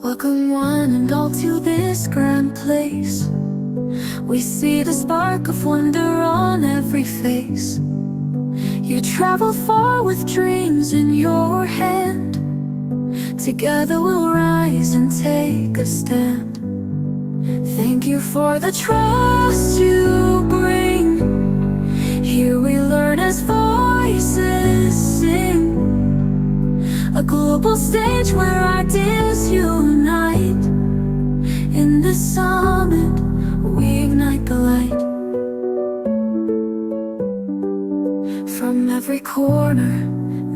Welcome one and all to this grand place. We see the spark of wonder on every face. You travel far with dreams in your hand. Together we'll rise and take a stand. Thank you for the trust you bring. Here we learn as voices sing. A global stage where ideas unite. In this summit, we ignite the light. From every corner,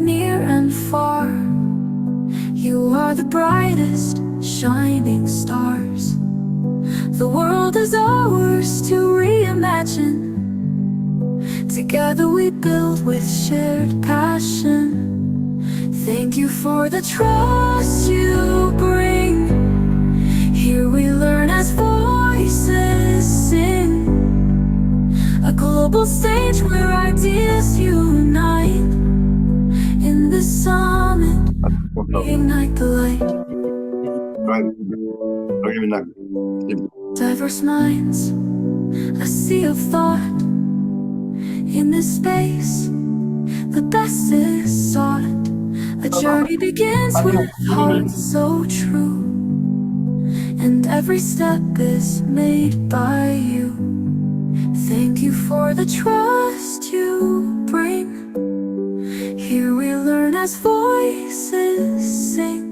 near and far, you are the brightest, shining stars. The world is ours to reimagine. Together we build with shared passion. Thank you for the trust you bring. Here we learn as voices sing. A global stage where ideas unite. In the summit, we ignite the light. Diverse minds, a sea of thought. In this space, the best is sought. A journey begins with hearts so true, and every step is made by you. Thank you for the trust you bring. Here we learn as voices sing.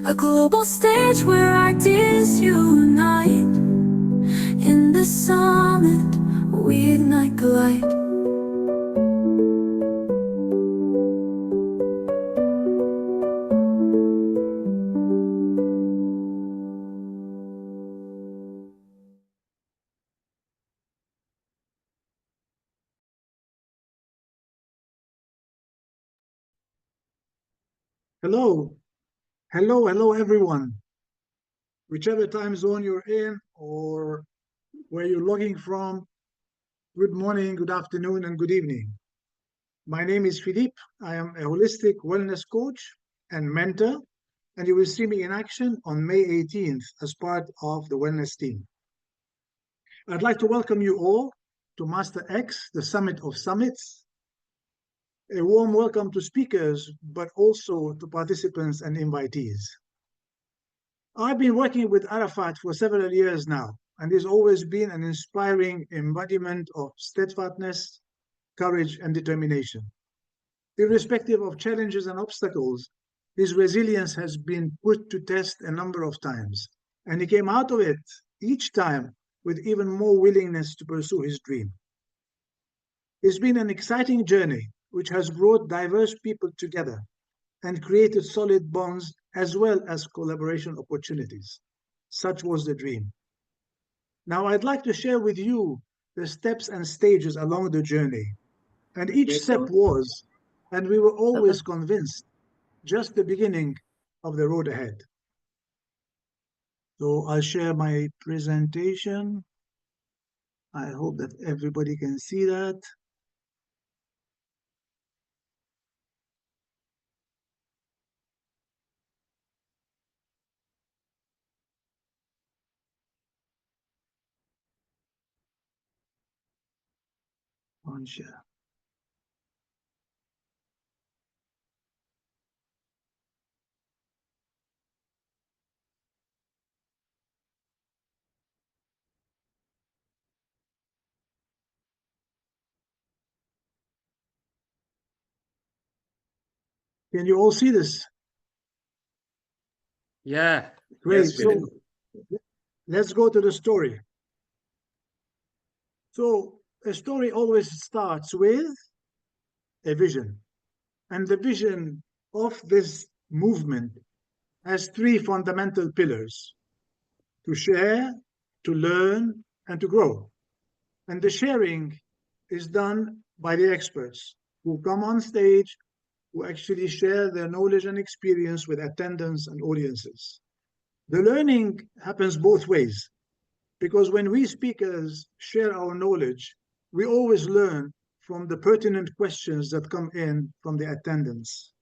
A global stage where ideas unite. In the summit, we ignite the light. Hello, hello everyone. Whichever time zone you're in or where you're logging from, good morning, good afternoon, and good evening. My name is Philippe. I am a holistic wellness coach and mentor, and you will see me in action on May 18th as part of the wellness team. I'd like to welcome you all to Master X, the Summit of Summits. A warm welcome to speakers, but also to participants and invitees. I've been working with Arafat for several years now, and he's always been an inspiring embodiment of steadfastness, courage, and determination. Irrespective of challenges and obstacles, his resilience has been put to test a number of times, and he came out of it each time with even more willingness to pursue his dream. It's been an exciting journey, which has brought diverse people together and created solid bonds as well as collaboration opportunities. Such was the dream. Now I'd like to share with you the steps and stages along the journey. And each step was, and we were always convinced, just the beginning of the road ahead. So I'll share my presentation. I hope that everybody can see that. On share. Can you all see this? Yeah. Great. Yes, So let's go to the story. So a story always starts with a vision. And the vision of this movement has three fundamental pillars: to share, to learn, and to grow. And the sharing is done by the experts who come on stage, who actually share their knowledge and experience with attendants and audiences. The learning happens both ways, because when we speakers share our knowledge, we always learn from the pertinent questions that come in from the attendants.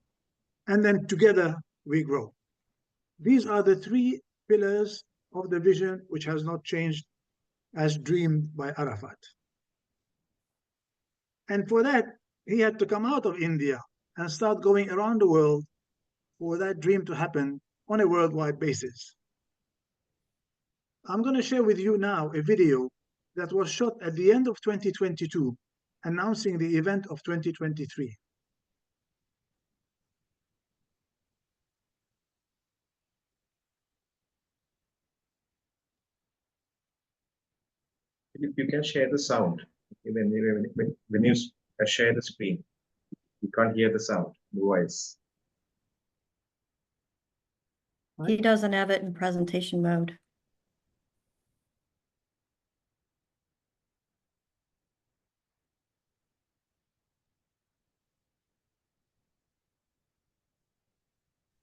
And then together we grow. These are the three pillars of the vision which has not changed as dreamed by Arafat. And for that, he had to come out of India and start going around the world for that dream to happen on a worldwide basis. I'm going to share with you now a video that was shot at the end of 2022, announcing the event of 2023. You can share the sound when you share the screen. You can't hear the sound, the voice. He doesn't have it in presentation mode.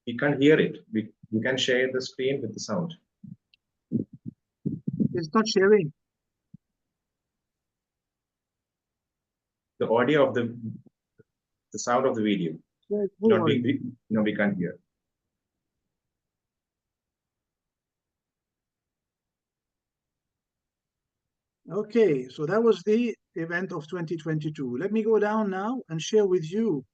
You can't hear it. You can share the screen with the sound. It's not sharing. The audio of the sound of the video. No, we can't hear. Okay, so that was the event of 2022. Let me go down now and share with you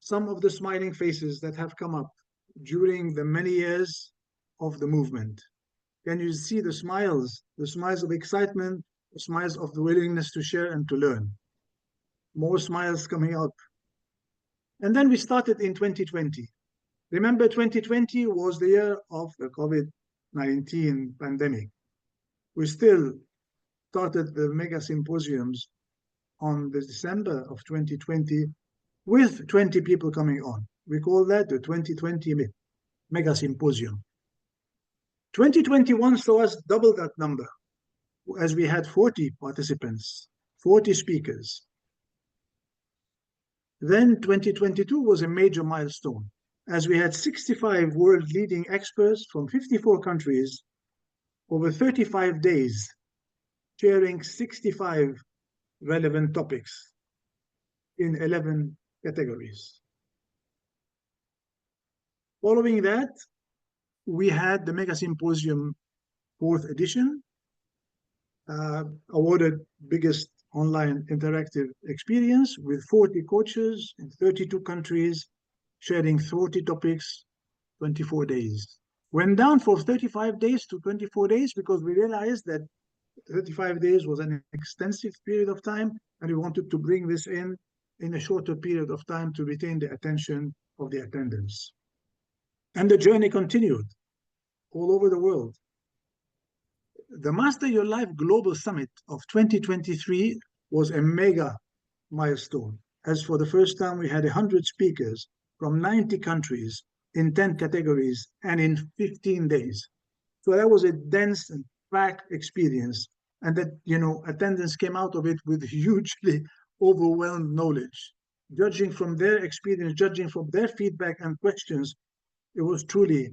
some of the smiling faces that have come up during the many years of the movement. Can you see the smiles of excitement, the smiles of the willingness to share and to learn? More smiles coming up. And then we started in 2020. Remember, 2020 was the year of the COVID-19 pandemic. We still started the mega symposiums on the December of 2020 with 20 people coming on. We call that the 2020 mega symposium. 2021 saw us double that number, as we had 40 participants, 40 speakers. Then 2022 was a major milestone, as we had 65 world-leading experts from 54 countries over 35 days, sharing 65 relevant topics in 11 categories. Following that, we had the Mega Symposium 4th edition, awarded biggest online interactive experience with 40 coaches in 32 countries, sharing 40 topics, 24 days. Went down from 35 days to 24 days because we realized that 35 days was an extensive period of time, and we wanted to bring this in a shorter period of time to retain the attention of the attendants. And the journey continued all over the world. The Master Your Life Global Summit of 2023 was a mega milestone, as for the first time we had 100 speakers from 90 countries in 10 categories and in 15 days. So that was a dense and packed experience, and that, attendants came out of it with hugely overwhelmed knowledge. Judging from their experience, judging from their feedback and questions, it was truly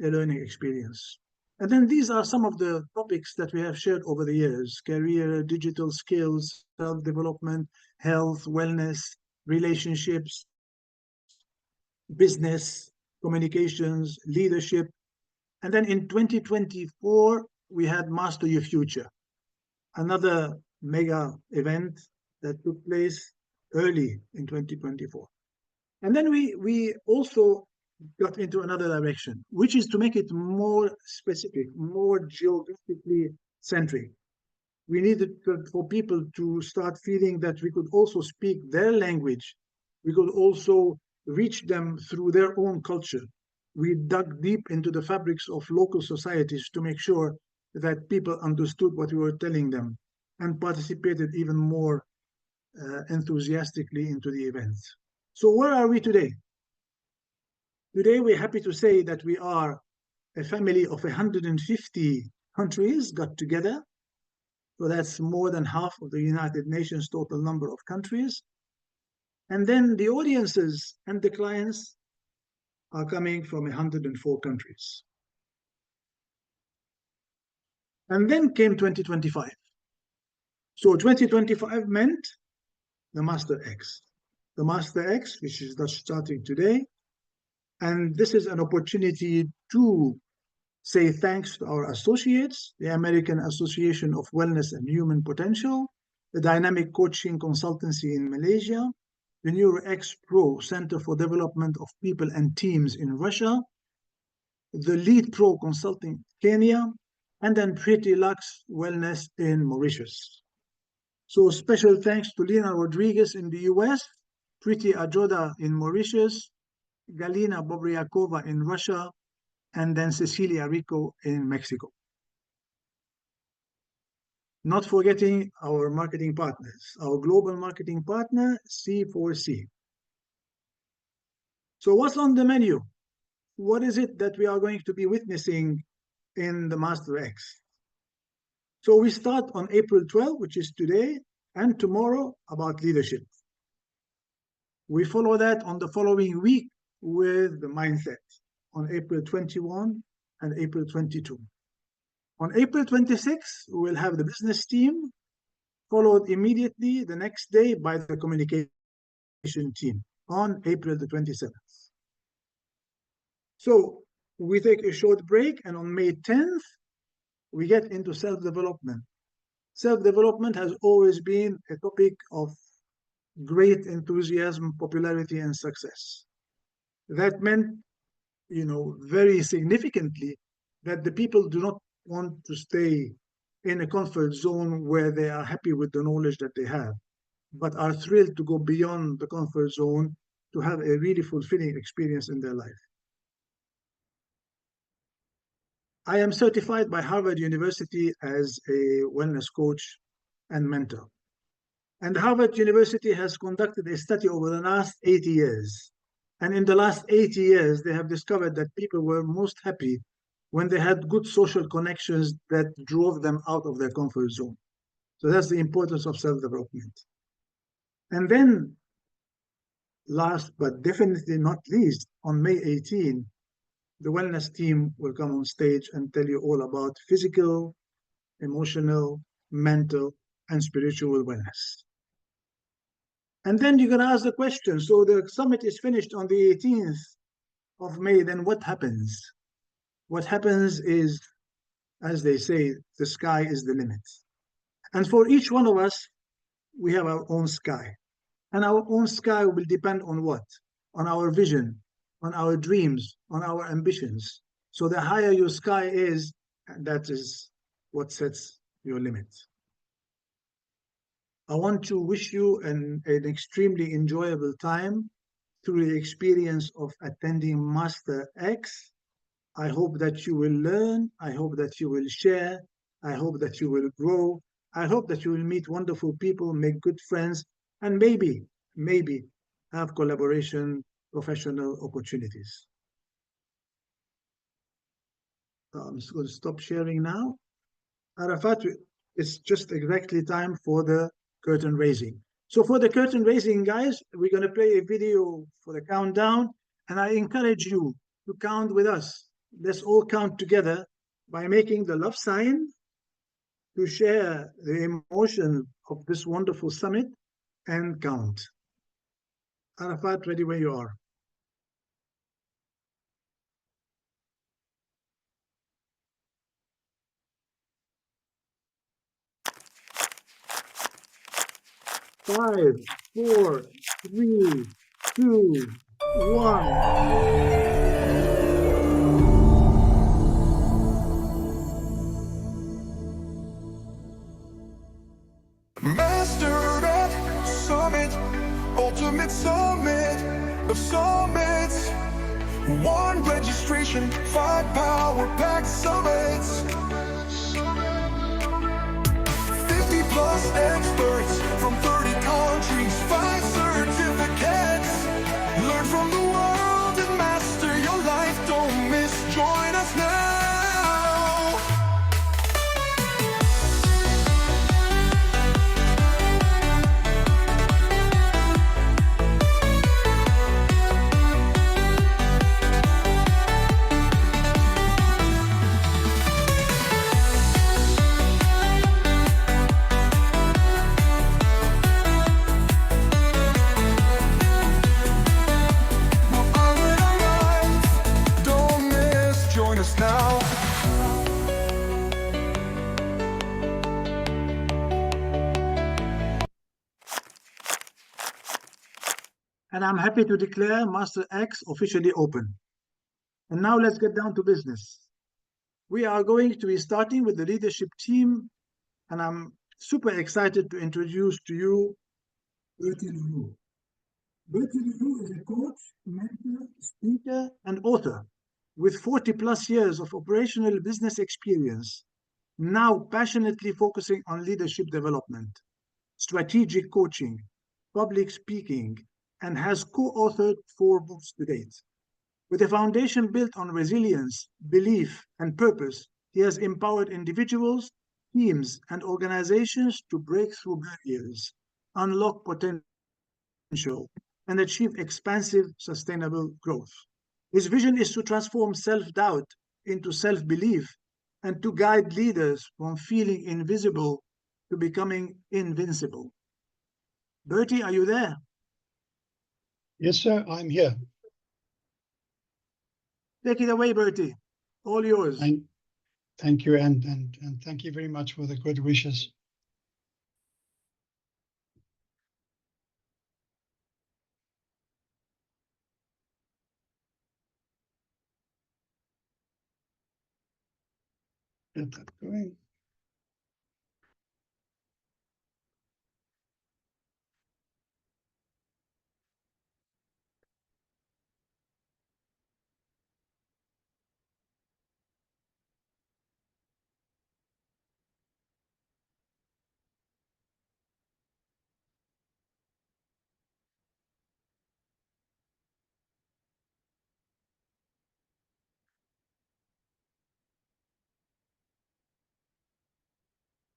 a learning experience. And then these are some of the topics that we have shared over the years: career, digital skills, self-development, health, wellness, relationships, business, communications, leadership. And then in 2024, we had Master Your Future, another mega event that took place early in 2024. And then we also got into another direction, which is to make it more specific, more geographically centric. We needed for people to start feeling that we could also speak their language. We could also reach them through their own culture. We dug deep into the fabrics of local societies to make sure that people understood what we were telling them and participated even more enthusiastically into the events. So where are we today? Today, we're happy to say that we are a family of 150 countries got together. So that's more than half of the United Nations total number of countries. And then the audiences and the clients are coming from 104 countries. And then came 2025. So 2025 meant the Master X. The Master X, which is starting today, And this is an opportunity to say thanks to our associates, the American Association of Wellness and Human Potential, the Dynamic Coaching Consultancy in Malaysia, the NeuroX Pro Center for Development of People and Teams in Russia, the Lead Pro Consulting Kenya, and then Pretty Lux Wellness in Mauritius. So special thanks to Lina Rodriguez in the US, Pretty Ajoda in Mauritius, Galina Bobriakova in Russia, and then Cecilia Rico in Mexico. Not forgetting our marketing partners, our global marketing partner, C4C. So what's on the menu? What is it that we are going to be witnessing in the Master X? So we start on April 12, which is today, and tomorrow about leadership. We follow that on the following week with the mindset on April 21 and April 22. On April 26, we'll have the business team, followed immediately the next day by the communication team on April the 27th. So we take a short break, and on May 10th, we get into self-development. Self-development has always been a topic of great enthusiasm, popularity, and success. That meant, very significantly, that the people do not want to stay in a comfort zone where they are happy with the knowledge that they have, but are thrilled to go beyond the comfort zone to have a really fulfilling experience in their life. I am certified by Harvard University as a wellness coach and mentor. And Harvard University has conducted a study over the last 80 years. And in the last 80 years, they have discovered that people were most happy when they had good social connections that drove them out of their comfort zone. So that's the importance of self-development. And then, last but definitely not least, on May 18, the wellness team will come on stage and tell you all about physical, emotional, mental, and spiritual wellness. And then you're going to ask the question, so the summit is finished on the 18th of May, then what happens? What happens is, as they say, the sky is the limit. And for each one of us, we have our own sky. And our own sky will depend on what? On our vision, on our dreams, on our ambitions. So the higher your sky is, that is what sets your limit. I want to wish you an extremely enjoyable time through the experience of attending Master X. I hope that you will learn. I hope that you will share. I hope that you will grow. I hope that you will meet wonderful people, make good friends, and maybe have collaboration, professional opportunities. I'm just going to stop sharing now. Arafat, it's just exactly time for the curtain raising. So for the curtain raising, guys, we're going to play a video for the countdown, and I encourage you to count with us. Let's all count together by making the love sign to share the emotion of this wonderful summit and count. Arafat, ready where you are. Five, four, three, two, one. Master at Summit, ultimate summit of summits. One registration, 5 power-packed summits. 50 plus experts from 30 countries, 5 certificates. Learn from the world and master your life. Don't miss, join us now. and I'm happy to declare Master X officially open. And now let's get down to business. We are going to be starting with the leadership team, and I'm super excited to introduce to you Bertie Leroux. Bertie Leroux is a coach, mentor, speaker, and author with 40+ years of operational business experience, now passionately focusing on leadership development, strategic coaching, public speaking, and has co-authored 4 books to date. With a foundation built on resilience, belief, and purpose, he has empowered individuals, teams, and organizations to break through barriers, unlock potential, and achieve expansive, sustainable growth. His vision is to transform self-doubt into self-belief and to guide leaders from feeling invisible to becoming invincible. Bertie, are you there? Yes, sir, I'm here. Take it away, Bertie. All yours. Thank you, and thank you very much for the good wishes. Get that going.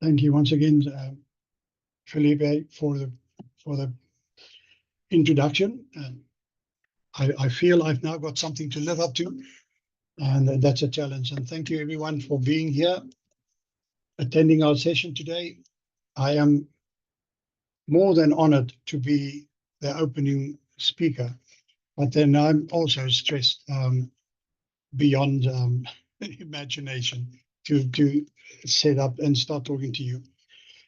Thank you once again, Felipe, for the introduction. And I feel I've now got something to live up to, and that's a challenge. And thank you everyone for being here, attending our session today. I am more than honored to be the opening speaker, but then I'm also stressed beyond imagination to set up and start talking to you.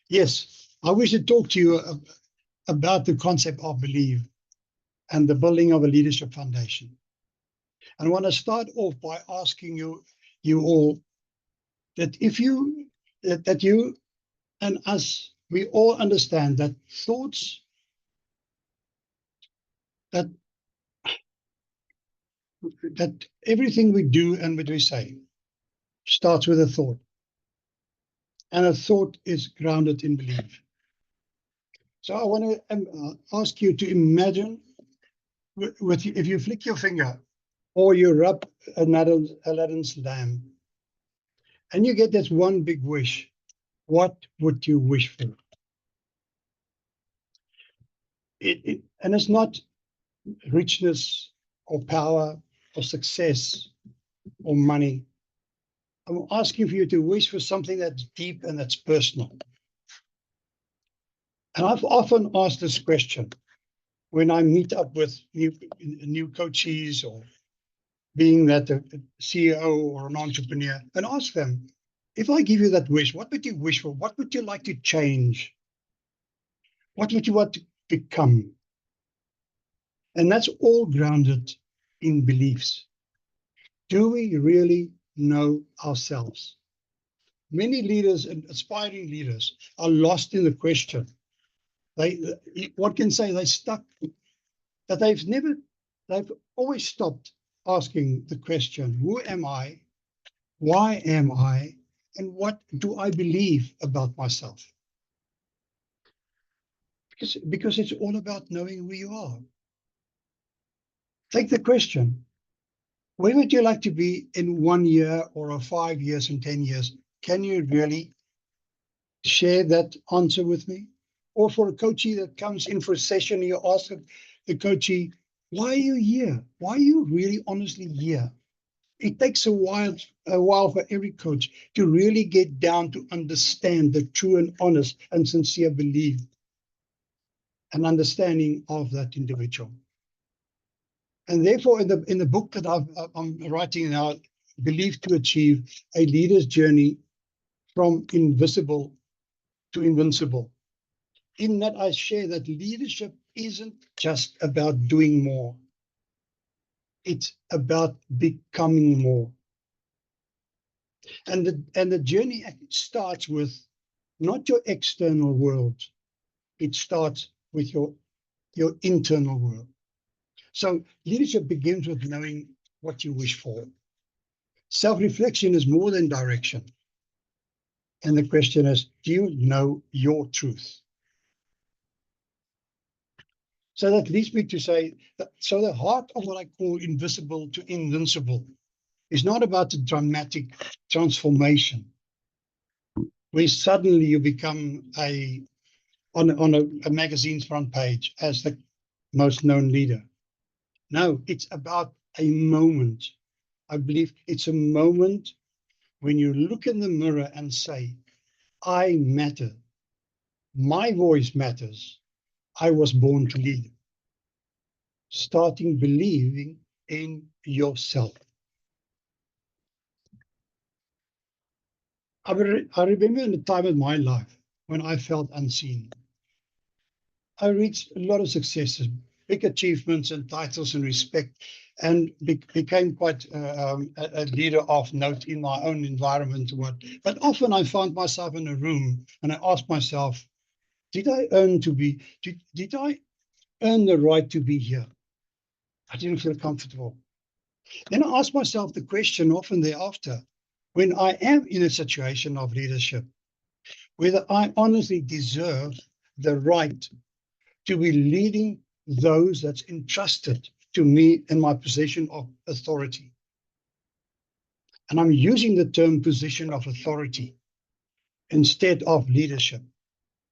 Yes, I wish to talk to you about the concept of belief and the building of a leadership foundation. And I want to start off by asking you all that if you and us, we all understand that thoughts that everything we do and what we say starts with a thought. And a thought is grounded in belief. So I want to ask you to imagine, if you flick your finger or you rub Aladdin's lamp, and you get this one big wish, what would you wish for? And it's not richness or power or success or money. I'm asking for you to wish for something that's deep and that's personal. And I've often asked this question when I meet up with new coachees, or being that a CEO or an entrepreneur, and ask them, if I give you that wish, what would you wish for? What would you like to change? What would you want to become? And that's all grounded in beliefs. Do we really know ourselves? Many leaders and aspiring leaders are lost in the question. One can say they're stuck, that they've always stopped asking the question, who am I? Why am I? And what do I believe about myself? Because it's all about knowing who you are. Take the question, where would you like to be in 1 year or 5 years and 10 years? Can you really share that answer with me? Or for a coachee that comes in for a session, you ask the coachee, why are you here? Why are you really honestly here? It takes a while for every coach to really get down to understand the true and honest and sincere belief and understanding of that individual. And therefore, in the book that I'm writing now, Belief to Achieve, a Leader's Journey from Invisible to Invincible, in that I share that leadership isn't just about doing more. It's about becoming more. And the journey starts with not your external world. It starts with your internal world. So leadership begins with knowing what you wish for. Self-reflection is more than direction. And the question is, do you know your truth? So that leads me to say that, so the heart of what I call invisible to invincible is not about the dramatic transformation where suddenly you become on a magazine's front page as the most known leader. No, it's about a moment. I believe it's a moment when you look in the mirror and say, I matter. My voice matters. I was born to lead. Starting believing in yourself. I remember in a time in my life when I felt unseen. I reached a lot of successes, big achievements and titles and respect, and became quite a leader of note in my own environment. But often I found myself in a room and I asked myself, did I earn the right to be here? I didn't feel comfortable. Then I asked myself the question often thereafter, when I am in a situation of leadership, whether I honestly deserve the right to be leading those that's entrusted to me in my position of authority. And I'm using the term position of authority instead of leadership,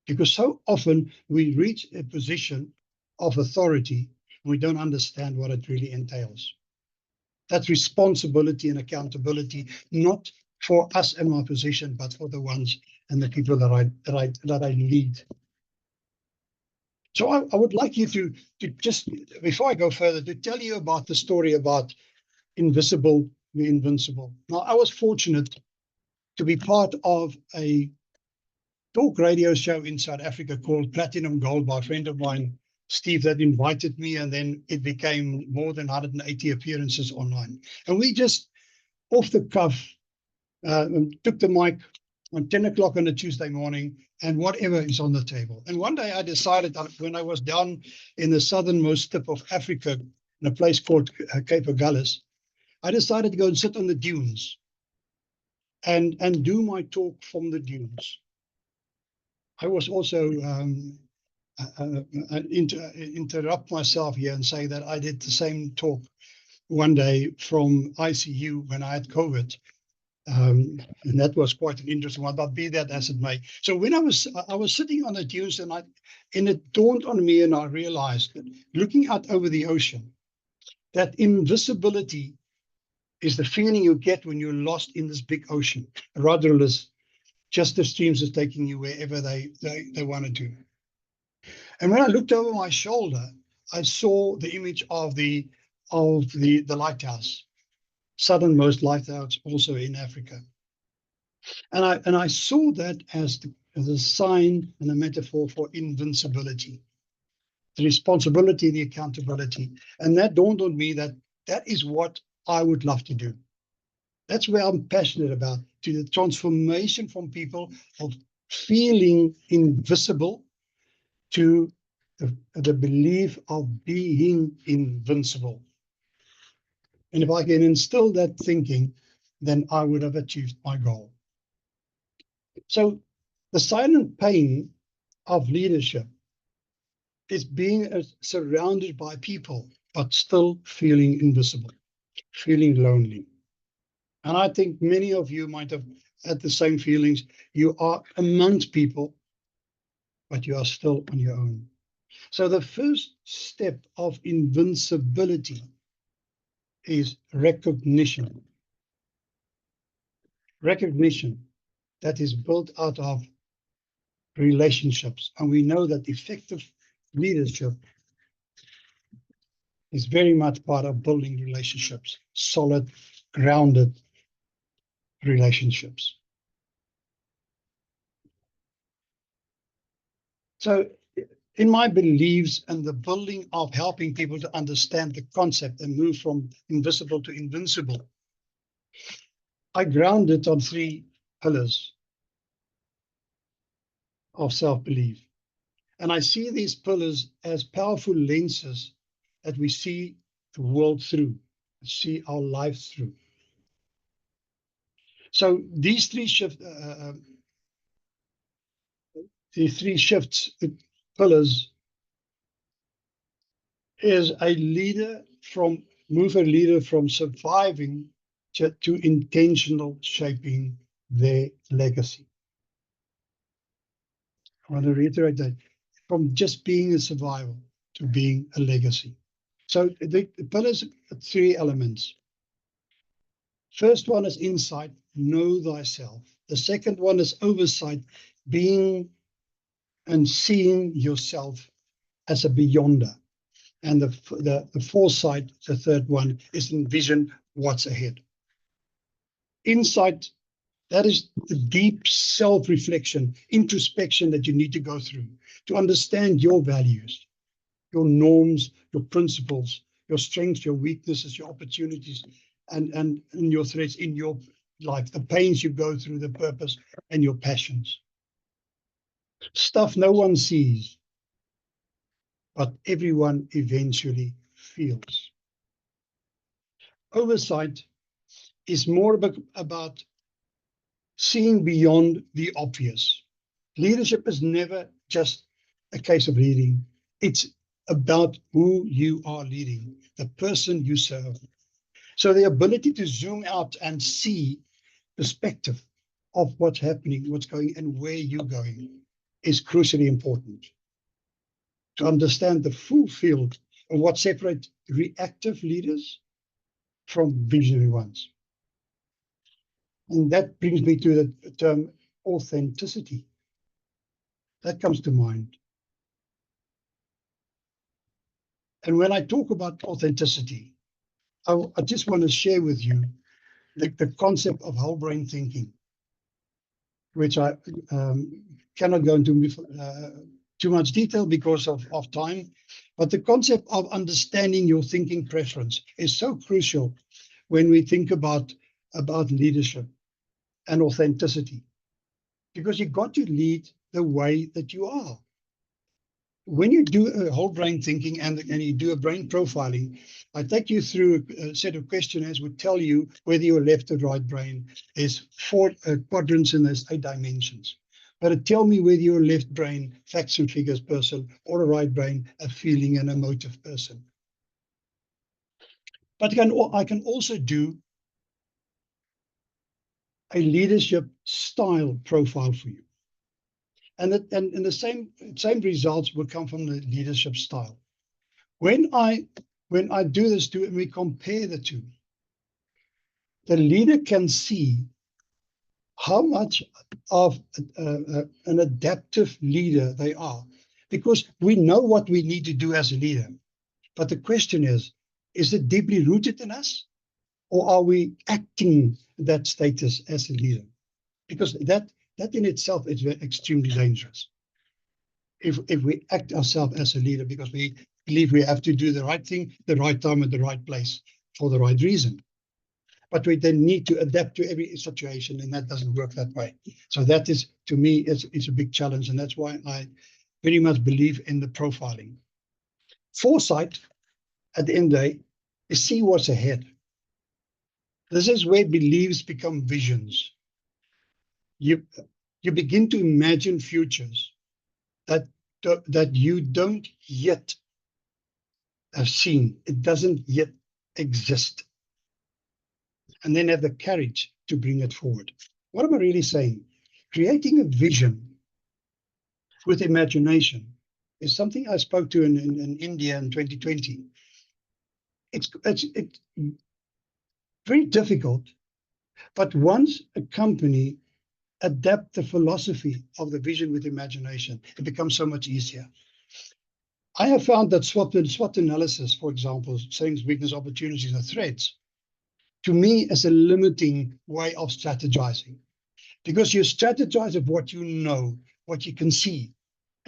because so often we reach a position of authority and we don't understand what it really entails. That's responsibility and accountability, not for us in my position, but for the ones and the people that I lead. So I would like you to just, before I go further, to tell you about the story about Invisible, the Invincible. Now, I was fortunate to be part of a talk radio show in South Africa called Platinum Gold by a friend of mine, Steve, that invited me, and then it became more than 180 appearances online. And we just, off the cuff, took the mic on 10 o'clock on a Tuesday morning, and whatever is on the table. And one day I decided, when I was down in the southernmost tip of Africa, in a place called Cape Agulhas, I decided to go and sit on the dunes and do my talk from the dunes. I was also interrupt myself here and say that I did the same talk one day from ICU when I had COVID. And that was quite an interesting one, but be that as it may. So when I was sitting on the dunes, and it dawned on me, and I realized that looking out over the ocean, that invisibility is the feeling you get when you're lost in this big ocean, rudderless, just the streams is taking you wherever they want to do. And when I looked over my shoulder, I saw the image of the lighthouse, southernmost lighthouse also in Africa. And I saw that as a sign and a metaphor for invincibility, the responsibility, the accountability. And that dawned on me that is what I would love to do. That's where I'm passionate about, to the transformation from people of feeling invisible to the belief of being invincible. And if I can instill that thinking, then I would have achieved my goal. So the silent pain of leadership is being surrounded by people, but still feeling invisible, feeling lonely. And I think many of you might have had the same feelings. You are amongst people, but you are still on your own. So the first step of invincibility is recognition. Recognition that is built out of relationships. And we know that effective leadership is very much part of building relationships, solid, grounded relationships. So in my beliefs and the building of helping people to understand the concept and move from invisible to invincible, I ground it on 3 pillars of self-belief. And I see these pillars as powerful lenses that we see the world through, see our life through. So these 3 shifts, pillars, is move a leader from surviving to intentional shaping their legacy. I want to reiterate that, from just being a survival to being a legacy. So the pillars are 3 elements. First one is insight, know thyself. The second one is oversight, being and seeing yourself as a beyonder. And the foresight, the third one, is envision what's ahead. Insight, that is the deep self-reflection, introspection that you need to go through to understand your values, your norms, your principles, your strengths, your weaknesses, your opportunities, and your threats in your life, the pains you go through, the purpose, and your passions. Stuff no one sees, but everyone eventually feels. Oversight is more about seeing beyond the obvious. Leadership is never just a case of leading. It's about who you are leading, the person you serve. So the ability to zoom out and see perspective of what's happening, what's going, and where you're going is crucially important. To understand the full field of what separates reactive leaders from visionary ones. And that brings me to the term authenticity. That comes to mind. And when I talk about authenticity, I just want to share with you the concept of whole brain thinking, which I cannot go into too much detail because of time. But the concept of understanding your thinking preference is so crucial when we think about leadership and authenticity, because you've got to lead the way that you are. When you do a whole brain thinking and you do a brain profiling, I take you through a set of questionnaires would tell you whether your left or right brain is 4 quadrants and there's 8 dimensions. But it tell me whether your left brain, facts and figures person, or a right brain, a feeling and emotive person. But I can also do a leadership style profile for you. And the same results will come from the leadership style. When I do this too, and we compare the two, the leader can see how much of an adaptive leader they are, because we know what we need to do as a leader. But the question is it deeply rooted in us, or are we acting that status as a leader? Because that in itself is extremely dangerous. If we act ourselves as a leader because we believe we have to do the right thing, the right time, at the right place for the right reason. But we then need to adapt to every situation, and that doesn't work that way. So that is, to me, it's a big challenge, and that's why I very much believe in the profiling. Foresight, at the end of the day, is see what's ahead. This is where beliefs become visions. You begin to imagine futures that you don't yet have seen. It doesn't yet exist. And then have the courage to bring it forward. What am I really saying? Creating a vision with imagination is something I spoke to in India in 2020. It's very difficult, but once a company adapt the philosophy of the vision with imagination, it becomes so much easier. I have found that SWOT analysis, for example, strengths, weakness, opportunities, and threats, to me is a limiting way of strategizing, because you strategize of what you know, what you can see,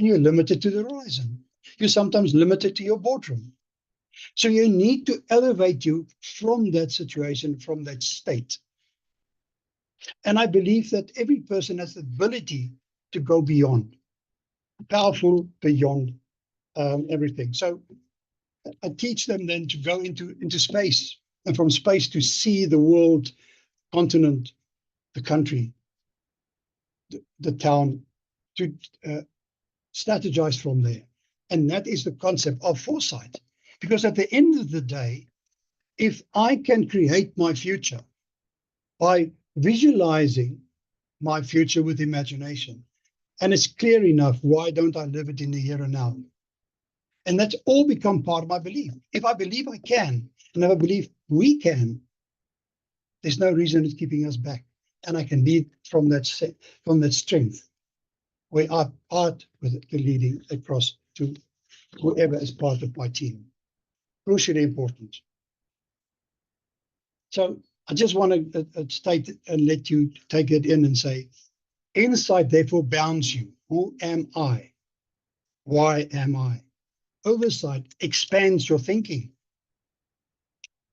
and you're limited to the horizon. You're sometimes limited to your boardroom. So you need to elevate you from that situation, from that state. And I believe that every person has the ability to go beyond, powerful beyond everything. So I teach them then to go into space, and from space to see the world, continent, the country, the town, to strategize from there. And that is the concept of foresight. Because at the end of the day, if I can create my future by visualizing my future with imagination, and it's clear enough, why don't I live it in the here and now? And that's all become part of my belief. If I believe I can, and if I believe we can, there's no reason it's keeping us back. And I can lead from that strength, where I part with the leading across to whoever is part of my team. Crucially important. So I just want to state and let you take it in and say, insight therefore bounds you. Who am I? Why am I? Oversight expands your thinking,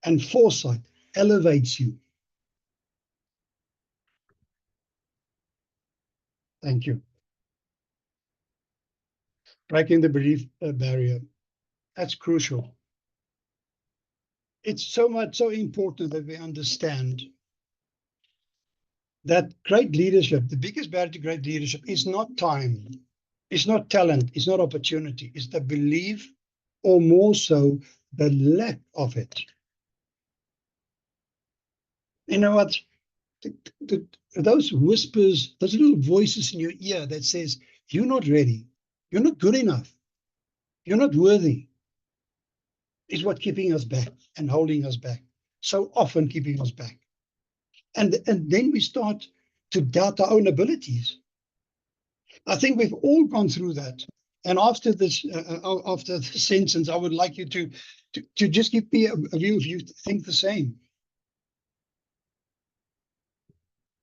and foresight elevates you. Thank you. Breaking the belief barrier. That's crucial. It's so important that we understand that great leadership, the biggest barrier to great leadership is not time, it's not talent, it's not opportunity, it's the belief, or more so, the lack of it. You know what? Those whispers, those little voices in your ear that says, you're not ready, you're not good enough, you're not worthy, is what keeping us back and holding us back. So often keeping us back. And then we start to doubt our own abilities. I think we've all gone through that. And after this sentence, I would like you to just give me a view if you think the same.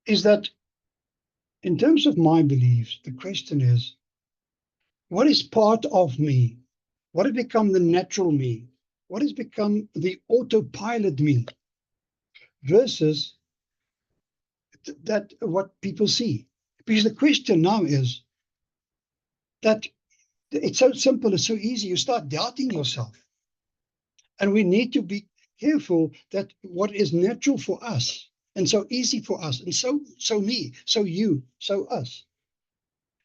Is that in terms of my beliefs, the question is, what is part of me? What has become the natural me? What has become the autopilot me? Versus that what people see. Because the question now is that it's so simple, it's so easy, you start doubting yourself. And we need to be careful that what is natural for us and so easy for us, and so me, so you, so us,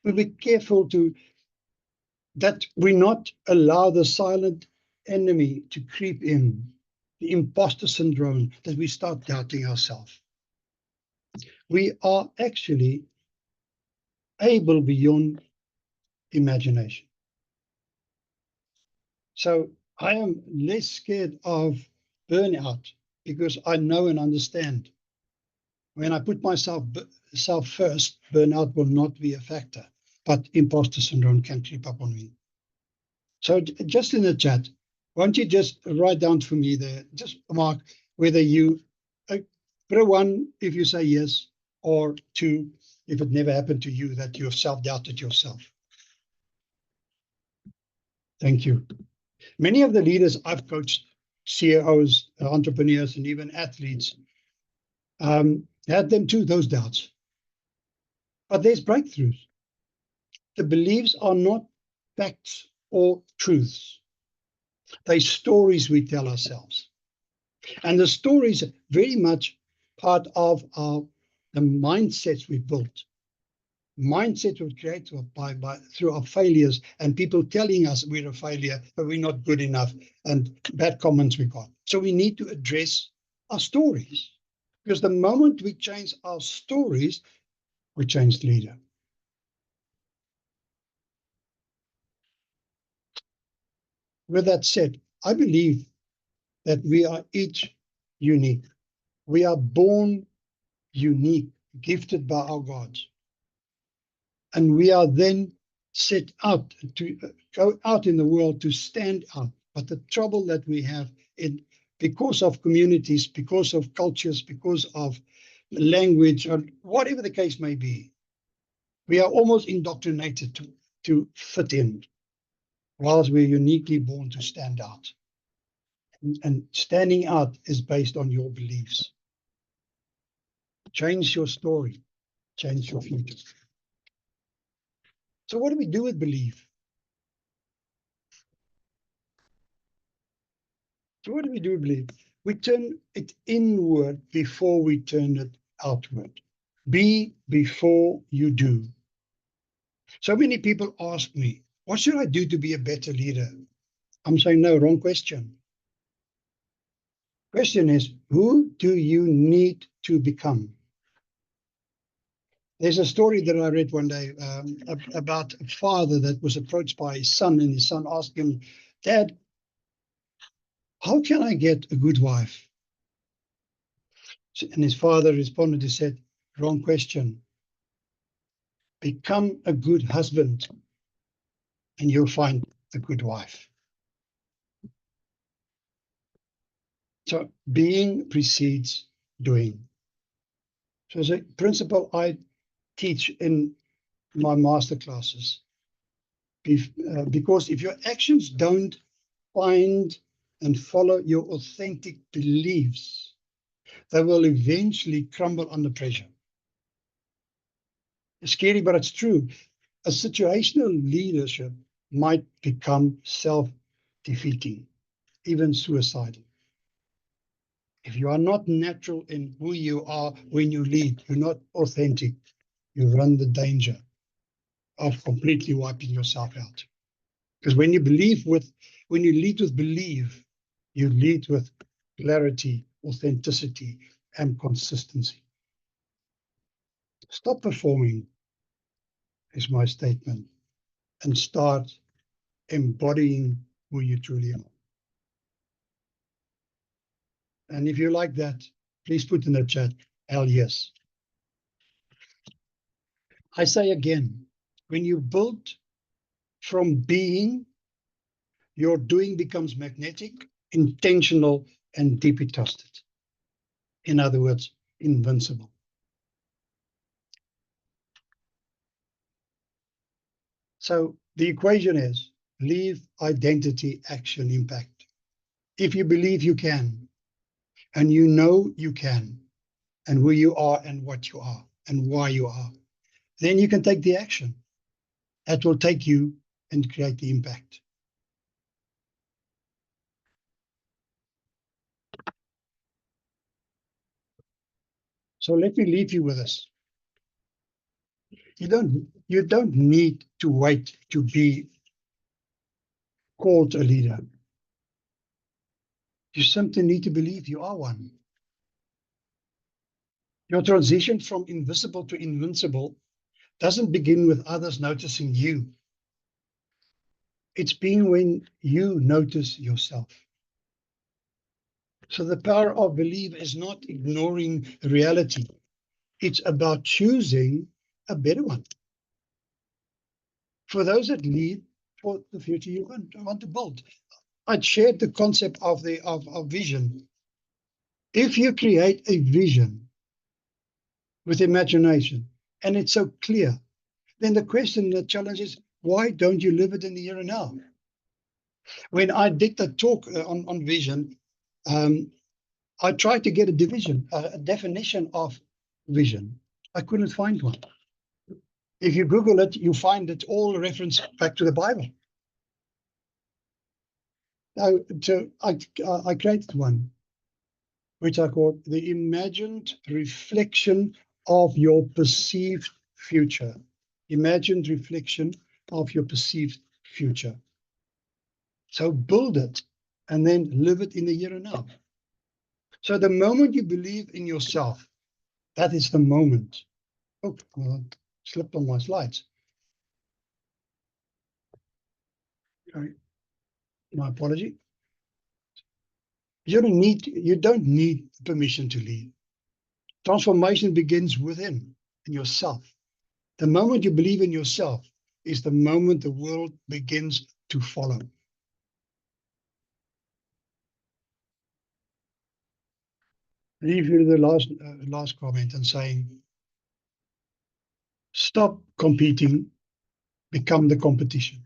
we'll be careful that we not allow the silent enemy to creep in, the imposter syndrome, that we start doubting ourselves. We are actually able beyond imagination. So I am less scared of burnout because I know and understand when I put myself first, burnout will not be a factor, but imposter syndrome can creep up on me. So just in the chat, why don't you just write down for me there, just mark whether you put a 1 if you say yes, or 2 if it never happened to you that you have self-doubted yourself. Thank you. Many of the leaders I've coached, CEOs, entrepreneurs, and even athletes, had them too, those doubts. But there's breakthroughs. The beliefs are not facts or truths. They're stories we tell ourselves. And the stories are very much part of the mindsets we built. Mindset was created through our failures and people telling us we're a failure, but we're not good enough, and bad comments we got. So we need to address our stories, because the moment we change our stories, we change the leader. With that said, I believe that we are each unique. We are born unique, gifted by our gods. And we are then set out to go out in the world to stand out. But the trouble that we have, because of communities, because of cultures, because of language, or whatever the case may be, we are almost indoctrinated to fit in, whilst we're uniquely born to stand out. And standing out is based on your beliefs. Change your story, change your future. So what do we do with belief? So what do we do with belief? We turn it inward before we turn it outward. Be before you do. So many people ask me, what should I do to be a better leader? I'm saying, no, wrong question. Question is, who do you need to become? There's a story that I read one day about a father that was approached by his son, and his son asked him, Dad, how can I get a good wife? And his father responded, he said, wrong question. Become a good husband and you'll find a good wife. So being precedes doing. So it's a principle I teach in my master classes. Because if your actions don't find and follow your authentic beliefs, they will eventually crumble under pressure. It's scary, but it's true. A situational leadership might become self-defeating, even suicidal. If you are not natural in who you are when you lead, you're not authentic, you run the danger of completely wiping yourself out. Because when you lead with belief, you lead with clarity, authenticity, and consistency. Stop performing, is my statement, and start embodying who you truly are. And if you like that, please put in the chat, hell yes. I say again, when you build from being, your doing becomes magnetic, intentional, and deeply trusted. In other words, invincible. So the equation is belief, identity, action, impact. If you believe you can, and you know you can, and who you are and what you are and why you are, then you can take the action that will take you and create the impact. So let me leave you with this. You don't need to wait to be called a leader. You simply need to believe you are one. Your transition from invisible to invincible doesn't begin with others noticing you. It's being when you notice yourself. So the power of belief is not ignoring reality. It's about choosing a better one. For those that lead for the future you want to build. I'd shared the concept of vision. If you create a vision with imagination and it's so clear, then the question, the challenge is, why don't you live it in the here and now? When I did the talk on vision, I tried to get a definition of vision. I couldn't find one. If you Google it, you find it all reference back to the Bible. Now, so I created one, which I called the imagined reflection of your perceived future. Imagined reflection of your perceived future. So build it and then live it in the here and now. So the moment you believe in yourself, that is the moment. Oh, well, I slipped on my slides. Sorry. My apology. You don't need permission to lead. Transformation begins within, in yourself. The moment you believe in yourself is the moment the world begins to follow. Leave you the last comment and saying, stop competing become the competition.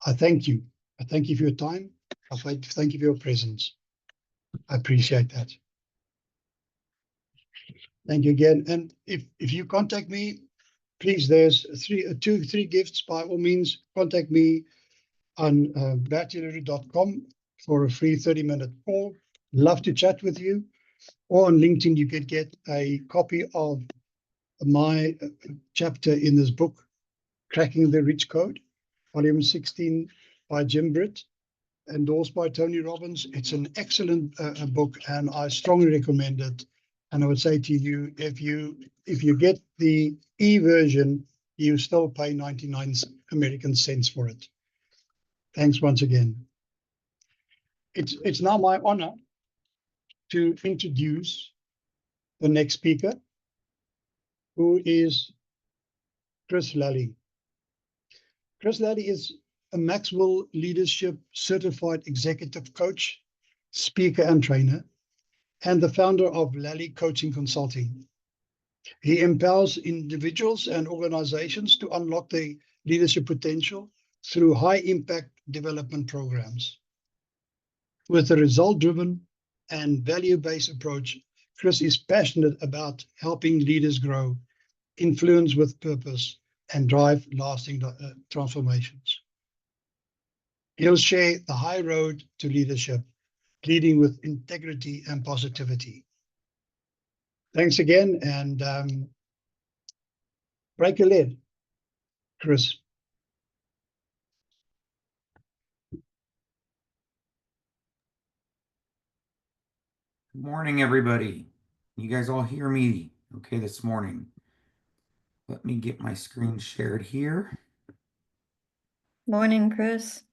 I thank you. I thank you for your time. I thank you for your presence. I appreciate that. Thank you again. And if you contact me, please, there's three gifts. By all means, contact me on bertillery.com for a free 30-minute call. Love to chat with you. Or on LinkedIn, you could get a copy of my chapter in this book, Cracking the Rich Code, volume 16 by Jim Britt, endorsed by Tony Robbins. It's an excellent book, and I strongly recommend it. And I would say to you, if you get the e-version, you still pay 99 American cents for it. Thanks once again. It's now my honor to introduce the next speaker, who is Chris Lally. Chris Lally is a Maxwell Leadership Certified Executive Coach, speaker and trainer, and the founder of Lally Coaching Consulting. He empowers individuals and organizations to unlock their leadership potential through high-impact development programs. With a result-driven and value-based approach, Chris is passionate about helping leaders grow, influence with purpose, and drive lasting transformations. He'll share the high road to leadership, leading with integrity and positivity. Thanks again, and break a leg, Chris. Good morning, everybody. You guys all hear me okay this morning? Let me get my screen shared here. Morning, Chris.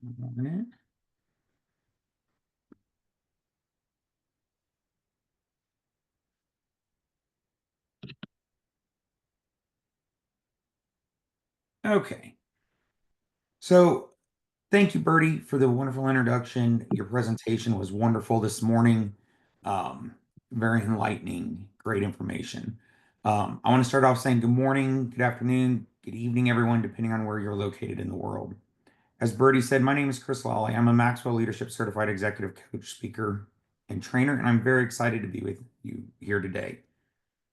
One minute. Okay. So thank you, Bertie, for the wonderful introduction. Your presentation was wonderful this morning. Very enlightening, great information. I want to start off saying good morning, good afternoon, good evening, everyone, depending on where you're located in the world. As Bertie said, my name is Chris Lally. I'm a Maxwell Leadership Certified Executive Coach, speaker, and trainer, and I'm very excited to be with you here today.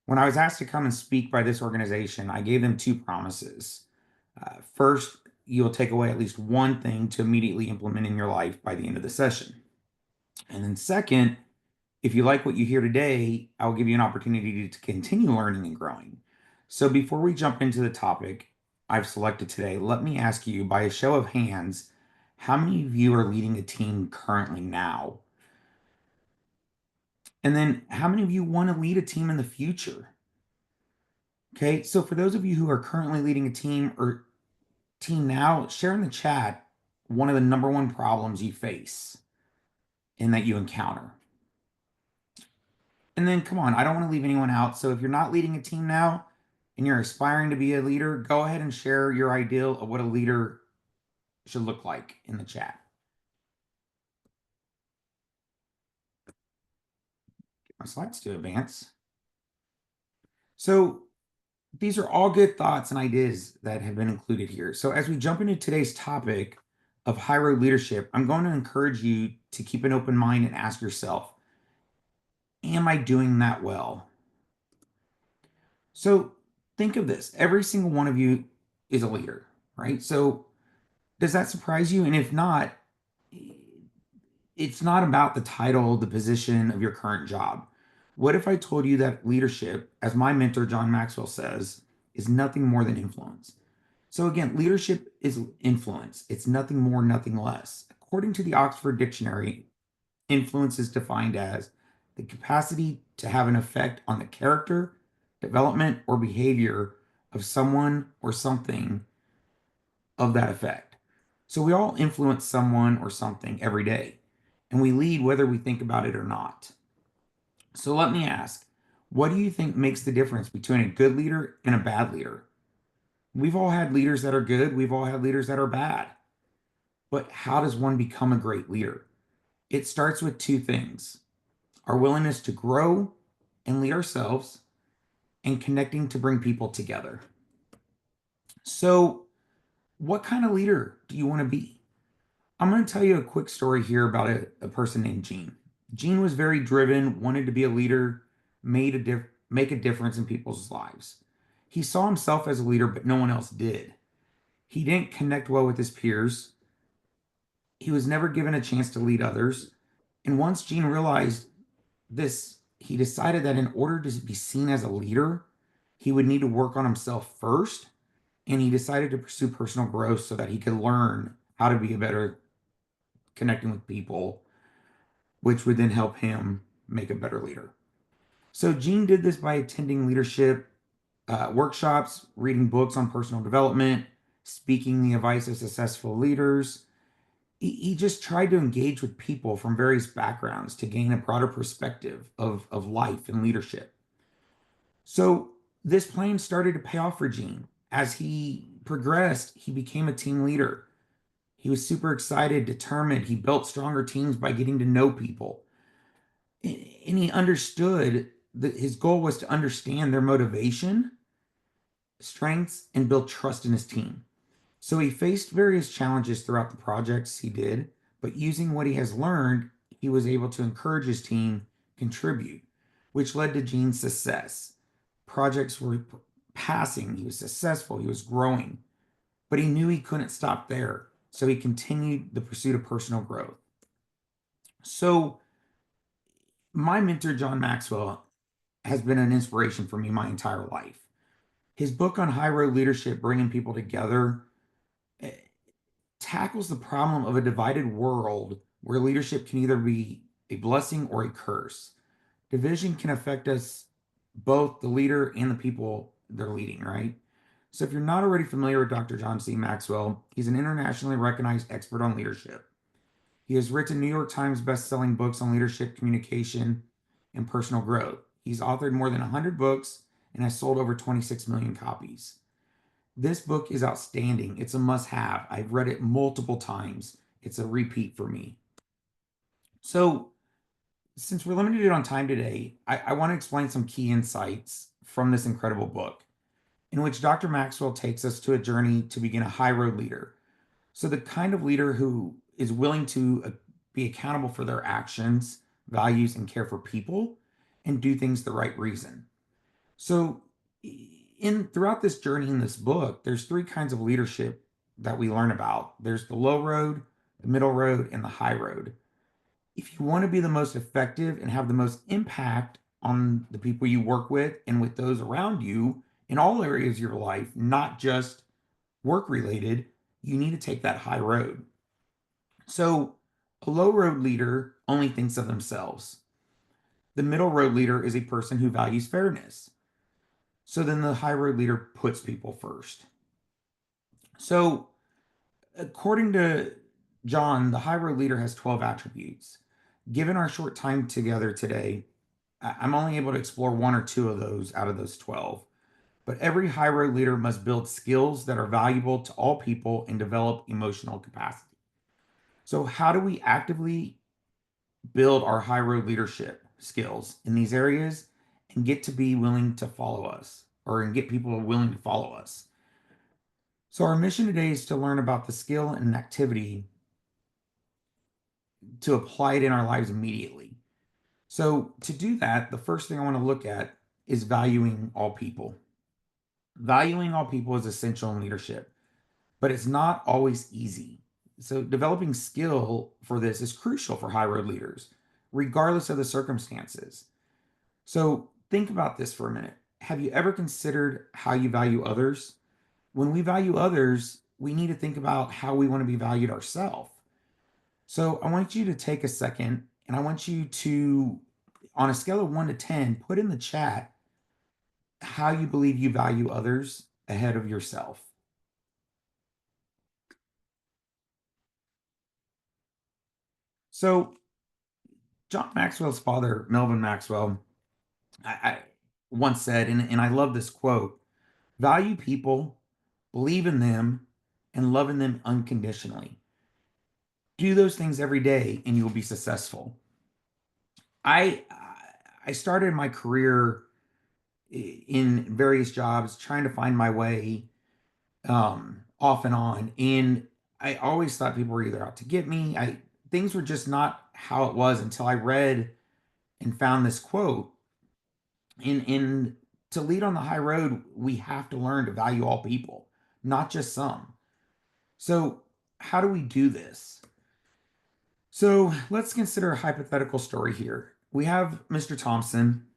When I was asked to come and speak by this organization, I gave them two promises. First, you'll take away at least one thing to immediately implement in your life by the end of the session. And then second, if you like what you hear today, I'll give you an opportunity to continue learning and growing. So before we jump into the topic I've selected today, let me ask you, by a show of hands, how many of you are leading a team currently now? And then how many of you want to lead a team in the future? Okay, so for those of you who are currently leading a team or team now, share in the chat one of the number one problems you face and that you encounter. And then, come on, I don't want to leave anyone out. So if you're not leading a team now and you're aspiring to be a leader, go ahead and share your ideal of what a leader should look like in the chat. Get my slides to advance. So these are all good thoughts and ideas that have been included here. So as we jump into today's topic of high road leadership, I'm going to encourage you to keep an open mind and ask yourself, am I doing that well? So think of this. Every single one of you is a leader, right? So does that surprise you? And if not, it's not about the title, the position of your current job. What if I told you that leadership, as my mentor, John Maxwell, says, is nothing more than influence? So again, leadership is influence. It's nothing more, nothing less. According to the Oxford Dictionary, influence is defined as the capacity to have an effect on the character, development, or behavior of someone or something of that effect. So we all influence someone or something every day, and we lead whether we think about it or not. So let me ask, what do you think makes the difference between a good leader and a bad leader? We've all had leaders that are good. We've all had leaders that are bad. But how does one become a great leader? It starts with two things: our willingness to grow and lead ourselves, and connecting to bring people together. So, what kind of leader do you want to be? I'm going to tell you a quick story here about a person named Gene. Gene was very driven, wanted to be a leader, make a difference in people's lives. He saw himself as a leader, but no one else did. He didn't connect well with his peers. He was never given a chance to lead others. And once Gene realized this, he decided that in order to be seen as a leader, he would need to work on himself first. And he decided to pursue personal growth so that he could learn how to be a better connecting with people, which would then help him make a better leader. So Gene did this by attending leadership workshops, reading books on personal development, speaking the advice of successful leaders. He just tried to engage with people from various backgrounds to gain a broader perspective of life and leadership. So this plan started to pay off for Gene. As he progressed, he became a team leader. He was super excited, determined. He built stronger teams by getting to know people. And he understood that his goal was to understand their motivation, strengths, and build trust in his team. So he faced various challenges throughout the projects he did, but using what he has learned, he was able to encourage his team contribute, which led to Gene's success. Projects were passing, he was successful, he was growing, but he knew he couldn't stop there. So he continued the pursuit of personal growth. So my mentor, John Maxwell, has been an inspiration for me my entire life. His book on high road leadership, bringing people together, tackles the problem of a divided world where leadership can either be a blessing or a curse. Division can affect us, both the leader and the people they're leading, right? So if you're not already familiar with Dr. John C. Maxwell, he's an internationally recognized expert on leadership. He has written New York Times best-selling books on leadership, communication, and personal growth. He's authored more than 100 books and has sold over 26 million copies. This book is outstanding. It's a must-have. I've read it multiple times. It's a repeat for me. So, since we're limited on time today, I want to explain some key insights from this incredible book, in which Dr. Maxwell takes us to a journey to begin a high road leader. So, the kind of leader who is willing to be accountable for their actions, values, and care for people, and do things the right reason. So, throughout this journey in this book, there's three kinds of leadership that we learn about. There's the low road, the middle road, and the high road. If you want to be the most effective and have the most impact on the people you work with and with those around you in all areas of your life, not just work related, you need to take that high road. So a low road leader only thinks of themselves. The middle road leader is a person who values fairness. So then the high road leader puts people first. So according to John, the high road leader has 12 attributes. Given our short time together today, I'm only able to explore one or two of those out of those 12. But every high road leader must build skills that are valuable to all people and develop emotional capacity. So how do we actively build our high road leadership skills in these areas and get to be willing to follow us, and get people willing to follow us? So our mission today is to learn about the skill and activity to apply it in our lives immediately. So to do that, the first thing I want to look at is valuing all people. Valuing all people is essential in leadership, but it's not always easy. So developing skill for this is crucial for high road leaders, regardless of the circumstances. So think about this for a minute. Have you ever considered how you value others? When we value others, we need to think about how we want to be valued ourselves. So I want you to take a second and I want you to, on a scale of 1 to 10, put in the chat how you believe you value others ahead of yourself. So John Maxwell's father, Melvin Maxwell, I once said, and I love this quote: value people, believe in them, and love in them unconditionally. Do those things every day and you will be successful. I started my career in various jobs trying to find my way, off and on. And I always thought people were either out to get me. Things were just not how it was until I read and found this quote. In To lead on the high road, we have to learn to value all people, not just some. So, how do we do this? So, let's consider a hypothetical story here. We have Mr. Thompson,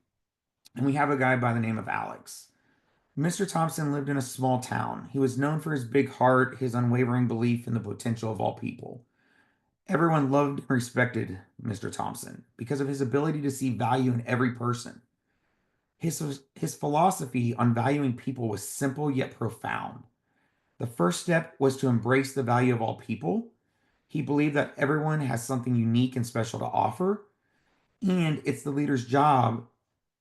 and we have a guy by the name of Alex. Mr. Thompson lived in a small town. He was known for his big heart, his unwavering belief in the potential of all people. Everyone loved and respected Mr. Thompson because of his ability to see value in every person. His philosophy on valuing people was simple yet profound. The first step was to embrace the value of all people. He believed that everyone has something unique and special to offer, and it's the leader's job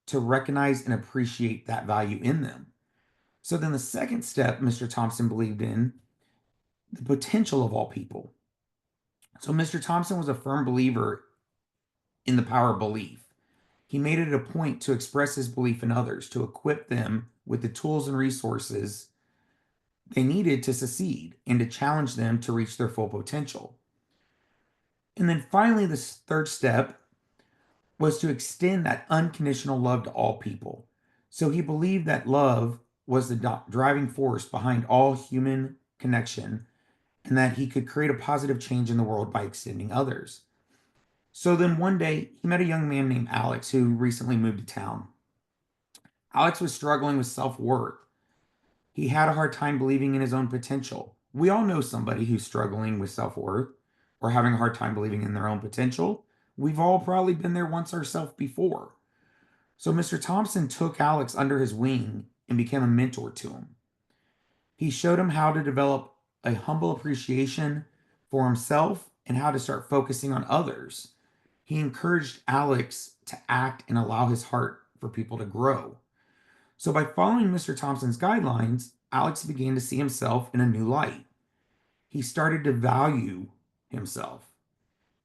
to recognize and appreciate that value in them. So then the second step Mr. Thompson believed in the potential of all people. So Mr. Thompson was a firm believer in the power of belief. He made it a point to express his belief in others, to equip them with the tools and resources they needed to succeed, and to challenge them to reach their full potential. And then finally, the third step was to extend that unconditional love to all people. So he believed that love was the driving force behind all human connection, and that he could create a positive change in the world by extending others. So then one day, he met a young man named Alex who recently moved to town. Alex was struggling with self-worth. He had a hard time believing in his own potential. We all know somebody who's struggling with self-worth or having a hard time believing in their own potential. We've all probably been there once ourselves before. So Mr. Thompson took Alex under his wing and became a mentor to him. He showed him how to develop a humble appreciation for himself and how to start focusing on others. He encouraged Alex to act and allow his heart for people to grow. So by following Mr. Thompson's guidelines, Alex began to see himself in a new light. He started to value himself,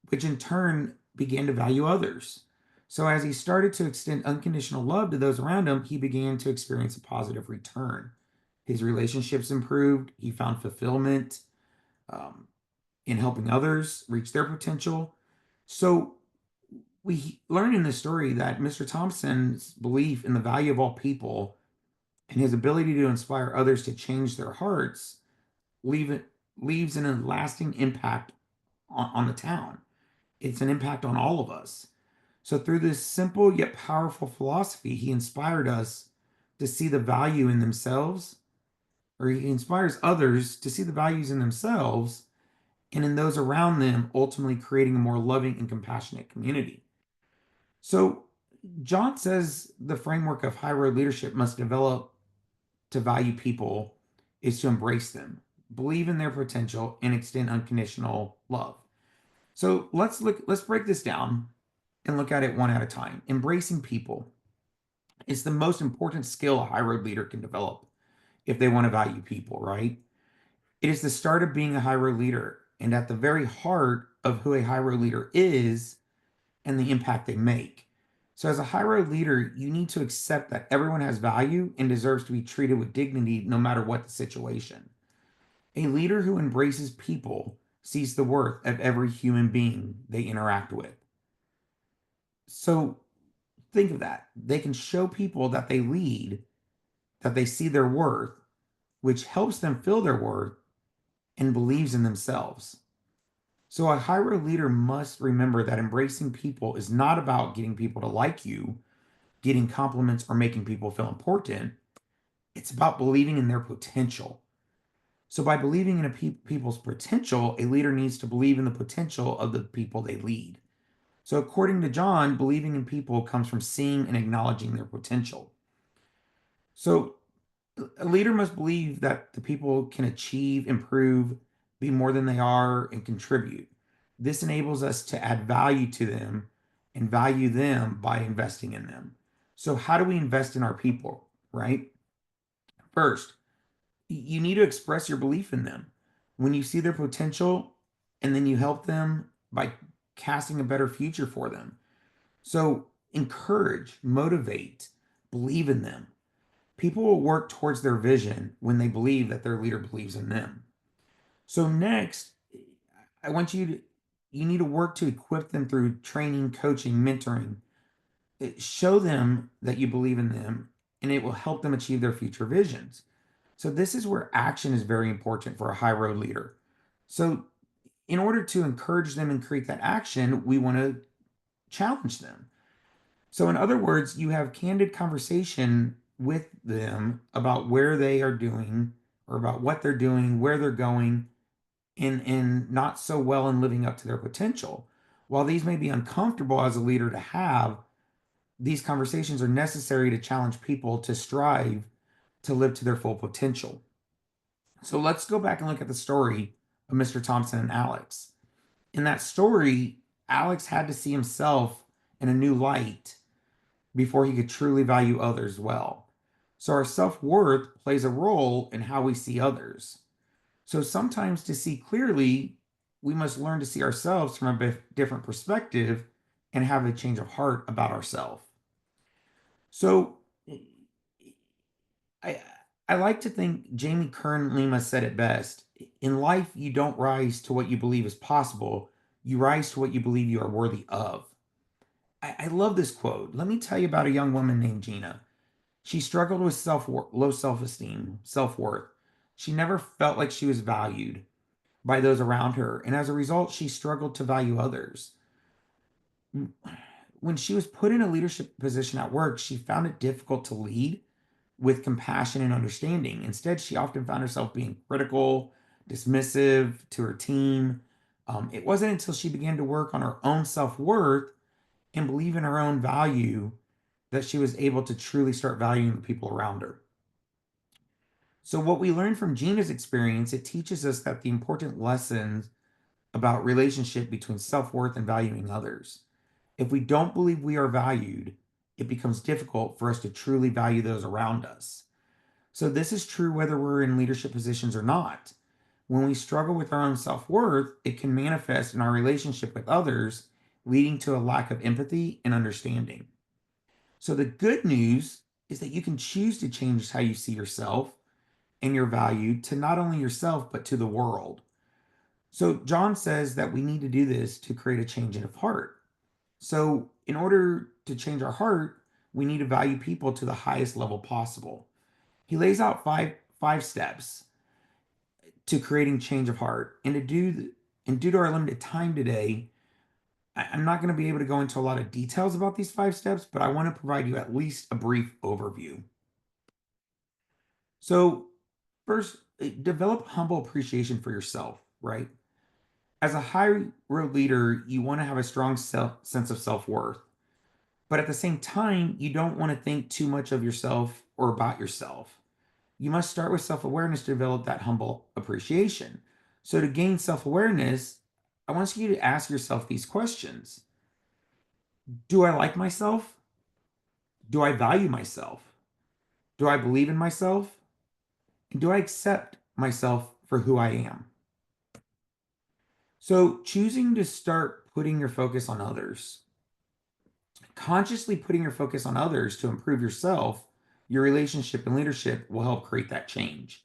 which in turn began to value others. So as he started to extend unconditional love to those around him, he began to experience a positive return. His relationships improved. He found fulfillment in helping others reach their potential. So we learn in this story that Mr. Thompson's belief in the value of all people and his ability to inspire others to change their hearts leaves a lasting impact on the town. It's an impact on all of us. So through this simple yet powerful philosophy, he inspired us to see the value in themselves, or he inspires others to see the values in themselves and in those around them, ultimately creating a more loving and compassionate community. So John says the framework of high road leadership must develop to value people is to embrace them, believe in their potential, and extend unconditional love. So let's break this down and look at it one at a time. Embracing people is the most important skill a high road leader can develop if they want to value people, right? It is the start of being a high road leader and at the very heart of who a high road leader is and the impact they make. So as a high road leader, you need to accept that everyone has value and deserves to be treated with dignity no matter what the situation. A leader who embraces people sees the worth of every human being they interact with. So think of that. They can show people that they lead, that they see their worth, which helps them feel their worth and believes in themselves. So a high road leader must remember that embracing people is not about getting people to like you, getting compliments, or making people feel important. It's about believing in their potential. So by believing in people's potential, a leader needs to believe in the potential of the people they lead. So according to John, believing in people comes from seeing and acknowledging their potential. So a leader must believe that the people can achieve, improve, be more than they are, and contribute. This enables us to add value to them and value them by investing in them. So how do we invest in our people, right? First, you need to express your belief in them. When you see their potential, and then you help them by casting a better future for them. So encourage, motivate, believe in them. People will work towards their vision when they believe that their leader believes in them. So next, I want you need to work to equip them through training, coaching, mentoring. Show them that you believe in them, and it will help them achieve their future visions. So this is where action is very important for a high road leader. So in order to encourage them and create that action, we want to challenge them. So in other words, you have candid conversation with them about where they are doing or about what they're doing, where they're going, and not so well in living up to their potential. While these may be uncomfortable as a leader to have, these conversations are necessary to challenge people to strive to live to their full potential. So let's go back and look at the story of Mr. Thompson and Alex. In that story, Alex had to see himself in a new light before he could truly value others well. So our self-worth plays a role in how we see others. So sometimes to see clearly, we must learn to see ourselves from a different perspective and have a change of heart about ourselves. So I like to think Jamie Kern Lima said it best. In life, you don't rise to what you believe is possible. You rise to what you believe you are worthy of. I love this quote. Let me tell you about a young woman named Gina. She struggled with low self-esteem, self-worth. She never felt like she was valued by those around her. And as a result, she struggled to value others. When she was put in a leadership position at work, she found it difficult to lead with compassion and understanding. Instead, she often found herself being critical, dismissive to her team. It wasn't until she began to work on her own self-worth and believe in her own value that she was able to truly start valuing the people around her. So what we learned from Gina's experience, it teaches us that the important lessons about relationship between self-worth and valuing others. If we don't believe we are valued, it becomes difficult for us to truly value those around us. So this is true whether we're in leadership positions or not. When we struggle with our own self-worth, it can manifest in our relationship with others, leading to a lack of empathy and understanding. So the good news is that you can choose to change how you see yourself and your value to not only yourself, but to the world. So John says that we need to do this to create a change of heart. So in order to change our heart, we need to value people to the highest level possible. He lays out five steps to creating change of heart. And due to our limited time today, I'm not going to be able to go into a lot of details about these 5 steps, but I want to provide you at least a brief overview. So first, develop humble appreciation for yourself, right? As a high road leader, you want to have a strong sense of self-worth. But at the same time, you don't want to think too much of yourself or about yourself. You must start with self-awareness to develop that humble appreciation. So to gain self-awareness, I want you to ask yourself these questions. Do I like myself? Do I value myself? Do I believe in myself? And do I accept myself for who I am? So choosing to start putting your focus on others. Consciously putting your focus on others to improve yourself, your relationship and leadership will help create that change.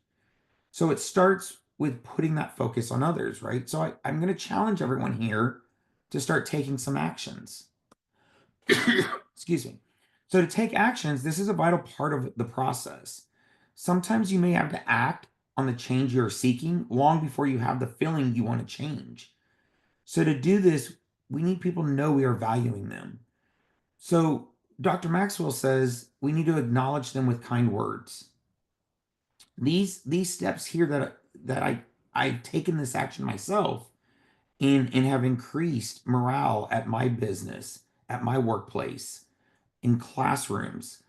So it starts with putting that focus on others, right? So I'm going to challenge everyone here to start taking some actions. Excuse me. So to take actions, this is a vital part of the process. Sometimes you may have to act on the change you're seeking long before you have the feeling you want to change. So to do this, we need people to know we are valuing them. So Dr. Maxwell says we need to acknowledge them with kind words. These steps here that I've taken this action myself and have increased morale at my business, at my workplace, in classrooms.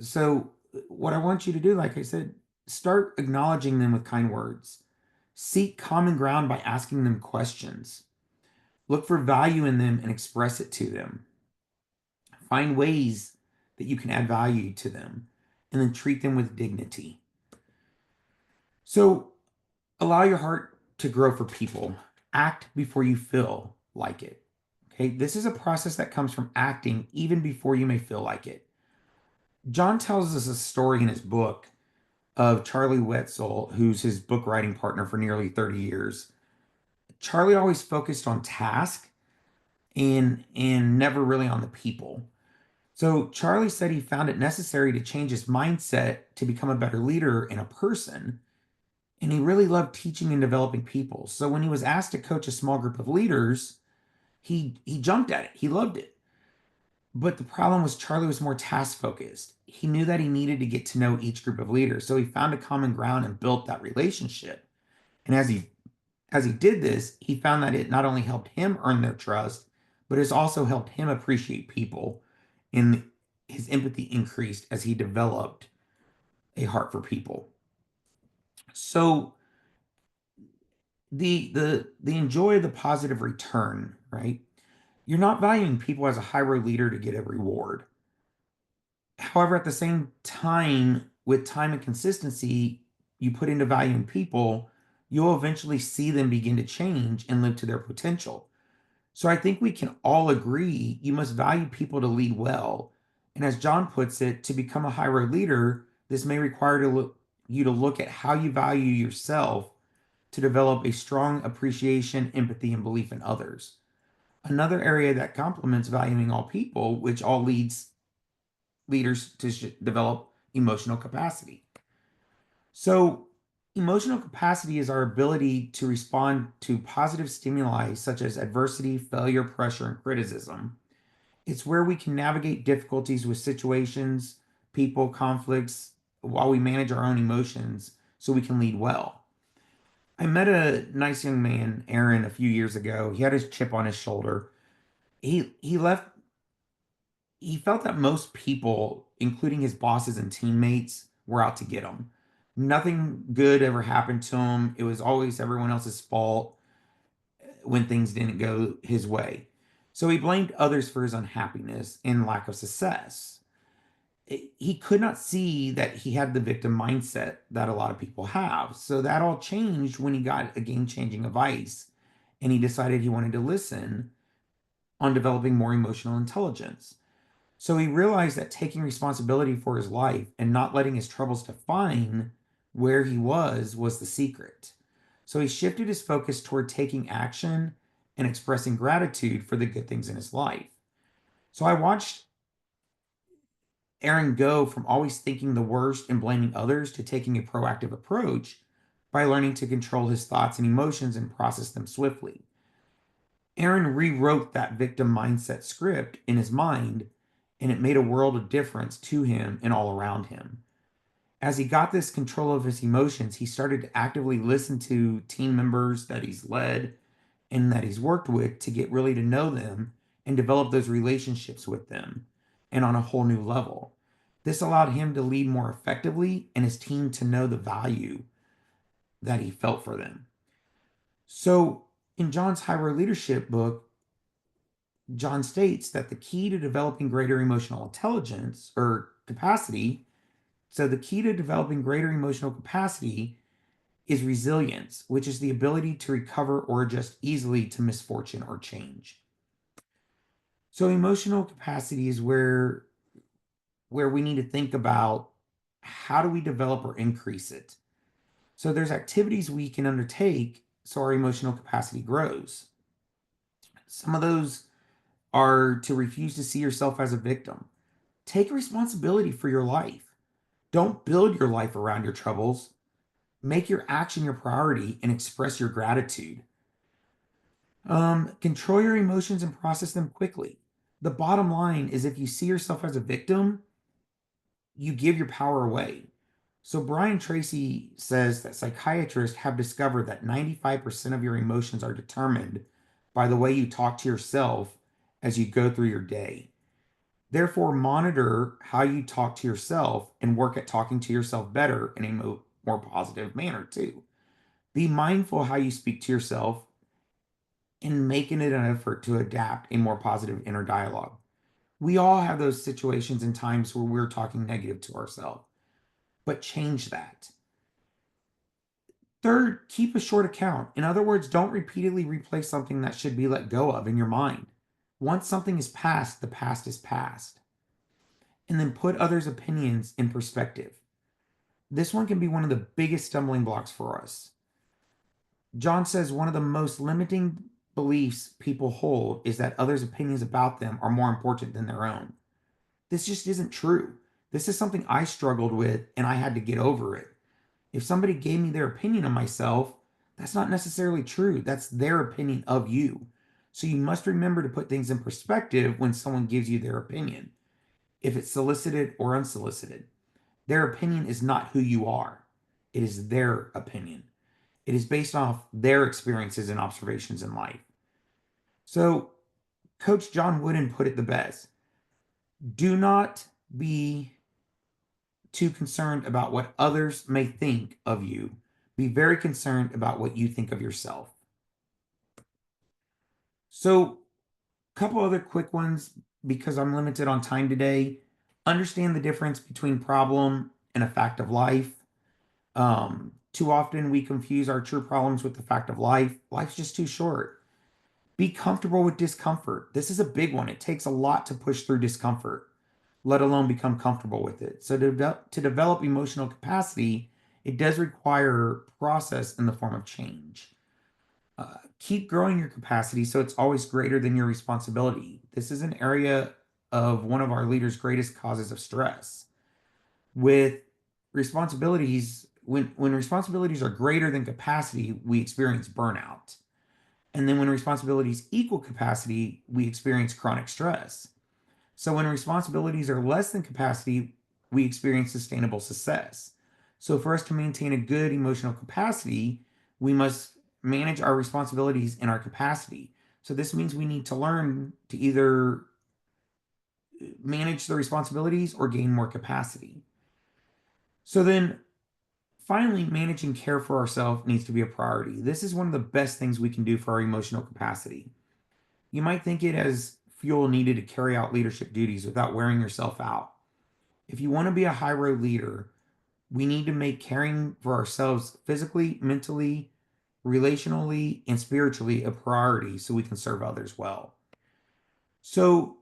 So what I want you to do, like I said, start acknowledging them with kind words. Seek common ground by asking them questions. Look for value in them and express it to them. Find ways that you can add value to them and then treat them with dignity. So allow your heart to grow for people. Act before you feel like it. Okay, this is a process that comes from acting even before you may feel like it. John tells us a story in his book of Charlie Wetzel, who's his book writing partner for nearly 30 years. Charlie always focused on task and never really on the people. So Charlie said he found it necessary to change his mindset to become a better leader and a person. And he really loved teaching and developing people. So when he was asked to coach a small group of leaders, he jumped at it. He loved it. But the problem was Charlie was more task focused. He knew that he needed to get to know each group of leaders. So he found a common ground and built that relationship. And as he did this, he found that it not only helped him earn their trust, but it's also helped him appreciate people. And his empathy increased as he developed a heart for people. So the enjoy of the positive return, right? You're not valuing people as a high road leader to get a reward. However, at the same time, with time and consistency you put into valuing people, you'll eventually see them begin to change and live to their potential. So I think we can all agree you must value people to lead well. And as John puts it, to become a high road leader, this may require you to look at how you value yourself to develop a strong appreciation, empathy, and belief in others. Another area that complements valuing all people, which all leads leaders to develop emotional capacity. So, emotional capacity is our ability to respond to positive stimuli such as adversity, failure, pressure, and criticism. It's where we can navigate difficulties with situations, people, conflicts, while we manage our own emotions so we can lead well. I met a nice young man, Aaron, a few years ago. He had his chip on his shoulder. He felt that most people, including his bosses and teammates, were out to get him. Nothing good ever happened to him. It was always everyone else's fault when things didn't go his way. So he blamed others for his unhappiness and lack of success. He could not see that he had the victim mindset that a lot of people have. So that all changed when he got a game-changing advice and he decided he wanted to listen on developing more emotional intelligence. So he realized that taking responsibility for his life and not letting his troubles define where he was the secret. So he shifted his focus toward taking action and expressing gratitude for the good things in his life. So I watched Aaron go from always thinking the worst and blaming others to taking a proactive approach by learning to control his thoughts and emotions and process them swiftly. Aaron rewrote that victim mindset script in his mind, and it made a world of difference to him and all around him. As he got this control of his emotions, he started to actively listen to team members that he's led and that he's worked with to get really to know them and develop those relationships with them and on a whole new level. This allowed him to lead more effectively and his team to know the value that he felt for them. So in John's High Road Leadership book, John states that the key to developing greater emotional intelligence or capacity, the key to developing greater emotional capacity is resilience, which is the ability to recover or adjust easily to misfortune or change. So emotional capacity is where we need to think about how do we develop or increase it. So there's activities we can undertake so our emotional capacity grows. Some of those are to refuse to see yourself as a victim. Take responsibility for your life. Don't build your life around your troubles. Make your action your priority and express your gratitude. Control your emotions and process them quickly. The bottom line is if you see yourself as a victim, you give your power away. So Brian Tracy says that psychiatrists have discovered that 95% of your emotions are determined by the way you talk to yourself as you go through your day. Therefore, monitor how you talk to yourself and work at talking to yourself better in a more positive manner too. Be mindful how you speak to yourself and making it an effort to adapt a more positive inner dialogue. We all have those situations and times where we're talking negative to ourselves, but change that. Third, keep a short account. In other words, don't repeatedly replay something that should be let go of in your mind. Once something is past, the past is past. and then put others' opinions in perspective. This one can be one of the biggest stumbling blocks for us. John says one of the most limiting beliefs people hold is that others' opinions about them are more important than their own. This just isn't true. This is something I struggled with and I had to get over it. If somebody gave me their opinion of myself, that's not necessarily true. That's their opinion of you. So you must remember to put things in perspective when someone gives you their opinion, if it's solicited or unsolicited. Their opinion is not who you are. It is their opinion. It is based off their experiences and observations in life. So Coach John Wooden put it the best. Do not be too concerned about what others may think of you. Be very concerned about what you think of yourself. So, a couple other quick ones because I'm limited on time today. Understand the difference between problem and a fact of life. Too often we confuse our true problems with the fact of life. Life's just too short. Be comfortable with discomfort. This is a big one. It takes a lot to push through discomfort, let alone become comfortable with it. So to develop emotional capacity, it does require process in the form of change. Keep growing your capacity so it's always greater than your responsibility. This is an area of one of our leaders' greatest causes of stress. With responsibilities, when responsibilities are greater than capacity, we experience burnout. And then when responsibilities equal capacity, we experience chronic stress. So when responsibilities are less than capacity, we experience sustainable success. So for us to maintain a good emotional capacity, we must manage our responsibilities and our capacity. So this means we need to learn to either manage the responsibilities or gain more capacity. So then finally, managing care for ourselves needs to be a priority. This is one of the best things we can do for our emotional capacity. You might think it as fuel needed to carry out leadership duties without wearing yourself out. If you want to be a high road leader, we need to make caring for ourselves physically, mentally, relationally, and spiritually a priority so we can serve others well. So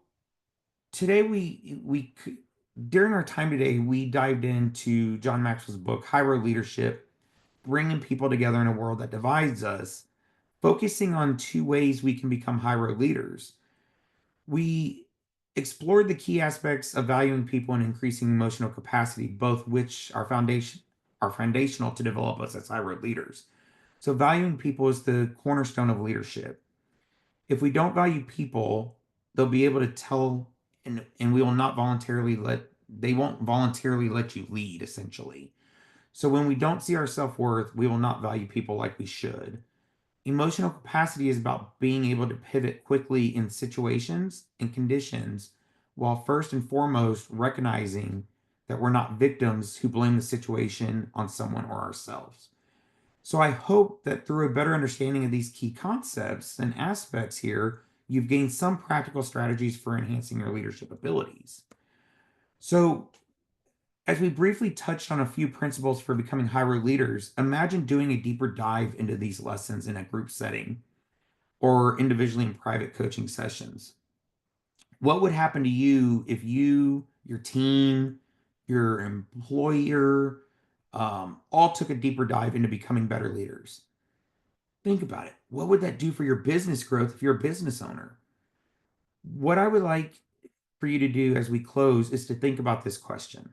today we during our time today, we dived into John Maxwell's book, High Road Leadership, bringing people together in a world that divides us, focusing on 2 ways we can become high road leaders. We explored the key aspects of valuing people and increasing emotional capacity, both which are foundational to develop us as high road leaders. So valuing people is the cornerstone of leadership. If we don't value people, they'll be able to tell and we will not voluntarily they won't voluntarily let you lead, essentially. So when we don't see our self-worth, we will not value people like we should. Emotional capacity is about being able to pivot quickly in situations and conditions while first and foremost recognizing that we're not victims who blame the situation on someone or ourselves. So I hope that through a better understanding of these key concepts and aspects here, you've gained some practical strategies for enhancing your leadership abilities. So as we briefly touched on a few principles for becoming high road leaders, imagine doing a deeper dive into these lessons in a group setting or individually in private coaching sessions. What would happen to you if you, your team, your employer, all took a deeper dive into becoming better leaders? Think about it. What would that do for your business growth if you're a business owner? What I would like for you to do as we close is to think about this question.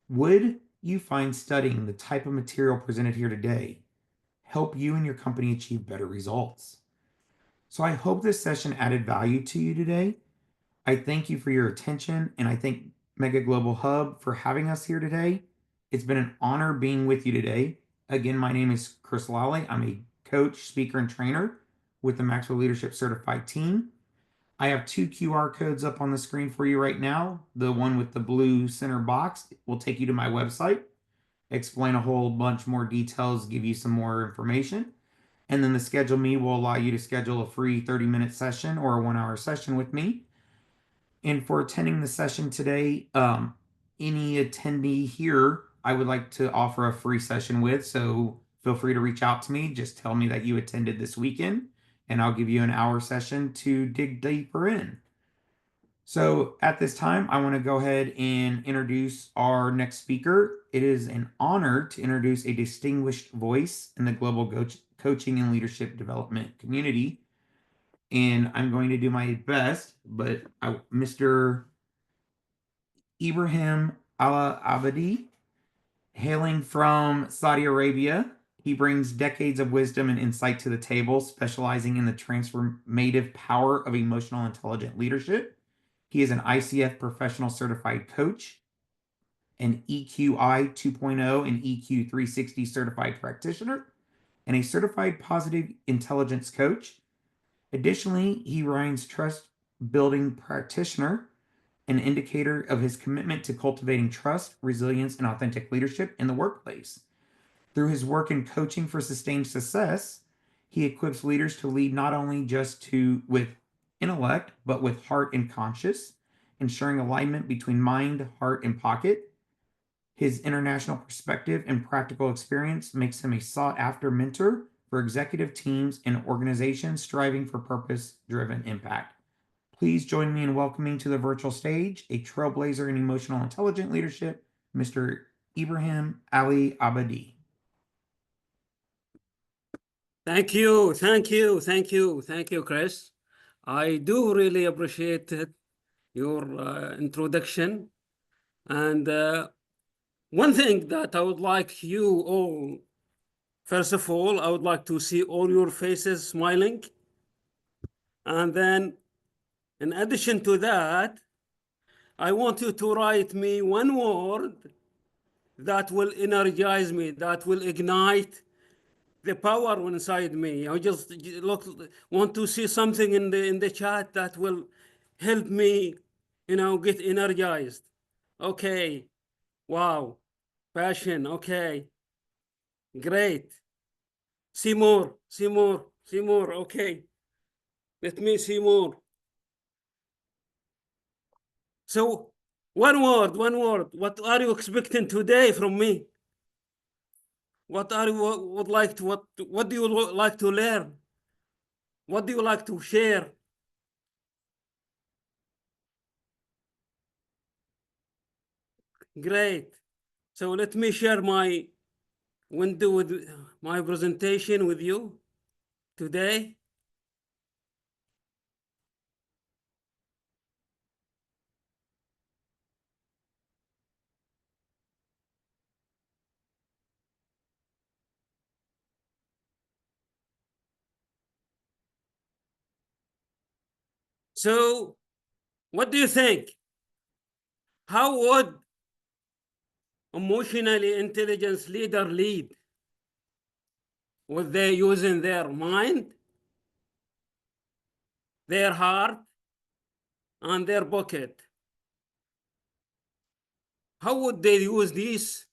Would you find studying the type of material presented here today help you and your company achieve better results? So I hope this session added value to you today. I thank you for your attention, and I thank Mega Global Hub for having us here today. It's been an honor being with you today. Again, my name is Chris Lally. I'm a coach, speaker, and trainer with the Maxwell Leadership Certified team. I have 2 QR codes up on the screen for you right now. The one with the blue center box will take you to my website, explain a whole bunch more details, give you some more information. And then the Schedule Me will allow you to schedule a free 30-minute session or a 1-hour session with me. And for attending the session today, any attendee here, I would like to offer a free session with. So feel free to reach out to me. Just tell me that you attended this weekend, and I'll give you an hour session to dig deeper in. So at this time, I want to go ahead and introduce our next speaker. It is an honor to introduce a distinguished voice in the global coaching and leadership development community. And I'm going to do my best, but Mr. Ibrahim Al Abadi, hailing from Saudi Arabia, he brings decades of wisdom and insight to the table, specializing in the transformative power of emotional intelligent leadership. He is an ICF professional certified coach, an EQI 2.0 and EQ 360 certified practitioner, and a certified positive intelligence coach. Additionally, he remains trust building practitioner, an indicator of his commitment to cultivating trust, resilience, and authentic leadership in the workplace. Through his work in coaching for sustained success, he equips leaders to lead not only just with intellect, but with heart and conscience, ensuring alignment between mind, heart, and pocket. His international perspective and practical experience makes him a sought-after mentor for executive teams and organizations striving for purpose-driven impact. Please join me in welcoming to the virtual stage a trailblazer in emotional intelligent leadership, Mr. Ibrahim Ali Abadi. Thank you, Chris. I do really appreciate your introduction. And one thing that I would like you all, first of all, I would like to see all your faces smiling. And then, in addition to that, I want you to write me one word that will energize me, that will ignite the power inside me. I just want to see something in the chat that will help me, get energized. Okay. Wow. Passion. Okay. Great. See more. Okay. Let me see more. So one word. What are you expecting today from me? What do you like to learn? What do you like to share? Great. So let me share my window with my presentation with you today. So what do you think? How would emotionally intelligent leader lead? Would they using their mind, their heart, and their pocket? How would they use these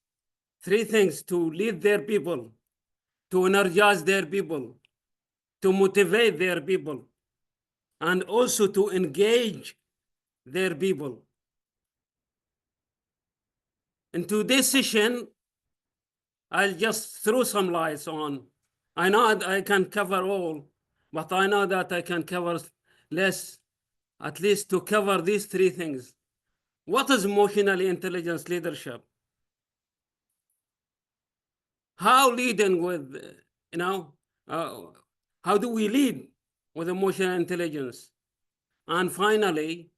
three things to lead their people, to energize their people, to motivate their people, and also to engage their people? In today's session, I'll just throw some lights on. I know I can cover all, but I know that I can cover less, at least to cover these three things. What is emotionally intelligent leadership? How leading with, how do we lead with emotional intelligence? And finally,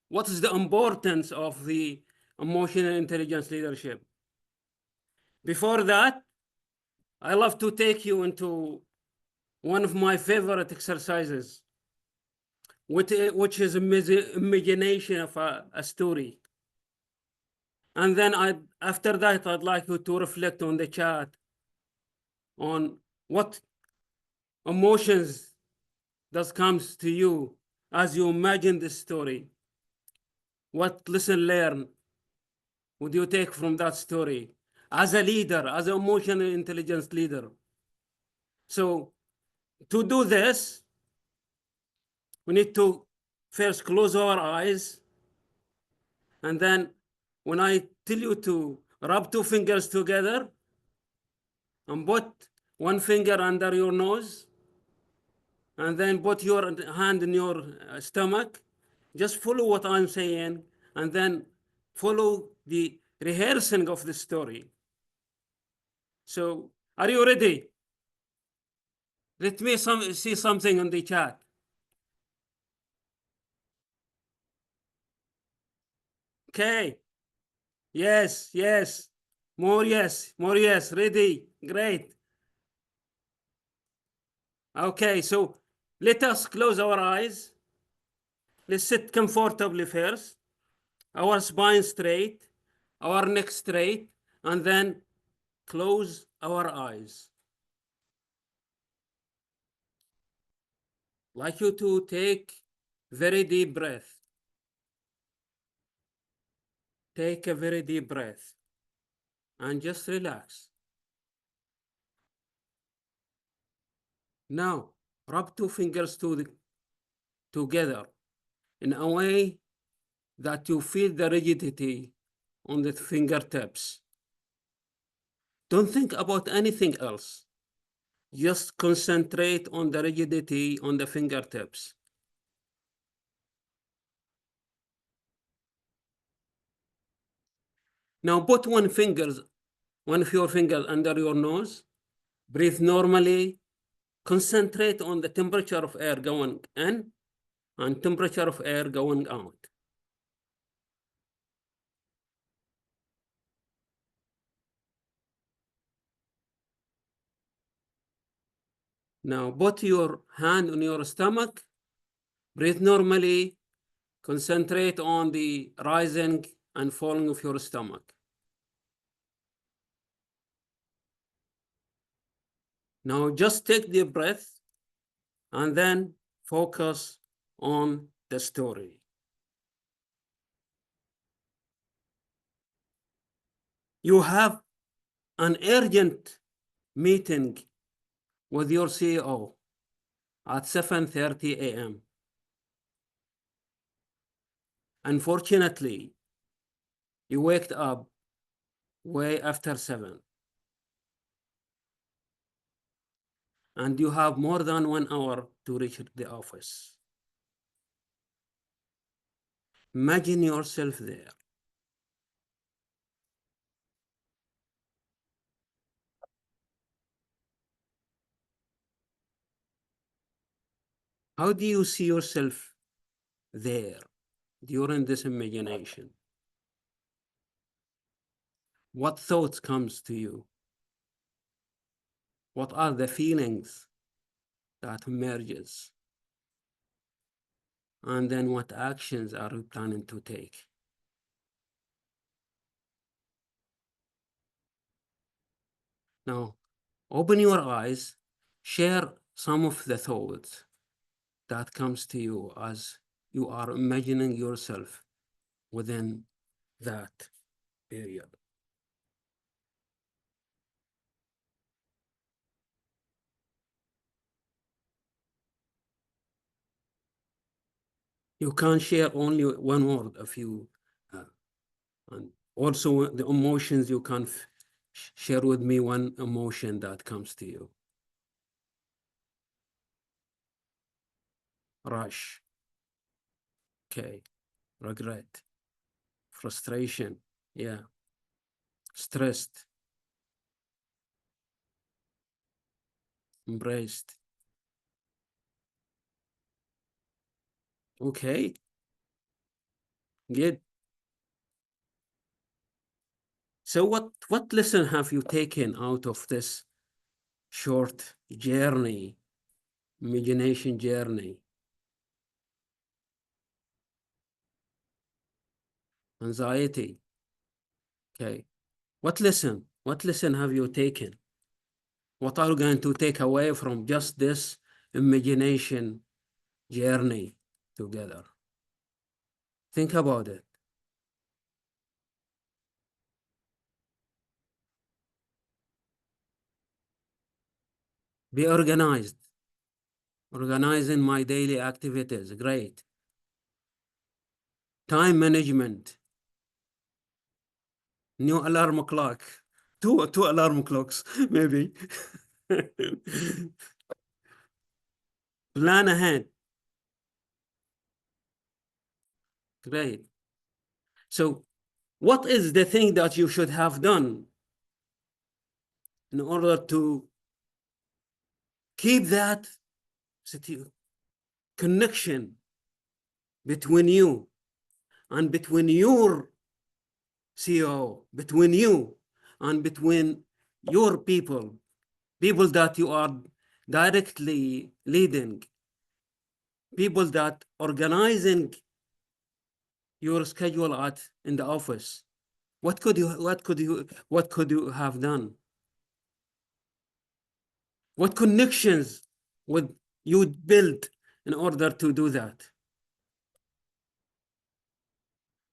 what is the importance of the emotional intelligence leadership? Before that, I love to take you into one of my favorite exercises, which is imagination of a story. And then after that, I'd like you to reflect on the chat on what emotions comes to you as you imagine this story. What lesson learned would you take from that story as a leader, as an emotional intelligence leader? So to do this, we need to first close our eyes. And then when I tell you to rub two fingers together and put one finger under your nose, and then put your hand in your stomach, Just follow what I'm saying and then follow the rehearsing of the story. So, are you ready? Let me see something in the chat. Okay. Yes, yes. More yes, more yes. Ready. Great. Okay, so let us close our eyes. Let's sit comfortably first. Our spine straight, our neck straight, and then close our eyes. Like you to take very deep breath. Take a very deep breath and just relax. Now, rub two fingers together in a way that you feel the rigidity on the fingertips. Don't think about anything else. Just concentrate on the rigidity on the fingertips. Now put one of your fingers under your nose. Breathe normally. Concentrate on the temperature of air going in and temperature of air going out. Now put your hand on your stomach. Breathe normally. Concentrate on the rising and falling of your stomach. Now just take the breath and then focus on the story. You have an urgent meeting with your CEO at 7:30 a.m. Unfortunately, you waked up way after 7. And you have more than 1 hour to reach the office. Imagine yourself there. How do you see yourself there during this imagination? What thoughts comes to you? What are the feelings that emerges? And then what actions are you planning to take? Now, open your eyes, share some of the thoughts that comes to you as you are imagining yourself within that period. You can share only one word if you, and also the emotions you can share with me one emotion that comes to you. Rush. Okay. Regret. Frustration. Yeah. Stressed. Embraced. Okay. Good. So what lesson have you taken out of this short journey, imagination journey? Anxiety. Okay. What lesson have you taken? What are you going to take away from just this imagination journey together? Think about it. Be organized. Organizing my daily activities. Great. Time management. New alarm clock. Two alarm clocks, maybe. Plan ahead. Great. So what is the thing that you should have done in order to keep that connection between you and between your CEO, between you and between your people that you are directly leading, people that organizing your schedule in the office? What could you have done? What connections would you build in order to do that?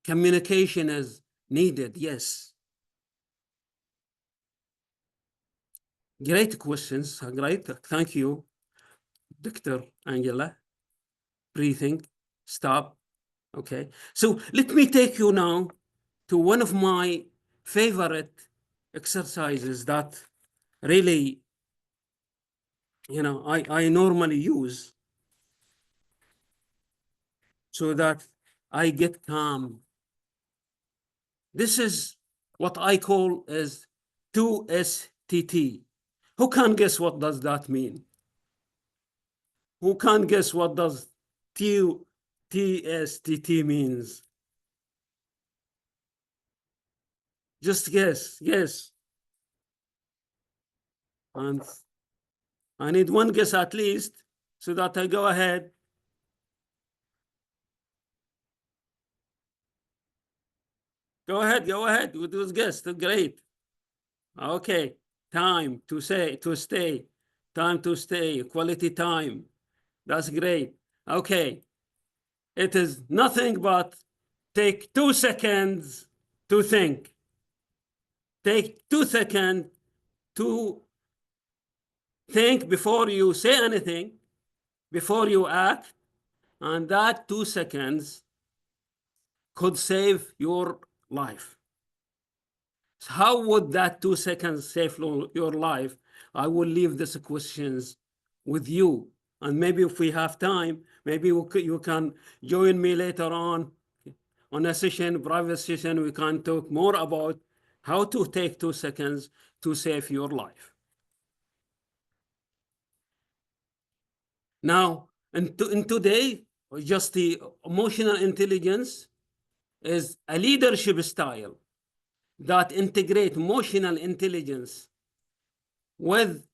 Communication is needed, yes. Great questions, great. Thank you, Dr. Angela. Breathing, stop. Okay, so let me take you now to one of my favorite exercises that really, I normally use so that I get calm. This is what I call as 2STT. Who can guess what does that mean? Who can guess what does TSTT means? Just guess, yes. And I need one guess at least so that I go ahead. Go ahead with those guess. Great. Okay, time to stay, time to stay, quality time. That's great. Okay, it is nothing but take 2 seconds to think. Take 2 seconds to think before you say anything, before you act, and that 2 seconds could save your life. So how would that 2 seconds save your life? I will leave these questions with you. And maybe if we have time, maybe you can join me later on a session, private session. We can talk more about how to take 2 seconds to save your life. Now, in today, just the emotional intelligence is a leadership style that integrate emotional intelligence with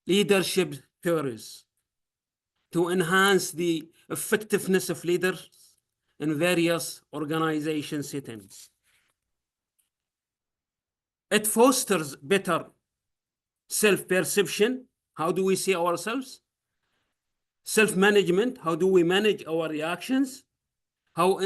leadership theories to enhance the effectiveness of leaders in various organization settings. It fosters better self-perception. How do we see ourselves? Self-management. How do we manage our reactions? How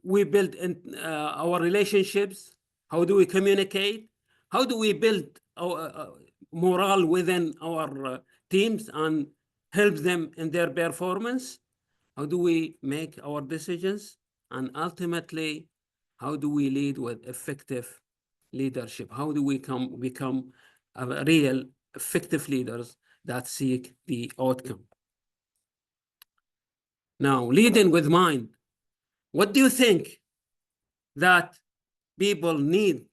we build our relationships? How do we communicate? How do we build our morale within our teams and help them in their performance? How do we make our decisions? And ultimately, how do we lead with effective leadership? How do we become a real effective leaders that seek the outcome? Now, leading with mind. What do you think that people need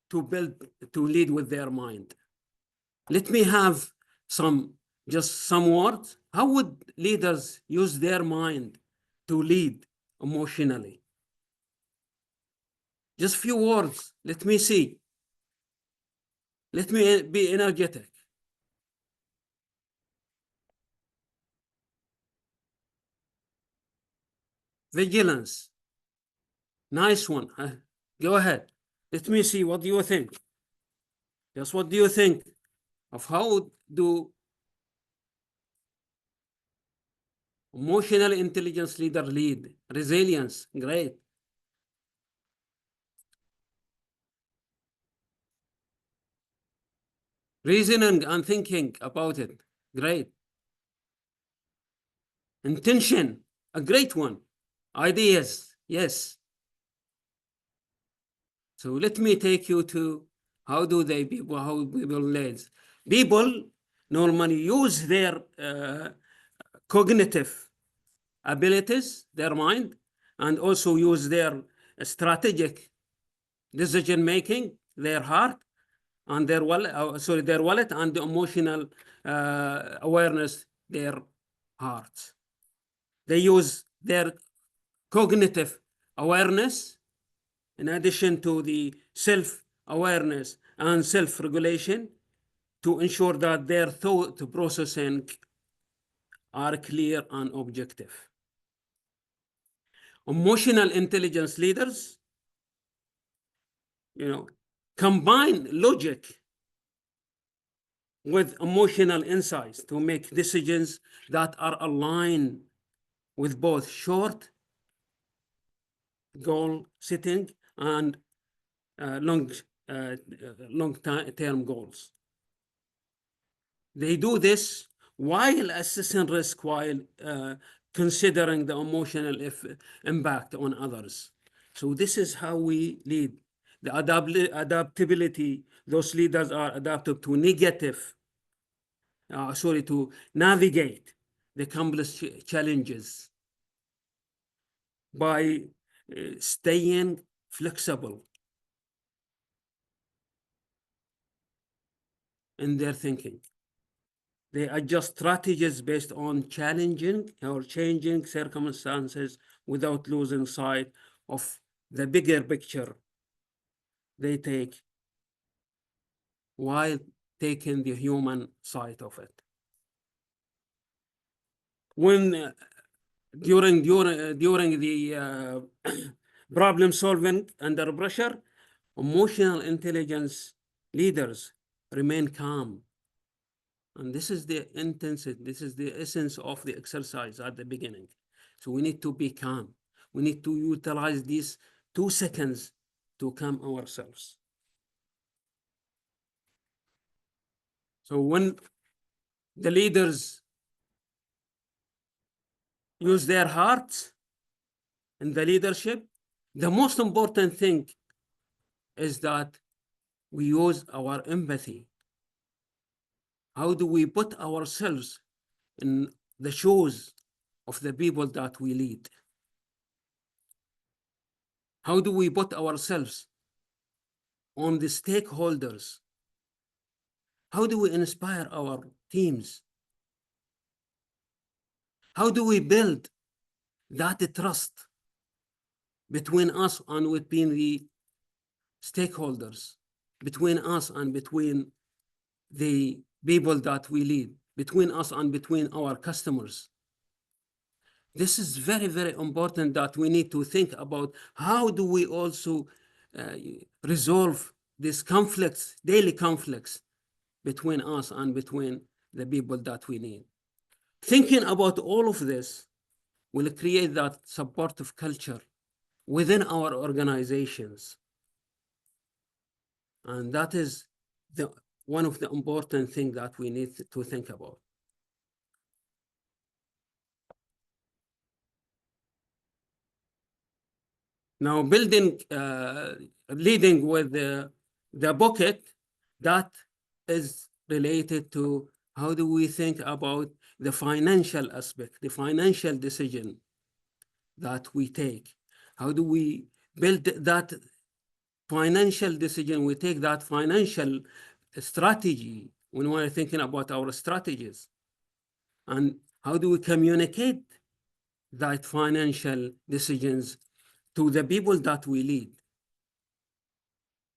to lead with their mind? Let me have just some words. How would leaders use their mind to lead emotionally? Just few words. Let me see. Let me be energetic. Vigilance. Nice one. Go ahead. Let me see. What do you think? Just what do you think of how do emotional intelligence leader lead? Resilience. Great. Reasoning and thinking about it. Great. Intention. A great one. Ideas. Yes. So let me take you to how people lead. People normally use their cognitive abilities, their mind, and also use their strategic decision making, their heart, and their wallet, and the emotional awareness, their hearts. They use their cognitive awareness in addition to the self-awareness and self-regulation to ensure that their thought processing are clear and objective. Emotional intelligence leaders, combine logic with emotional insights to make decisions that are aligned with both short goal setting and long-term goals. They do this while assessing risk, while considering the emotional impact on others. So this is how we lead. The adaptability, those leaders are adapted to to navigate the complex challenges by staying flexible in their thinking. They adjust strategies based on challenging or changing circumstances without losing sight of the bigger picture they take while taking the human side of it. When during the problem solving under pressure, emotional intelligence leaders remain calm. And this is the intensity, this is the essence of the exercise at the beginning. So we need to be calm. We need to utilize these 2 seconds to calm ourselves. So when the leaders use their hearts in the leadership, the most important thing is that we use our empathy. How do we put ourselves in the shoes of the people that we lead? How do we put ourselves on the stakeholders? How do we inspire our teams? How do we build that trust between us and between the stakeholders, between us and between the people that we lead, between us and between our customers? This is very, very important that we need to think about how do we also resolve these conflicts, daily conflicts between us and between the people that we need. Thinking about all of this will create that supportive culture within our organizations. And that is one of the important things that we need to think about. Now, leading with the bucket, that is related to how do we think about the financial aspect, the financial decision that we take. How do we build that financial decision? We take that financial strategy when we're thinking about our strategies. And how do we communicate that financial decisions to the people that we lead?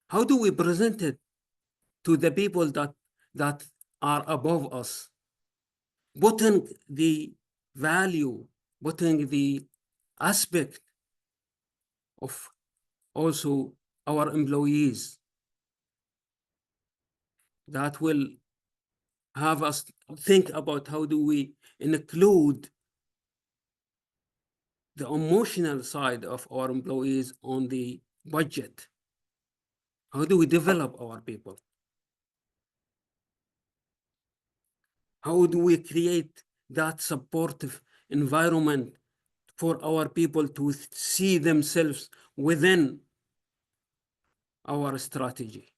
How do we present it to the people that are above us? Putting the value, putting the aspect of also our employees that will have us think about how do we include the emotional side of our employees on the budget. How do we develop our people? How do we create that supportive environment for our people to see themselves within our strategy?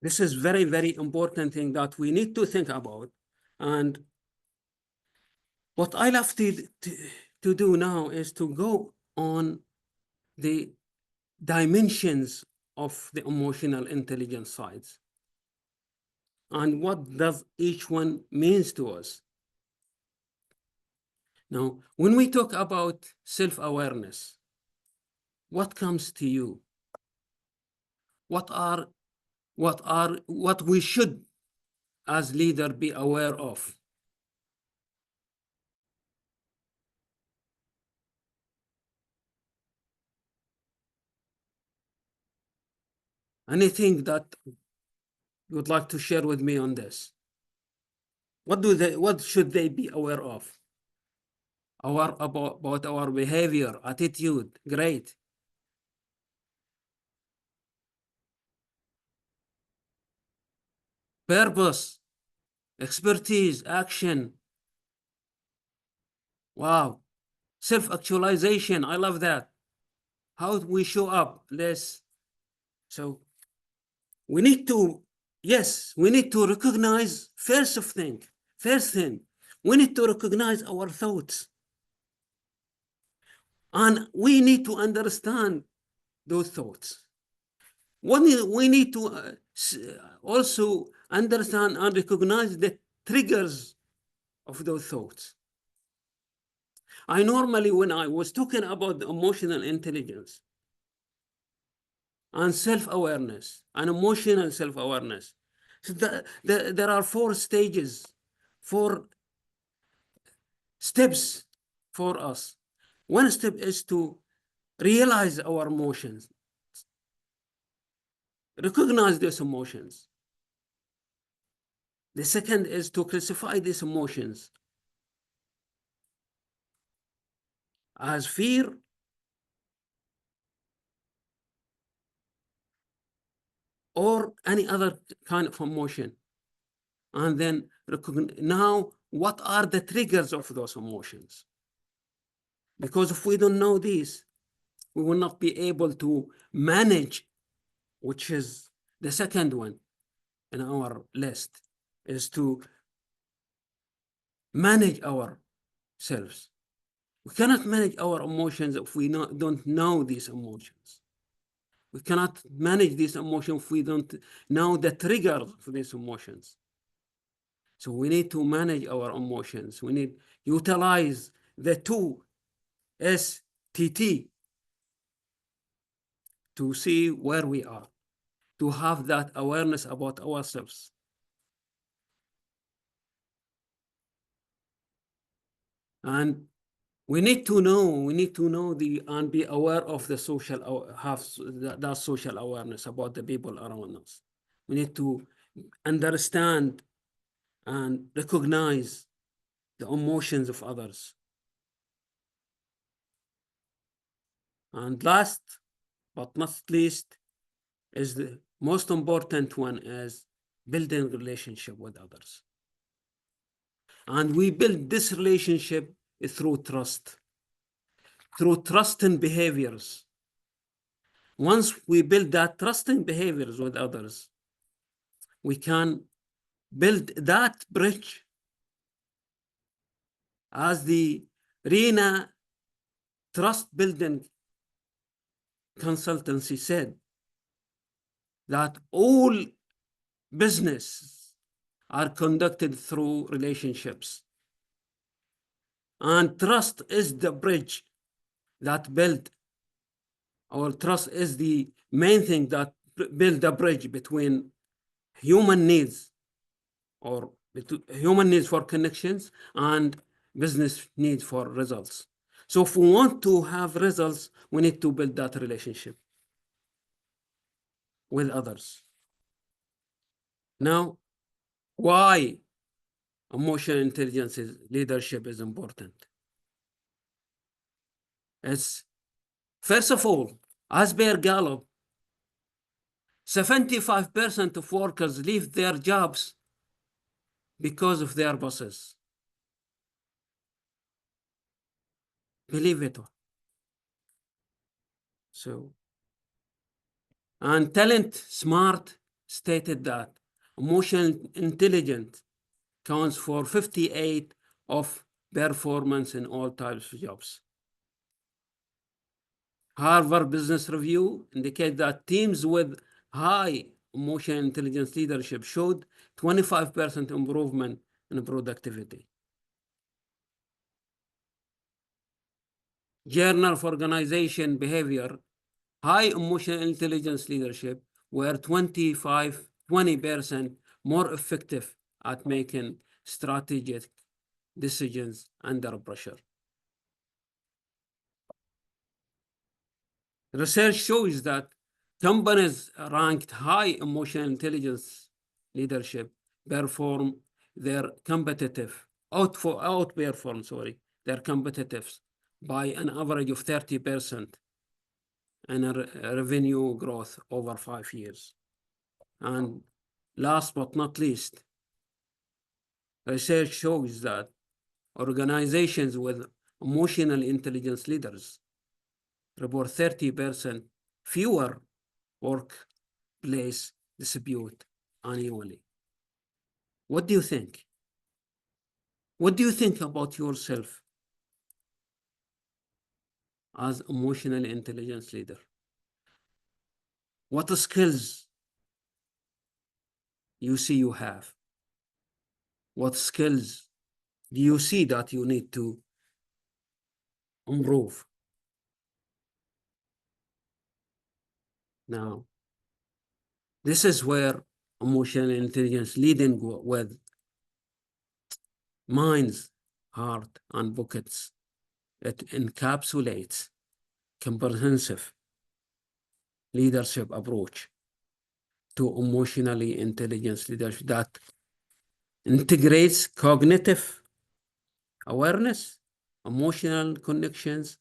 This is very, very important thing that we need to think about. And What I love to do now is to go on the dimensions of the emotional intelligence sides and what does each one means to us. Now, when we talk about self-awareness, what comes to you? What we should as leader be aware of? Anything that you would like to share with me on this? What should they be aware of? About our behavior, attitude, great. Purpose, expertise, action. Wow. Self-actualization, I love that. How we show up, less. So we need to, yes, we need to recognize first thing, we need to recognize our thoughts. And we need to understand those thoughts. We need to also understand and recognize the triggers of those thoughts. I normally, when I was talking about emotional intelligence and self-awareness and emotional self-awareness, so there are 4 stages, 4 steps for us. One step is to realize our emotions, recognize these emotions. The second is to classify these emotions as fear, or any other kind of emotion. And then now, what are the triggers of those emotions? Because if we don't know these, we will not be able to manage, which is the second one in our list, is to manage ourselves. We cannot manage our emotions if we don't know these emotions. We cannot manage these emotions if we don't know the triggers for these emotions. So we need to manage our emotions. We need to utilize the 2 STT to see where we are, to have that awareness about ourselves. And we need to know and be aware of the social, have that social awareness about the people around us. We need to understand and recognize the emotions of others. And last but not least is the most important one, is building relationship with others. And we build this relationship through trusting behaviors. Once we build that trusting behaviors with others, we can build that bridge. As the RENA Trust Building Consultancy said, that all business are conducted through relationships. And trust is the bridge that build, or trust is the main thing that build a bridge between human needs, or human needs for connections, and business needs for results. So if we want to have results, we need to build that relationship with others. Now, why emotional intelligence leadership is important? It's, first of all, as per Gallup, 75% of workers leave their jobs because of their bosses. Believe it. So, and Talent Smart stated that emotional intelligence counts for 58 of performance in all types of jobs. Harvard Business Review indicate that teams with high emotional intelligence leadership showed 25% improvement in productivity. Journal of Organization Behavior, high emotional intelligence leadership were 20% more effective at making strategic decisions under pressure. Research shows that companies ranked high emotional intelligence leadership outperform their competitors their competitors by an average of 30% in revenue growth over 5 years. And last but not least, research shows that organizations with emotional intelligence leaders report 30% fewer workplace disputes annually. What do you think? What do you think about yourself as emotional intelligence leader? What skills you see you have? What skills do you see that you need to improve? Now, this is where emotional intelligence leading with minds, heart, and pockets. It encapsulates comprehensive leadership approach to emotionally intelligence leadership that integrates cognitive awareness, emotional connections,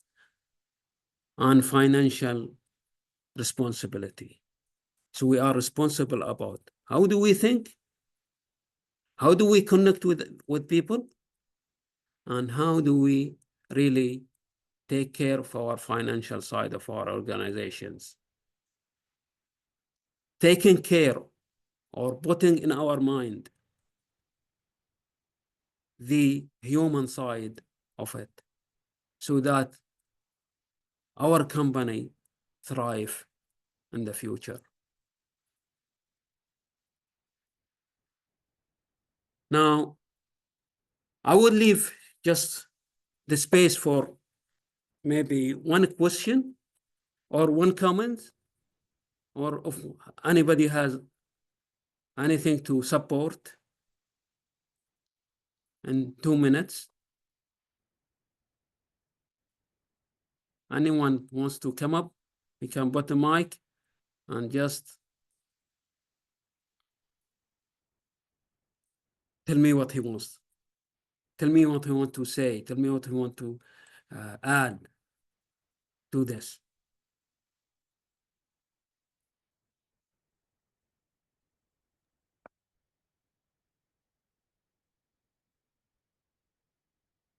and financial responsibility. So we are responsible about how do we think, how do we connect with people, and how do we really take care of our financial side of our organizations. Taking care or putting in our mind the human side of it so that our company thrive in the future. Now, I would leave just the space for maybe one question or one comment, or if anybody has anything to support in 2 minutes. Anyone wants to come up, you can put the mic and just tell me what he wants. Tell me what he wants to say. Tell me what he wants to add to this.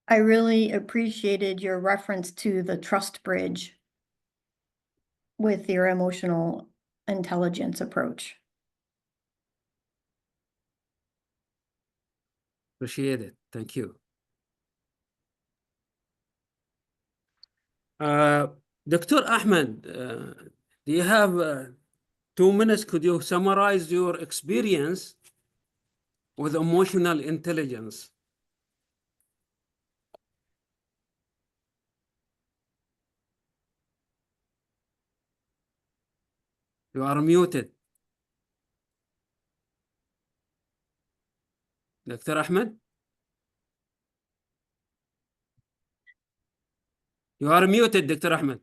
I really appreciated your reference to the trust bridge with your emotional intelligence approach. Appreciate it. Thank you. Dr. Ahmed, do you have 2 minutes? Could you summarize your experience with emotional intelligence? You are muted. Dr. Ahmed? You are muted, Dr. Ahmed.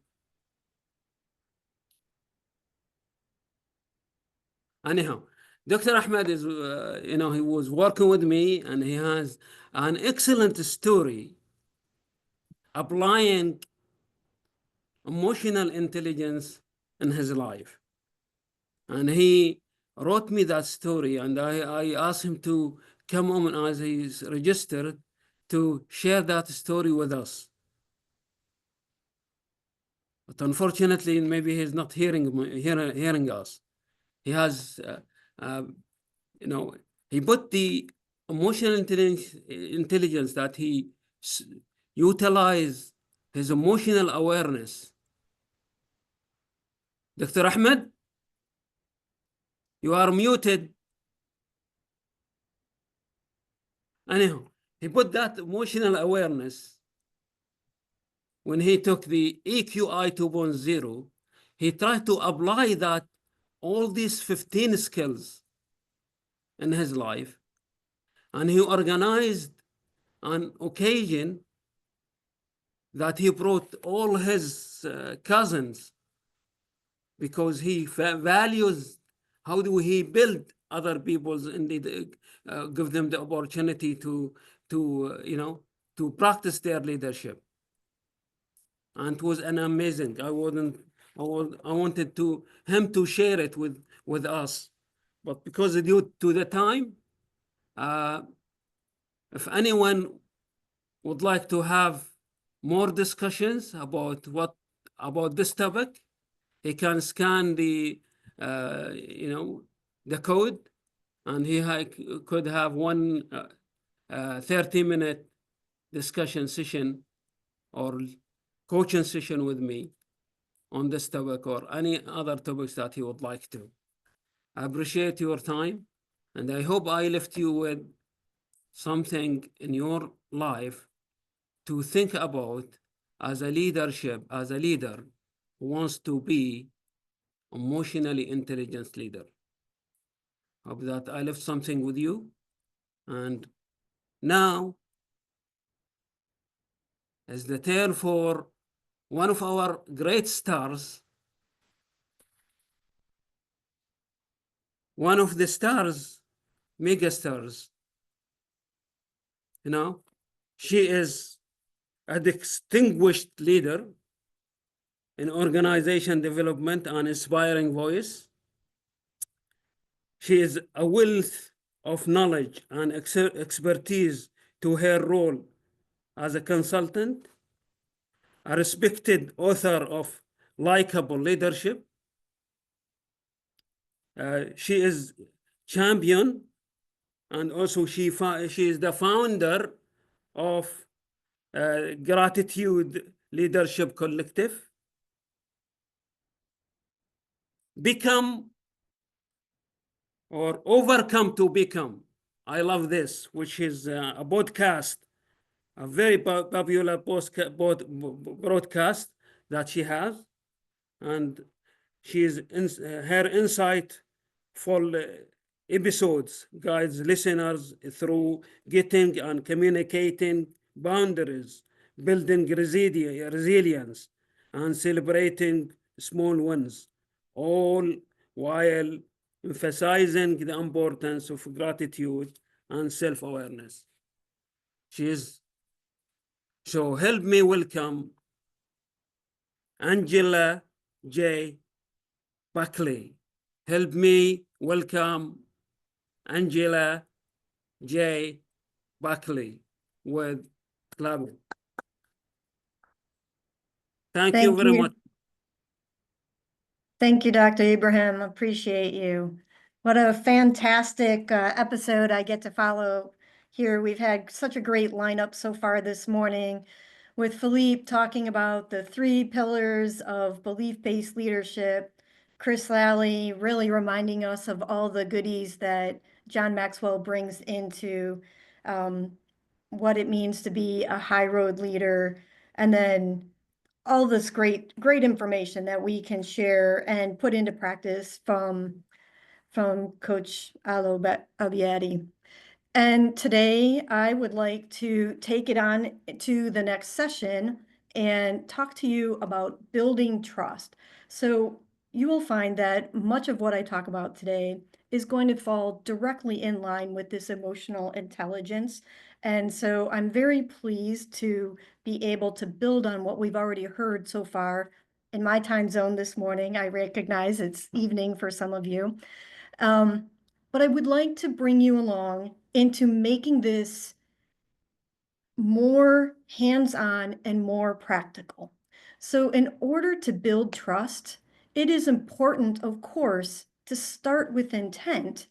Anyhow, Dr. Ahmed is, he was working with me and he has an excellent story applying emotional intelligence in his life. And he wrote me that story, and I asked him to come on as he's registered to share that story with us. But unfortunately, maybe he's not hearing us. He has, he put the emotional intelligence that he utilize his emotional awareness. Dr. Ahmed, you are muted. Anyhow, he put that emotional awareness when he took the EQI 2.0. He tried to apply that, all these 15 skills in his life, and he organized an occasion that he brought all his cousins, because he values how do he build other people's, indeed give them the opportunity to to practice their leadership. And it was an amazing. I wanted him to share it with us, but because due to the time, if anyone would like to have more discussions about this topic, he can scan the the code, and he could have one 30-minute discussion session or coaching session with me on this topic or any other topics that he would like to. I appreciate your time, and I hope I left you with something in your life to think about as a leader who wants to be emotionally intelligent leader. Hope that I left something with you. And now is the turn for one of our great stars, one of the stars, mega stars. She is a distinguished leader in organization development and inspiring voice. She is a wealth of knowledge and expertise to her role as a consultant, a respected author of Likeable Leadership. She is champion, and also she is the founder of Gratitude Leadership Collective. Become or overcome to become. I love this, which is a podcast, a very popular broadcast that she has, and she is her insightful episodes guides listeners through getting and communicating boundaries, building resilience, and celebrating small wins, all while emphasizing the importance of gratitude and self-awareness. So help me welcome Angela J. Buckley. Help me welcome Angela J. Buckley with clapping. Thank you very much. Thank you, Dr. Ibrahim. Appreciate you. What a fantastic episode I get to follow here. We've had such a great lineup so far this morning, with Philippe talking about the 3 pillars of belief-based leadership, Chris Lally really reminding us of all the goodies that John Maxwell brings into what it means to be a high road leader, and then all this great information that we can share and put into practice from Coach Alo Abiadi. And today I would like to take it on to the next session and talk to you about building trust. So you will find that much of what I talk about today is going to fall directly in line with this emotional intelligence. And so I'm very pleased to be able to build on what we've already heard so far in my time zone this morning. I recognize it's evening for some of you. But I would like to bring you along into making this more hands-on and more practical. So in order to build trust, it is important, of course, to start with intent.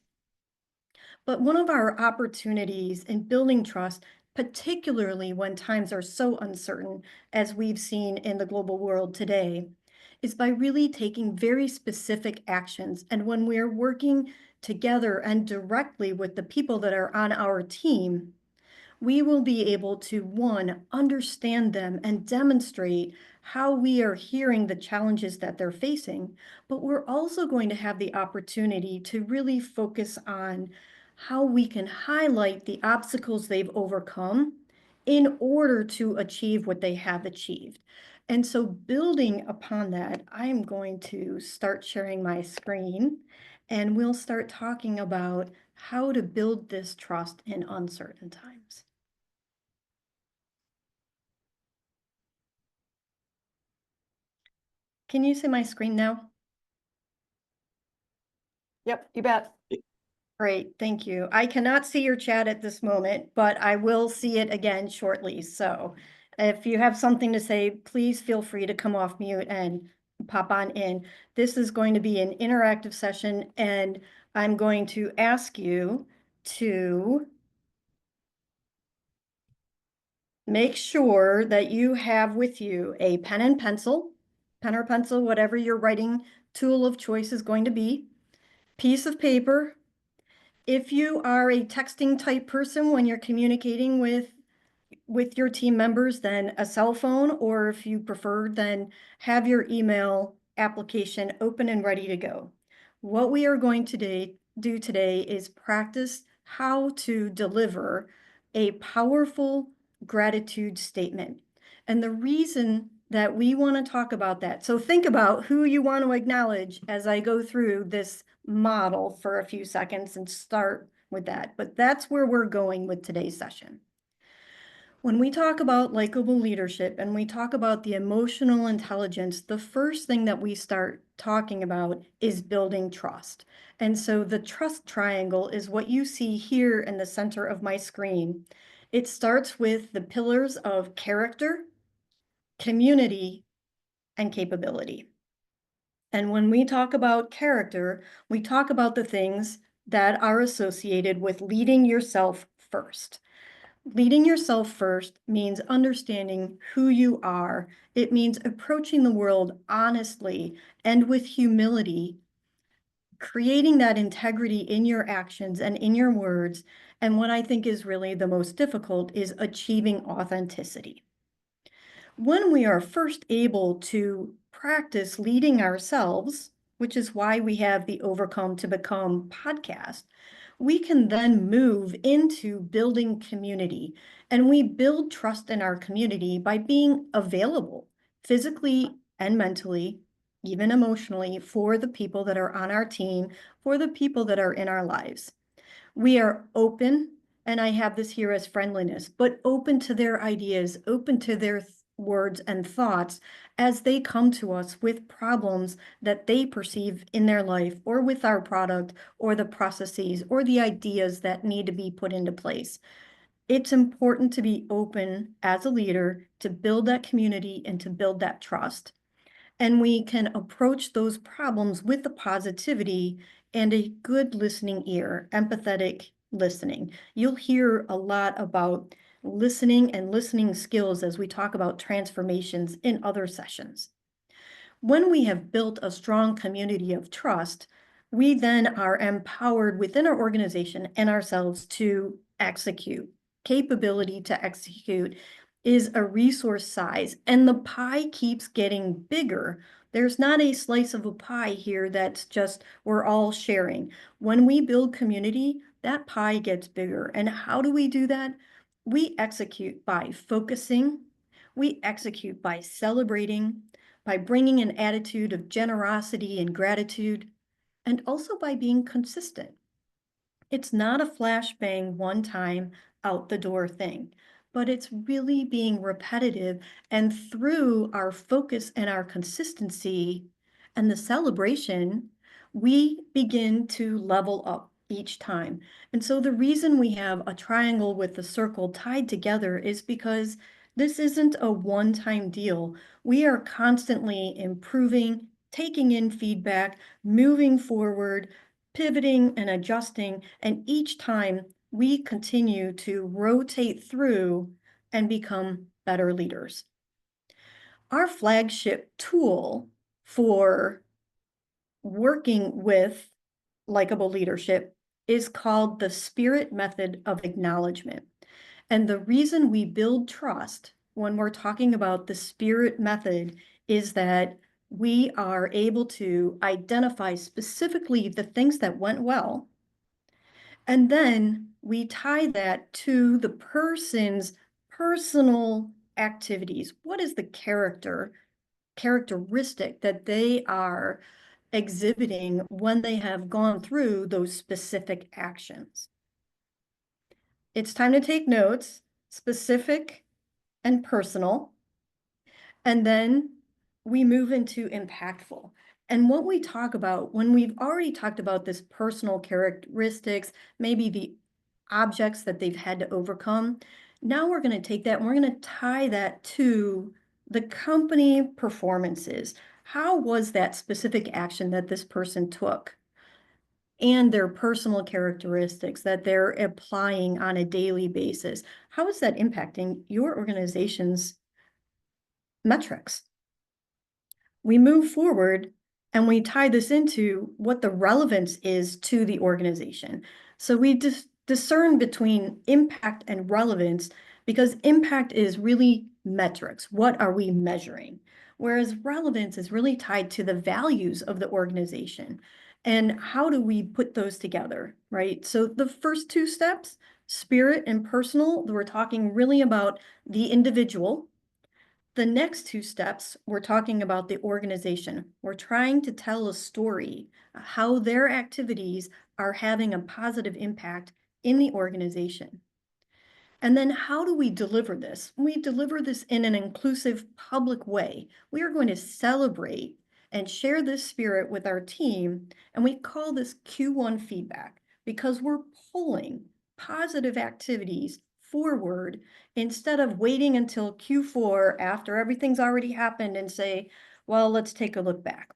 But one of our opportunities in building trust particularly when times are so uncertain, as we've seen in the global world today, is by really taking very specific actions. And when we're working together and directly with the people that are on our team, we will be able to, one, understand them and demonstrate how we are hearing the challenges that they're facing, but we're also going to have the opportunity to really focus on how we can highlight the obstacles they've overcome in order to achieve what they have achieved. And so building upon that, I'm going to start sharing my screen and we'll start talking about how to build this trust in uncertain times. Can you see my screen now? Yep, you bet. Great, thank you. I cannot see your chat at this moment, but I will see it again shortly. So if you have something to say, please feel free to come off mute and pop on in. This is going to be an interactive session, and I'm going to ask you to make sure that you have with you a pen and pencil, pen or pencil, whatever your writing tool of choice is going to be, piece of paper. If you are a texting type person when you're communicating with your team members, then a cell phone, or if you prefer, then have your email application open and ready to go. What we are going to do today is practice how to deliver a powerful gratitude statement. And the reason that we want to talk about that, so think about who you want to acknowledge as I go through this model for a few seconds and start with that. But that's where we're going with today's session. When we talk about likable leadership and we talk about the emotional intelligence, the first thing that we start talking about is building trust. And so the trust triangle is what you see here in the center of my screen. It starts with the pillars of character, community, and capability. And when we talk about character, we talk about the things that are associated with leading yourself first. Leading yourself first means understanding who you are. It means approaching the world honestly and with humility, creating that integrity in your actions and in your words. And what I think is really the most difficult is achieving authenticity. When we are first able to practice leading ourselves, which is why we have the Overcome to Become podcast, we can then move into building community. And we build trust in our community by being available physically and mentally, even emotionally, for the people that are on our team, for the people that are in our lives. We are open, and I have this here as friendliness, but open to their ideas, open to their words and thoughts as they come to us with problems that they perceive in their life or with our product or the processes or the ideas that need to be put into place. It's important to be open as a leader to build that community and to build that trust. And we can approach those problems with the positivity and a good listening ear, empathetic listening. You'll hear a lot about listening and listening skills as we talk about transformations in other sessions. When we have built a strong community of trust, we then are empowered within our organization and ourselves to execute. Capability to execute is a resource size, and the pie keeps getting bigger. There's not a slice of a pie here that's just we're all sharing. When we build community, that pie gets bigger. And how do we do that? We execute by focusing, we execute by celebrating, by bringing an attitude of generosity and gratitude, and also by being consistent. It's not a flashbang one time out the door thing, but it's really being repetitive. And through our focus and our consistency and the celebration, we begin to level up each time. And so the reason we have a triangle with the circle tied together is because this isn't a one-time deal. We are constantly improving, taking in feedback, moving forward, pivoting and adjusting, and each time we continue to rotate through and become better leaders. Our flagship tool for working with likable leadership is called the Spirit Method of Acknowledgement. And the reason we build trust when we're talking about the Spirit Method is that we are able to identify specifically the things that went well. And then we tie that to the person's personal activities. What is the characteristic that they are exhibiting when they have gone through those specific actions? It's time to take notes, specific and personal. And then we move into impactful. And what we talk about when we've already talked about this personal characteristics, maybe the objects that they've had to overcome, now we're going to take that and we're going to tie that to the company performances. How was that specific action that this person took? And their personal characteristics that they're applying on a daily basis. How is that impacting your organization's metrics? We move forward and we tie this into what the relevance is to the organization. So we discern between impact and relevance, because impact is really metrics. What are we measuring? Whereas relevance is really tied to the values of the organization. And how do we put those together, right? So the first two steps, spirit and personal, we're talking really about the individual. The next two steps, we're talking about the organization. We're trying to tell a story, how their activities are having a positive impact in the organization. And then how do we deliver this? We deliver this in an inclusive public way. We are going to celebrate and share this spirit with our team. And we call this Q1 feedback because we're pulling positive activities forward instead of waiting until Q4 after everything's already happened and say, well, let's take a look back.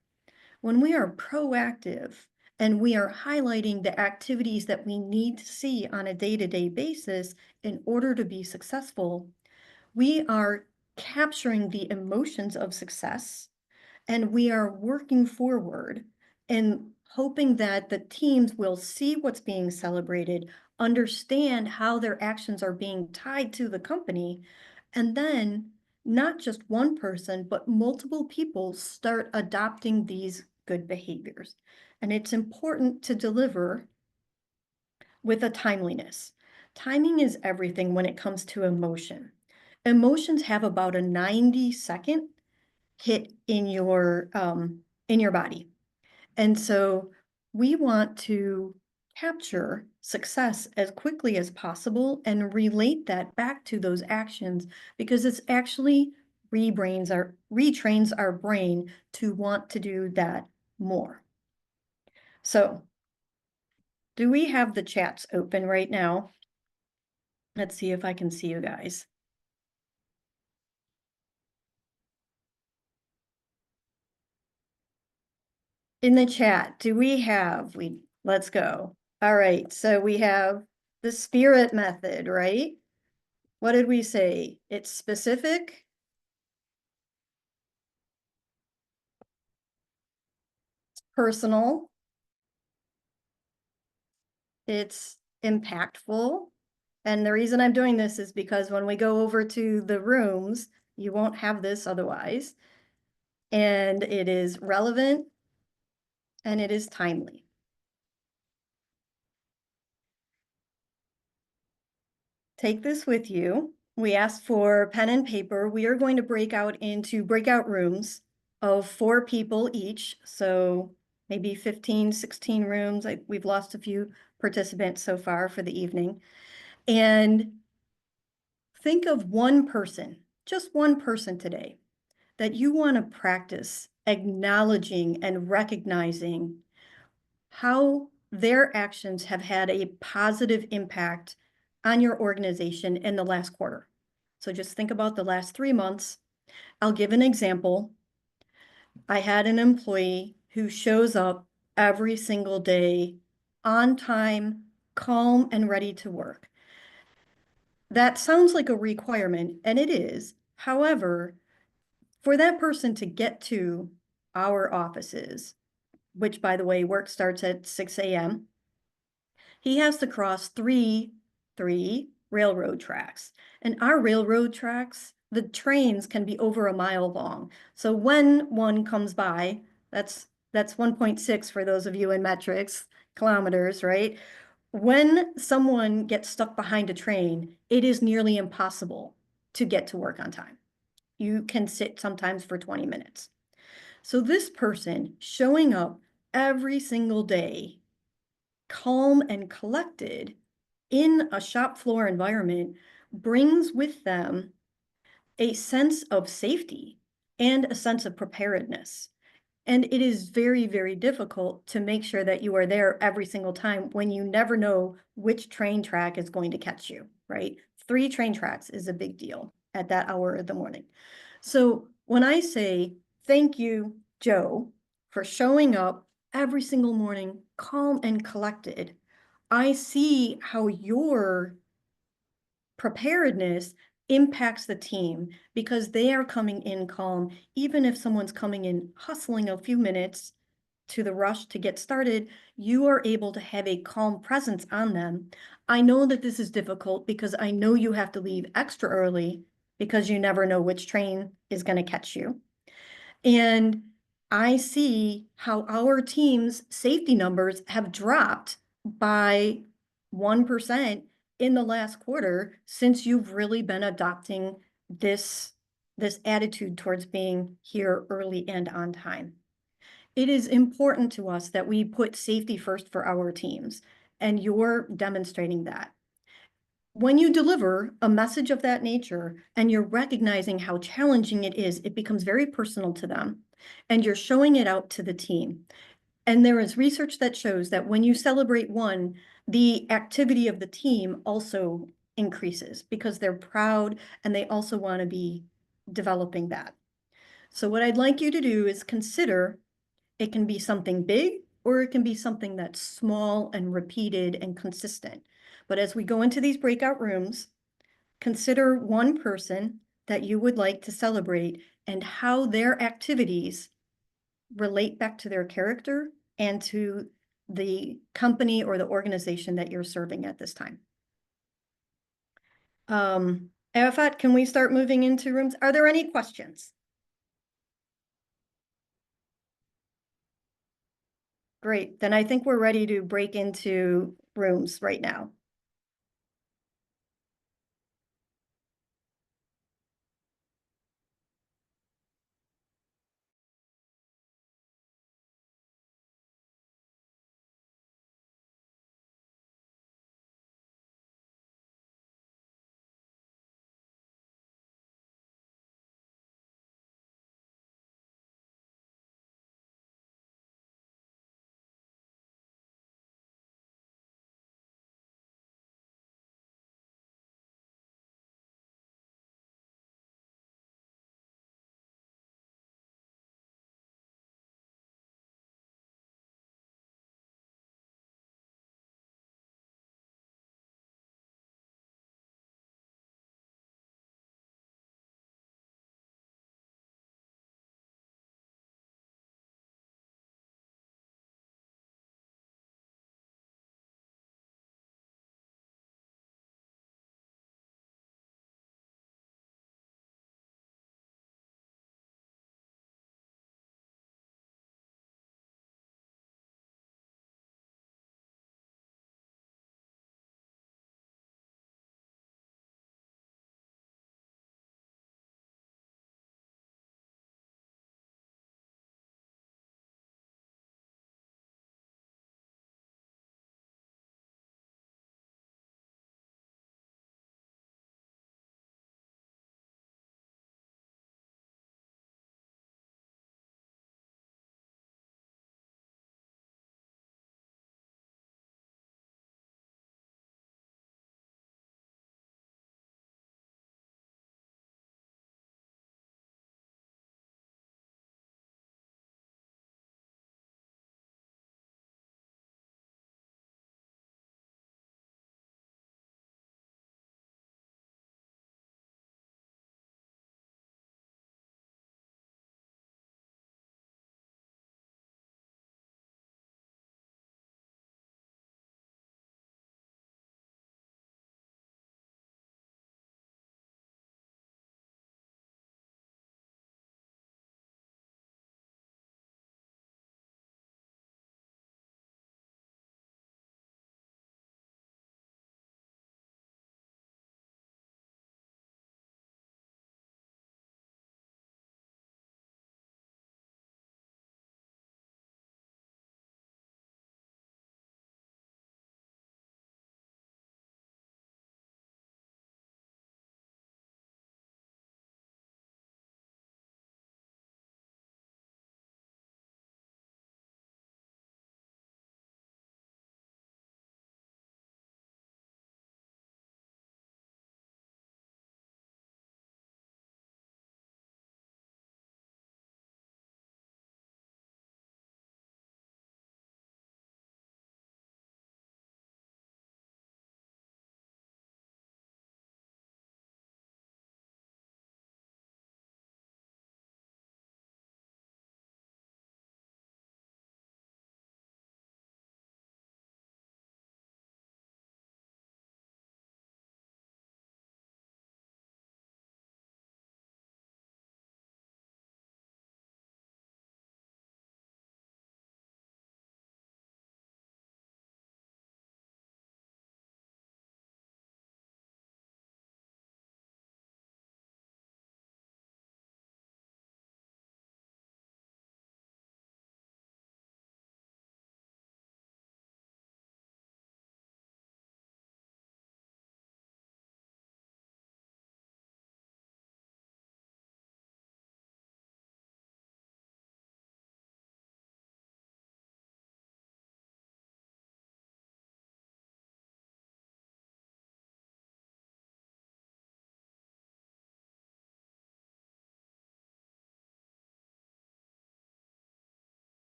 When we are proactive and we are highlighting the activities that we need to see on a day-to-day basis in order to be successful, we are capturing the emotions of success and we are working forward and hoping that the teams will see what's being celebrated, understand how their actions are being tied to the company, and then not just one person, but multiple people start adopting these good behaviors. And it's important to deliver with a timeliness. Timing is everything when it comes to emotion. Emotions have about a 90-second hit in your body. And so we want to capture success as quickly as possible and relate that back to those actions because it's actually retrains our brain to want to do that more. So do we have the chats open right now? Let's see if I can see you guys. In the chat, do we have, let's go. All right, so we have the spirit method, right? What did we say? It's specific. It's personal. It's impactful. And the reason I'm doing this is because when we go over to the rooms, you won't have this otherwise. And it is relevant and it is timely. Take this with you. We asked for pen and paper. We are going to break out into breakout rooms of 4 people each. So maybe 15, 16 rooms. We've lost a few participants so far for the evening. And think of one person, just one person today, that you want to practice acknowledging and recognizing how their actions have had a positive impact on your organization in the last quarter. So just think about the last 3 months. I'll give an example. I had an employee who shows up every single day on time, calm and ready to work. That sounds like a requirement, and it is. However, for that person to get to our offices, which by the way, work starts at 6 a.m., he has to cross three railroad tracks. And our railroad tracks, the trains can be over a mile long. So when one comes by, that's 1.6 for those of you in metrics, kilometers, right? When someone gets stuck behind a train, it is nearly impossible to get to work on time. You can sit sometimes for 20 minutes. So this person showing up every single day, calm and collected in a shop floor environment, brings with them a sense of safety and a sense of preparedness. And it is very, very difficult to make sure that you are there every single time when you never know which train track is going to catch you, right? 3 train tracks is a big deal at that hour of the morning. So when I say, thank you, Joe, for showing up every single morning, calm and collected, I see how your preparedness impacts the team because they are coming in calm, even if someone's coming in hustling a few minutes to the rush to get started, you are able to have a calm presence on them. I know that this is difficult because I know you have to leave extra early because you never know which train is going to catch you. And I see how our team's safety numbers have dropped by 1% in the last quarter since you've really been adopting this attitude towards being here early and on time. It is important to us that we put safety first for our teams, and you're demonstrating that. When you deliver a message of that nature and you're recognizing how challenging it is, it becomes very personal to them, and you're showing it out to the team. And there is research that shows that when you celebrate one, the activity of the team also increases because they're proud and they also want to be developing that. So what I'd like you to do is consider it can be something big or it can be something that's small and repeated and consistent. But as we go into these breakout rooms, consider one person that you would like to celebrate and how their activities relate back to their character and to the company or the organization that you're serving at this time. Arafat, can we start moving into rooms? Are there any questions? Great, then I think we're ready to break into rooms right now.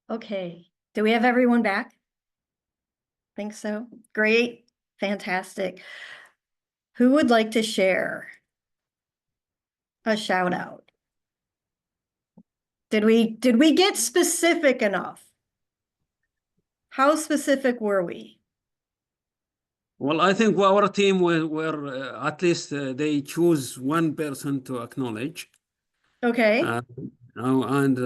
Okay, do we have everyone back? Think so? Great, fantastic. Who would like to share a shout out? Did we get specific enough? How specific were we? Well, I think our team were at least they choose one person to acknowledge. Okay, And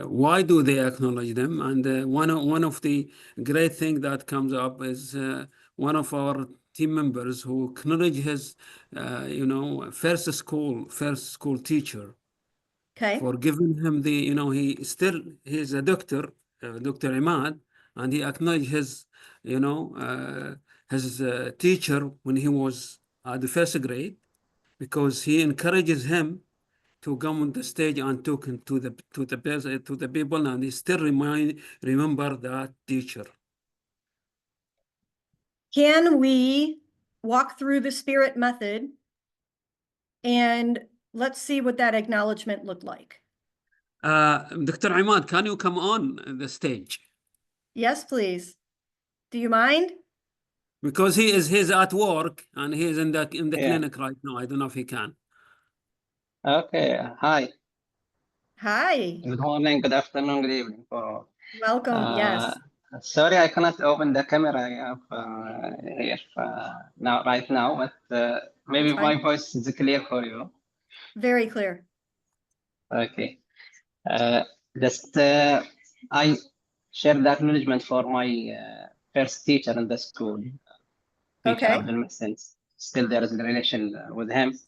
why do they acknowledge them? And one of the great thing that comes up is one of our team members who acknowledge his, first school teacher okay. for giving him the, he's a doctor, Dr. Imad, and he acknowledged his, his teacher when he was at the first grade, because he encourages him to come on the stage and talking to the people, and he still remember that teacher. Can we walk through the spirit method and let's see what that acknowledgement looked like? Dr. Imad, can you come on the stage? Yes, please. Do you mind? Because he's at work and he's in the Yeah. clinic right now. I don't know if he can. Okay. Hi. Hi, Good morning. Good afternoon. Good evening. For welcome. Yes, sorry, I cannot open the camera I have here right now, but maybe That's my fine. voice is clear for you. Very clear. Okay. Just I share the acknowledgement for my first teacher in the school, teacher Okay. Abdul Mohsen. Still, there is a relation with him.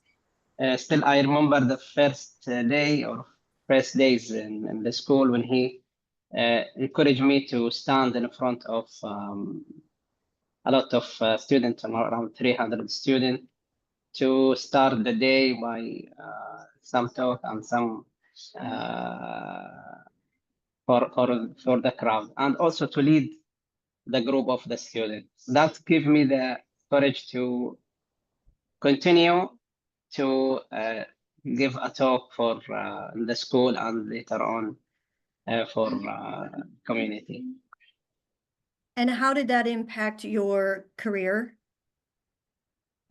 Still, I remember the first day or first days in the school when he encouraged me to stand in front of a lot of students, around 300 students, to start the day by some talk and some for the crowd, and also to lead the group of the students. That gave me the courage to continue to give a talk for the school and later on for community. And how did that impact your career?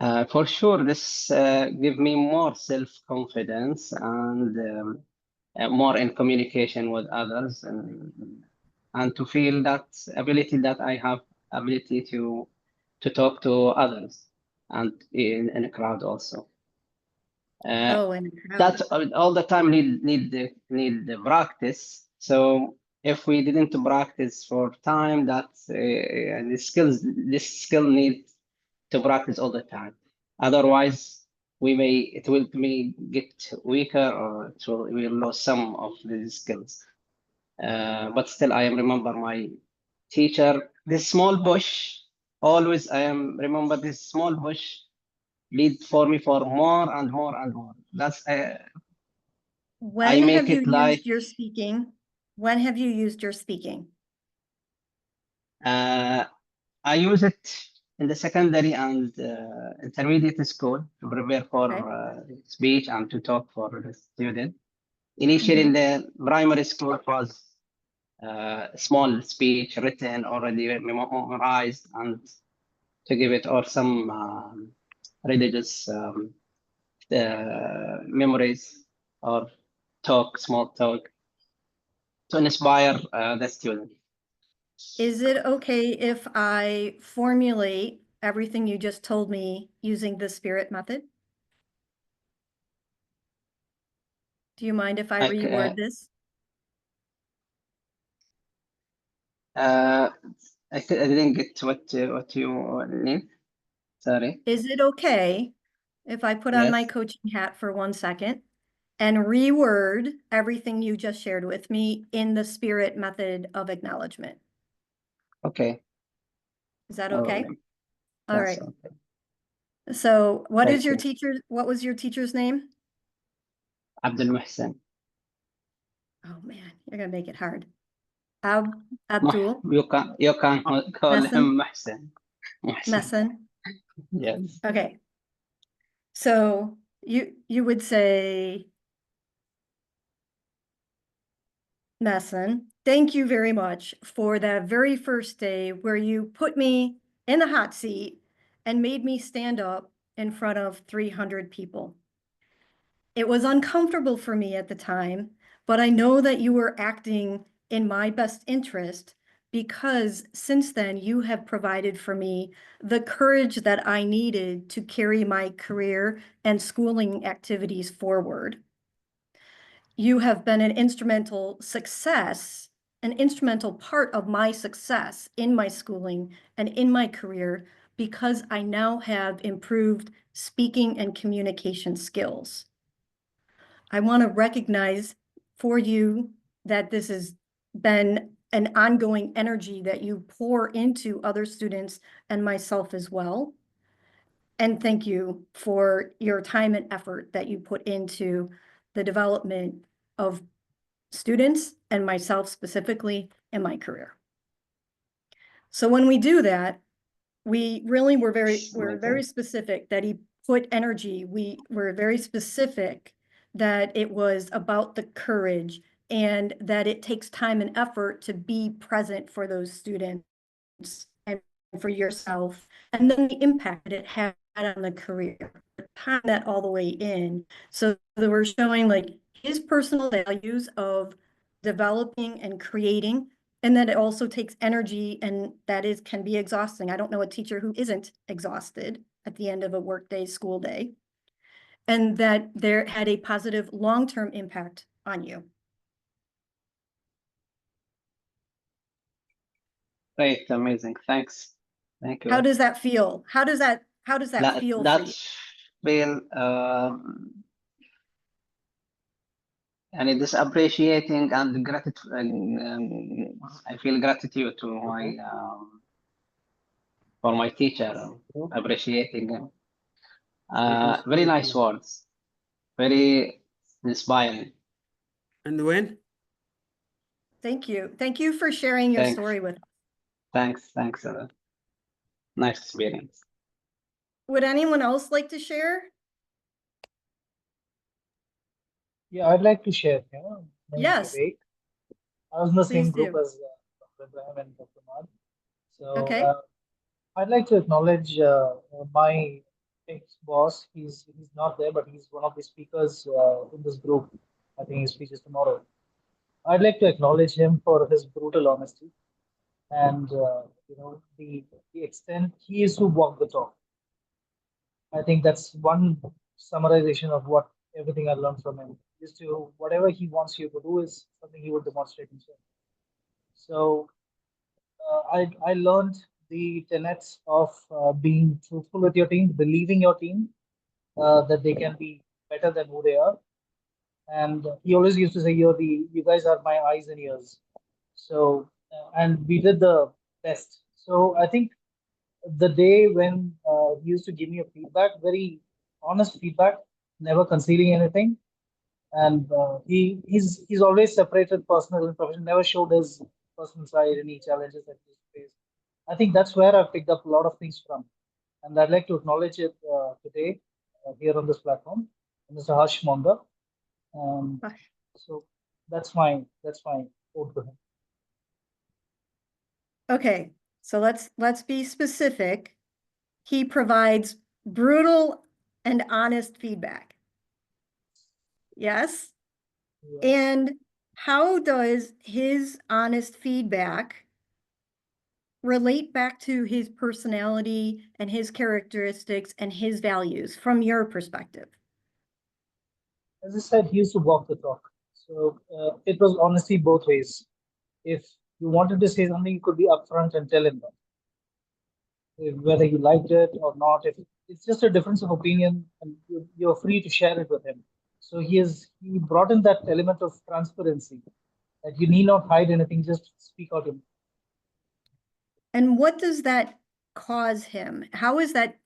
For sure, this give me more self-confidence and more in communication with others, and to feel that ability that I have ability to talk to others and in a crowd also. Oh, and That all the time need the practice. So if we didn't practice for time, that this skill needs to practice all the time. Otherwise, it will get weaker, or we will lose some of these skills. But still, I remember my teacher. This small bush, always I remember this small bush lead for me for more and more and more. That's when make have you it like used your speaking? When have you used your speaking? I use it in the secondary and intermediate school to prepare for speech and to talk for the student. Initially in the primary school, it was small speech written already memorized, and to give it or some religious memories or small talk to inspire the student. Is it okay if I formulate everything you just told me using the spirit method? Do you mind if I reword this? I didn't get what you need. Sorry. Is it okay if I put on my Yes. coaching hat for 1 second and reword everything you just shared with me in the spirit method of acknowledgement? Okay. Is that okay? Alright. All That's right. okay. So what Thank is your you. teacher? What was your teacher's name? Abdul Mohsen. Oh man, you're gonna make it hard. Abdul You can call Mohsen? him Mohsen. Messon. Yes. Okay. So you would say Messon, thank you very much for that very first day where you put me in the hot seat and made me stand up in front of 300 people. It was uncomfortable for me at the time, but I know that you were acting in my best interest because since then you have provided for me the courage that I needed to carry my career and schooling activities forward. You have been an instrumental part of my success in my schooling and in my career because I now have improved speaking and communication skills. I want to recognize for you that this has been an ongoing energy that you pour into other students and myself as well. And thank you for your time and effort that you put into the development of students and myself specifically in my career. So when we do that, we really were very specific that he put energy. We were very specific that it was about the courage and that it takes time and effort to be present for those students and for yourself, and then the impact that it had on the career, time that all the way in. So that we're showing like his personal values of developing and creating, and that it also takes energy, and that can be exhausting. I don't know a teacher who isn't exhausted at the end of a workday, school day, and that there had a positive long-term impact on you. Great, amazing. Thanks. Thank you. How does that feel? How does that feel for you? That's feel and this appreciating and gratitude. I feel gratitude to my for my teacher, appreciating him. Very nice words, very inspiring. And when? Thank you. Thank you for sharing your Thanks. story with us. Thanks. Nice experience. Would anyone else like to share? Yeah, I'd like to share. My name is Yes. Vivek. I was in the same Please group do. as Dr. Ibrahim and Dr. Ahmad. So Okay. I'd like to acknowledge my ex-boss. He's not there, but he's one of the speakers in this group. I think his speech is tomorrow. I'd like to acknowledge him for his brutal honesty and the extent he is to walk the talk. I think that's one summarization of what everything I learned from him is to whatever he wants you to do is something he would demonstrate himself. So I learned the tenets of being truthful with your team, believing your team that they can be better than who they are. And he always used to say, you guys are my eyes and ears. So and we did the best. So I think the day when he used to give me a feedback, very honest feedback, never concealing anything, and he's always separated personal and professional, never showed his personal side, any challenges that he faced. I think that's where I picked up a lot of things from, and I'd like to acknowledge it today here on this platform, Mr. Harsh Monga. So that's my vote for him. Okay, so let's be specific. He provides brutal and honest feedback. Yes? Yeah. And how does his honest feedback relate back to his personality and his characteristics and his values from your perspective? As I said, he used to walk the talk. So it was honesty both ways. If you wanted to say something, you could be upfront and tell him that. Whether you liked it or not, if it's just a difference of opinion, and you're free to share it with him. So he brought in that element of transparency, that you need not hide anything, just speak out. And what does that cause him? How is that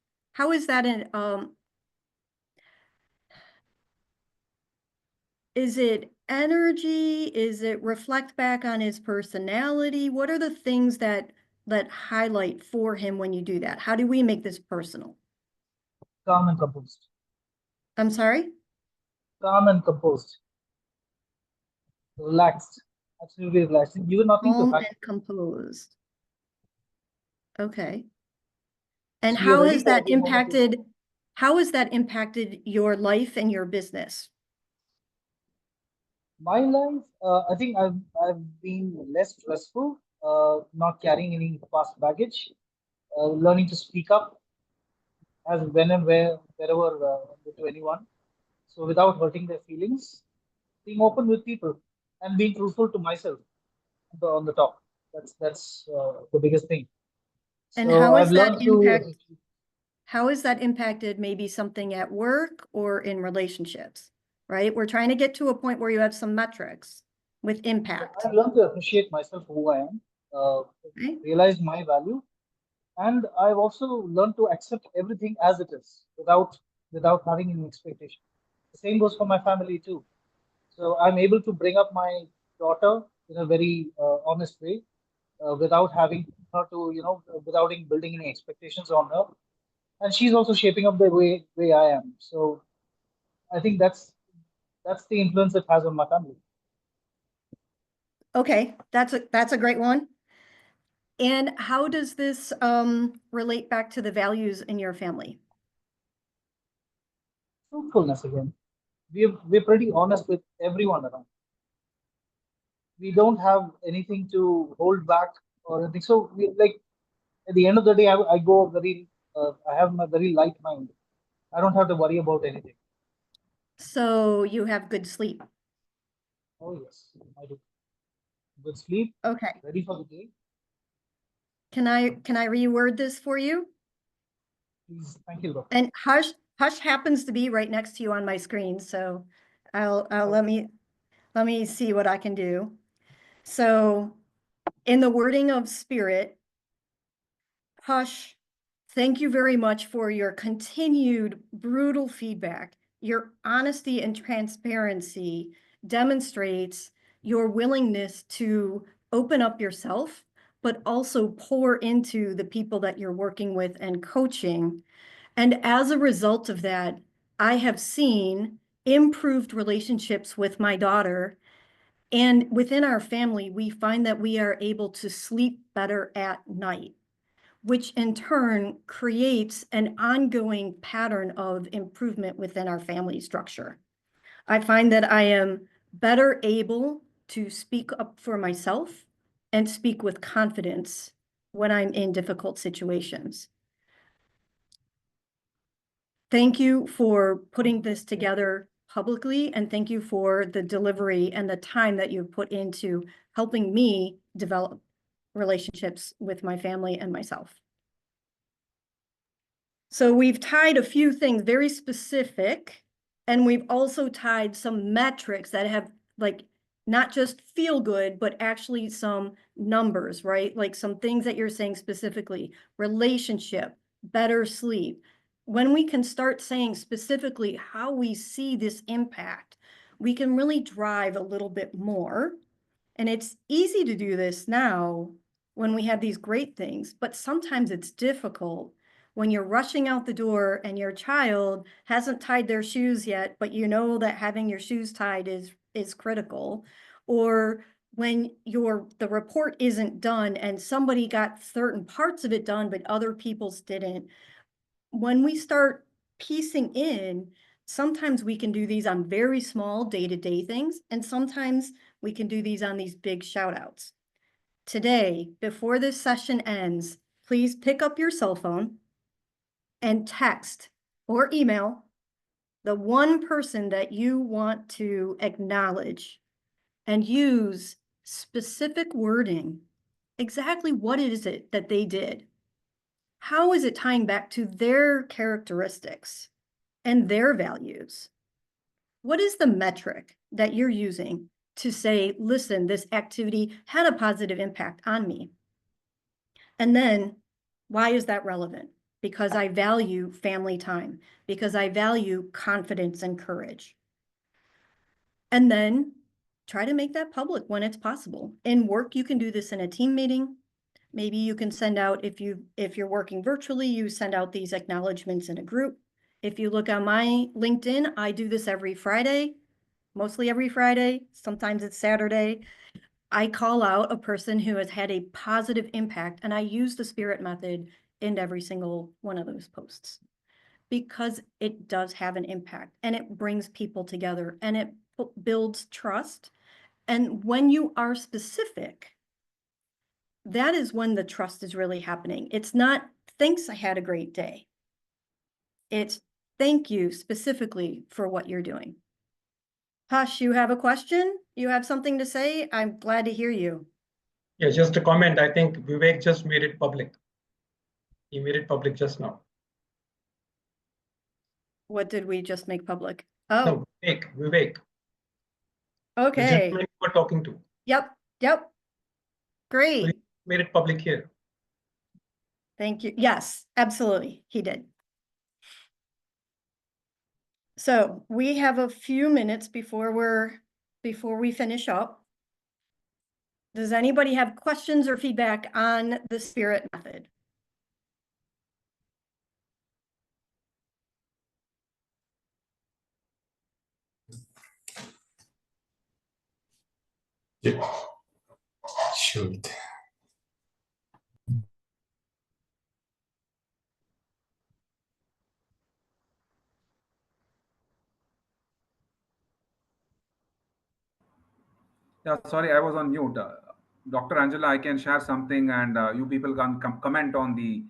is it energy? Is it reflect back on his personality? What are the things that highlight for him when you do that? How do we make this personal? Calm and composed. I'm sorry? Calm and composed. Relaxed Absolutely relaxing. You nothing to Calm hide. and composed. Okay. And So you're how ready has for that every moment. impacted your life and your business? My life, I think I've been less stressful, not carrying any past baggage, learning to speak up as when and wherever to anyone. So without hurting their feelings, being open with people and being truthful to myself on the top. That's the biggest thing. And So I've learned to. how has that impacted maybe something at work or in relationships, right? We're trying to get to a point where you have some metrics with impact. I've learned to appreciate myself for who I am, Right? realize my value, and I've also learned to accept everything as it is without having any expectation. The same goes for my family too. So I'm able to bring up my daughter in a very honest way, without having her to, without building any expectations on her. And she's also shaping up the way I am. So I think that's the influence it has on my family. Okay, that's a great one. And how does this relate back to the values in your family? Truthfulness again. We're pretty honest with everyone around. We don't have anything to hold back or anything. So we, like at the end of the day, I go very. I have a very light mind. I don't have to worry about anything. So you have good sleep. Oh yes, I do. Good sleep, Okay. ready for the day. Can I reword this for you? Please, thank you, Doctor. And Hush happens to be right next to you on my screen, so I'll let me see what I can do. So in the wording of spirit, Hush, thank you very much for your continued brutal feedback. Your honesty and transparency demonstrates your willingness to open up yourself, but also pour into the people that you're working with and coaching. And as a result of that, I have seen improved relationships with my daughter. And within our family, we find that we are able to sleep better at night, which in turn creates an ongoing pattern of improvement within our family structure. I find that I am better able to speak up for myself and speak with confidence when I'm in difficult situations. Thank you for putting this together publicly, and thank you for the delivery and the time that you've put into helping me develop relationships with my family and myself. So we've tied a few things very specific, and we've also tied some metrics that have like not just feel good, but actually some numbers, right? Like some things that you're saying specifically, relationship, better sleep. When we can start saying specifically how we see this impact, we can really drive a little bit more. And it's easy to do this now when we have these great things, but sometimes it's difficult when you're rushing out the door and your child hasn't tied their shoes yet, but you know that having your shoes tied is critical, or when the report isn't done and somebody got certain parts of it done, but other people's didn't. When we start piecing in, sometimes we can do these on very small day-to-day things, and sometimes we can do these on these big shout outs. Today, before this session ends, please pick up your cell phone and text or email the one person that you want to acknowledge and use specific wording. Exactly what is it that they did? How is it tying back to their characteristics and their values? What is the metric that you're using to say, listen, this activity had a positive impact on me? And then, why is that relevant? Because I value family time, because I value confidence and courage. And then try to make that public when it's possible. In work, you can do this in a team meeting. Maybe you can send out, if you're working virtually, you send out these acknowledgements in a group. If you look on my LinkedIn, I do this every Friday, mostly every Friday. Sometimes it's Saturday. I call out a person who has had a positive impact, and I use the spirit method in every single one of those posts because it does have an impact and it brings people together and it builds trust. And when you are specific, that is when the trust is really happening. It's not, thanks, I had a great day. It's thank you specifically for what you're doing. Hush, you have a question? You have something to say? I'm glad to hear you. Yeah, just a comment. I think Vivek just made it public. He made it public just now. What did we just make public? Oh, No, Vivek. The okay. gentleman you were talking to. Yep. Great. Made it public here. Thank you. Yes, absolutely. He did. So we have a few minutes before we finish up. Does anybody have questions or feedback on the spirit method? Shoot. Yeah, sorry, I was on mute. Dr. Angela, I can share something and you people can comment on the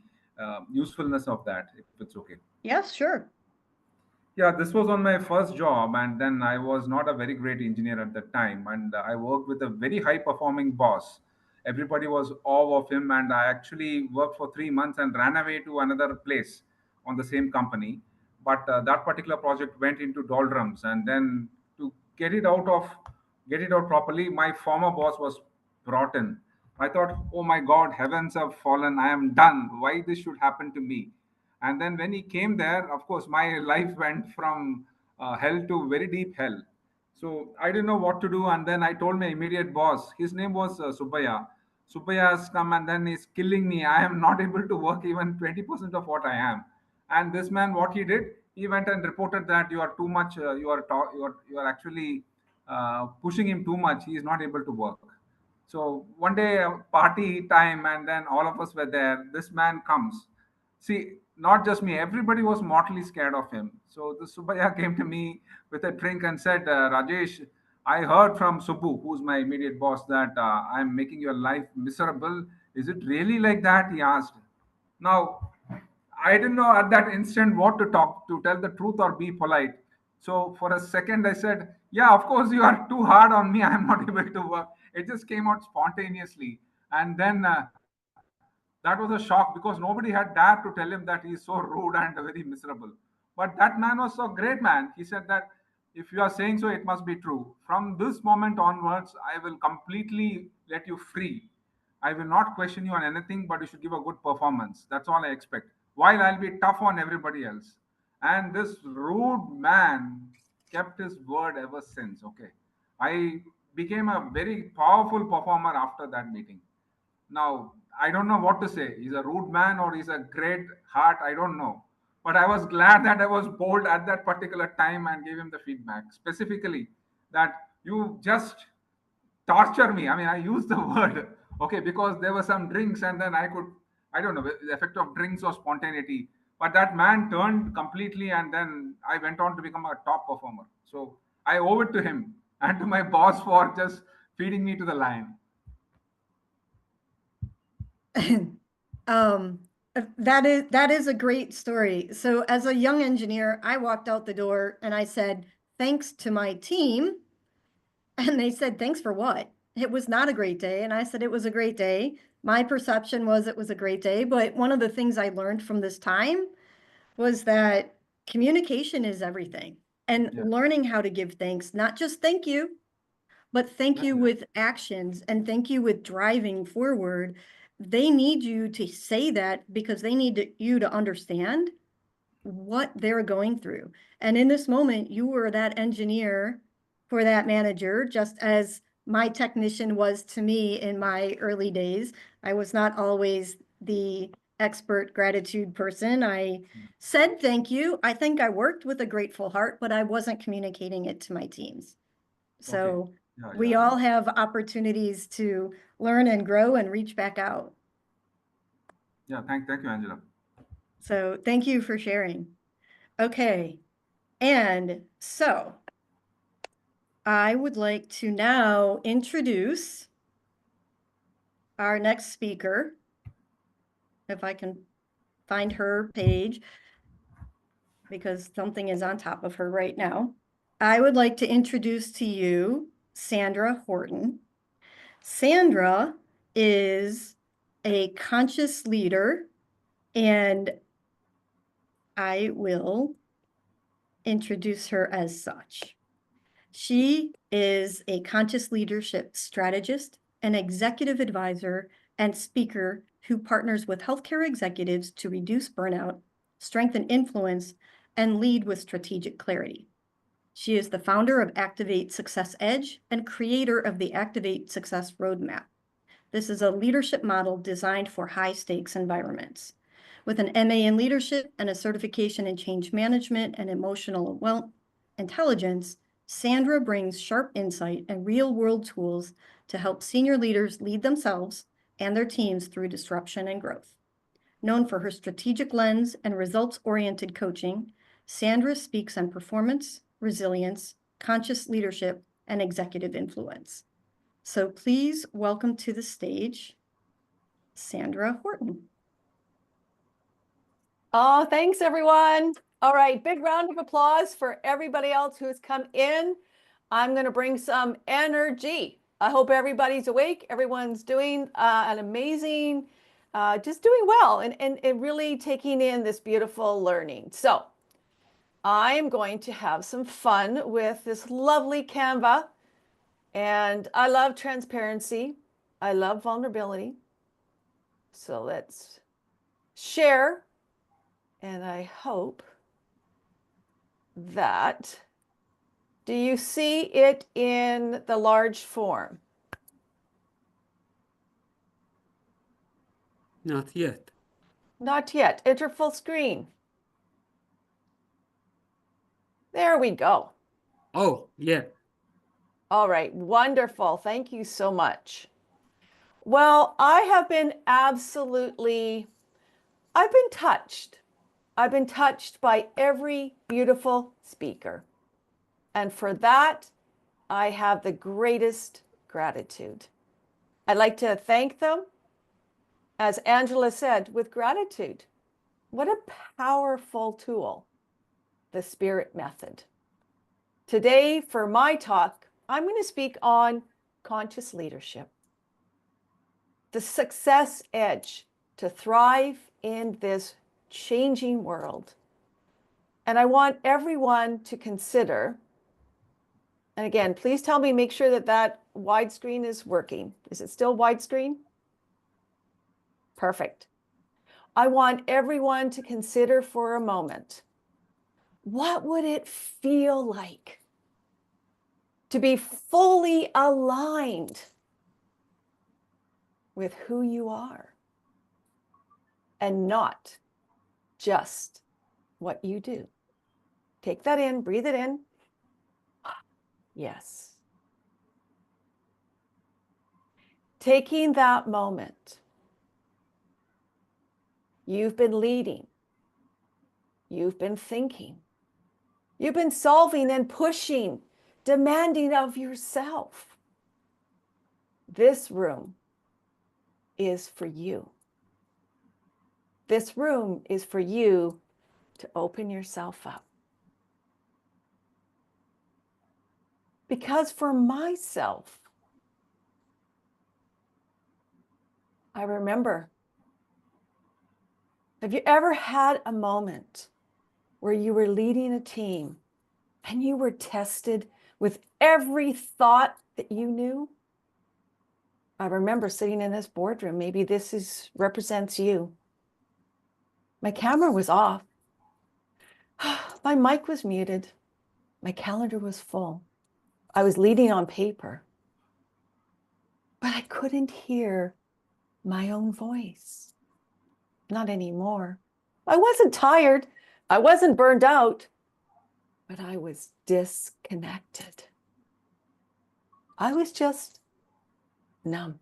usefulness of that, if it's okay. Yes, sure. Yeah, this was on my first job, and then I was not a very great engineer at that time, and I worked with a very high-performing boss. Everybody was awe of him, and I actually worked for 3 months and ran away to another place on the same company. But that particular project went into doldrums, and then to get it out properly, my former boss was brought in. I thought, oh my God, heavens have fallen. I am done. Why this should happen to me? And then when he came there, of course, my life went from hell to very deep hell. So I didn't know what to do. And then I told my immediate boss, his name was Subbaya. Subbaya has come and then he's killing me. I am not able to work even 20% of what I am. And this man, what he did, he went and reported that you are too much, you are actually pushing him too much. He is not able to work. So one day, party time, and then all of us were there. This man comes. See, not just me, everybody was mortally scared of him. So the Subbaya came to me with a drink and said, Rajesh, I heard from Subbu, who's my immediate boss, that I'm making your life miserable. Is it really like that? He asked. Now, I didn't know at that instant what to talk, to tell the truth or be polite. So for a second, I said, yeah, of course, you are too hard on me. I'm not able to work. It just came out spontaneously. And then that was a shock because nobody had dared to tell him that he's so rude and very miserable. But that man was so great, man. He said that if you are saying so, it must be true. From this moment onwards, I will completely let you free. I will not question you on anything, but you should give a good performance. That's all I expect. While I'll be tough on everybody else. And this rude man kept his word ever since. Okay. I became a very powerful performer after that meeting. Now, I don't know what to say. He's a rude man or he's a great heart. I don't know. But I was glad that I was bold at that particular time and gave him the feedback specifically that you just torture me. I mean, I used the word, okay, because there were some drinks and then I don't know, the effect of drinks or spontaneity. But that man turned completely and then I went on to become a top performer. So I owe it to him and to my boss for just feeding me to the lion. That is a great story. So as a young engineer, I walked out the door and I said, thanks to my team. And they said, thanks for what? It was not a great day. And I said, it was a great day. My perception was it was a great day. But one of the things I learned from this time was that communication is everything. And learning how to give thanks, not just thank you, but thank you with actions and thank you with driving forward. They need you to say that because they need you to understand what they're going through. And in this moment, you were that engineer for that manager, just as my technician was to me in my early days. I was not always the expert gratitude person. I said thank you. I think I worked with a grateful heart, but I wasn't communicating it to my teams. So Yeah, We yeah, all have opportunities to learn and grow and reach back out. yeah. Thank you, Angela. So thank you for sharing. Okay. And so I would like to now introduce our next speaker. If I can find her page, because something is on top of her right now. I would like to introduce to you Sandra Horton. Sandra is a conscious leader, and I will introduce her as such. She is a conscious leadership strategist, an executive advisor, and speaker who partners with healthcare executives to reduce burnout, strengthen influence, and lead with strategic clarity. She is the founder of Activate Success Edge and creator of the Activate Success Roadmap. This is a leadership model designed for high-stakes environments. With an MA in leadership and a certification in change management and emotional intelligence, Sandra brings sharp insight and real-world tools to help senior leaders lead themselves and their teams through disruption and growth. Known for her strategic lens and results-oriented coaching, Sandra speaks on performance, resilience, conscious leadership, and executive influence. So please welcome to the stage, Sandra Horton. Oh, thanks, everyone. All right, big round of applause for everybody else who's come in. I'm going to bring some energy. I hope everybody's awake. Everyone's doing an amazing, just doing well and really taking in this beautiful learning. So I'm going to have some fun with this lovely Canva. And I love transparency. I love vulnerability. So let's share. And I hope that, do you see it in the large form? Not yet. Not yet. Enter full screen. There we go. Oh, yeah. All right, wonderful. Thank you so much. Well, I have been I've been touched. I've been touched by every beautiful speaker. And for that, I have the greatest gratitude. I'd like to thank them, as Angela said, with gratitude. What a powerful tool, the Spirit Method. Today, for my talk, I'm going to speak on conscious leadership, the success edge to thrive in this changing world. And I want everyone to consider, and again, please tell me, make sure that that widescreen is working. Is it still widescreen? Perfect. I want everyone to consider for a moment, what would it feel like to be fully aligned with who you are and not just what you do? Take that in, breathe it in. Yes. Taking that moment. You've been leading. You've been thinking. You've been solving and pushing, demanding of yourself. This room is for you. This room is for you to open yourself up. Because for myself, I remember, have you ever had a moment where you were leading a team and you were tested with every thought that you knew? I remember sitting in this boardroom, maybe this represents you. My camera was off. My mic was muted. My calendar was full. I was leading on paper, but I couldn't hear my own voice. Not anymore. I wasn't tired. I wasn't burned out, but I was disconnected. I was just numb.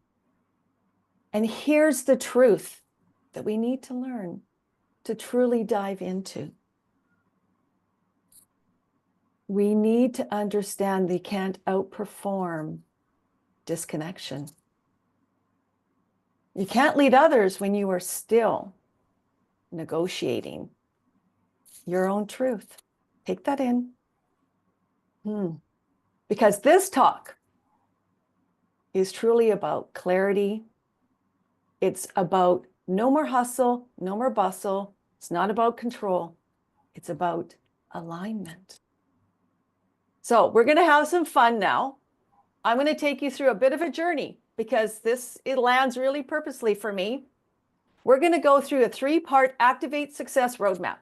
And here's the truth that we need to learn to truly dive into. We need to understand they can't outperform disconnection. You can't lead others when you are still negotiating your own truth. Take that in. Because this talk is truly about clarity. It's about no more hustle, no more bustle. It's not about control. It's about alignment. So we're going to have some fun now. I'm going to take you through a bit of a journey because it lands really purposely for me. We're going to go through a 3-part Activate Success roadmap.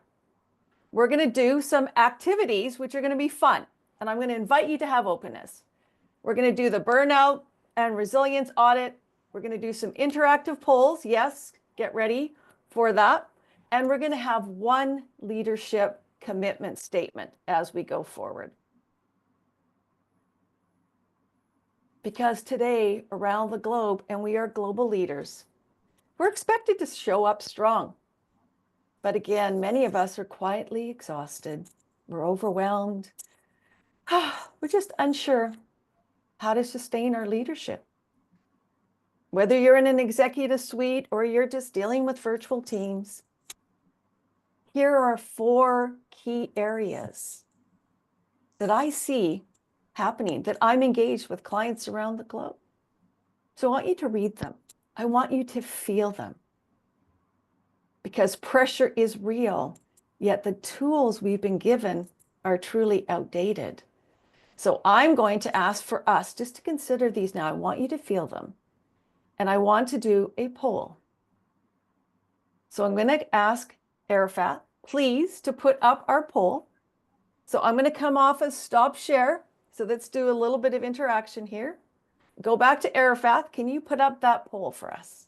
We're going to do some activities which are going to be fun, and I'm going to invite you to have openness. We're going to do the burnout and resilience audit. We're going to do some interactive polls. Yes, get ready for that. And we're going to have one leadership commitment statement as we go forward. Because today, around the globe, and we are global leaders, we're expected to show up strong. But again, many of us are quietly exhausted. We're overwhelmed. We're just unsure how to sustain our leadership. Whether you're in an executive suite or you're just dealing with virtual teams, here are 4 key areas that I see happening, that I'm engaged with clients around the globe. So I want you to read them. I want you to feel them. Because pressure is real, yet the tools we've been given are truly outdated. So I'm going to ask for us just to consider these now. I want you to feel them. And I want to do a poll. So I'm going to ask Arafat, please, to put up our poll. So I'm going to come off as stop share. So let's do a little bit of interaction here. Go back to Arafat. Can you put up that poll for us?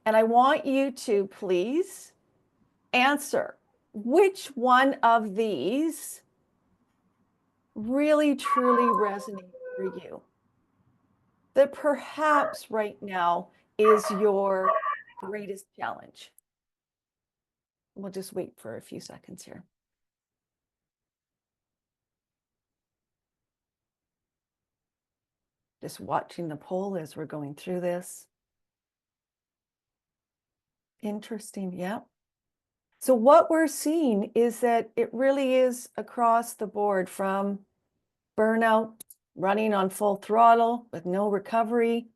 And I want you to please answer which one of these really, truly resonate for you. That perhaps right now is your greatest challenge. We'll just wait for a few seconds here. Just watching the poll as we're going through this. Interesting, yeah. So what we're seeing is that it really is across the board, from burnout, running on full throttle with no recovery,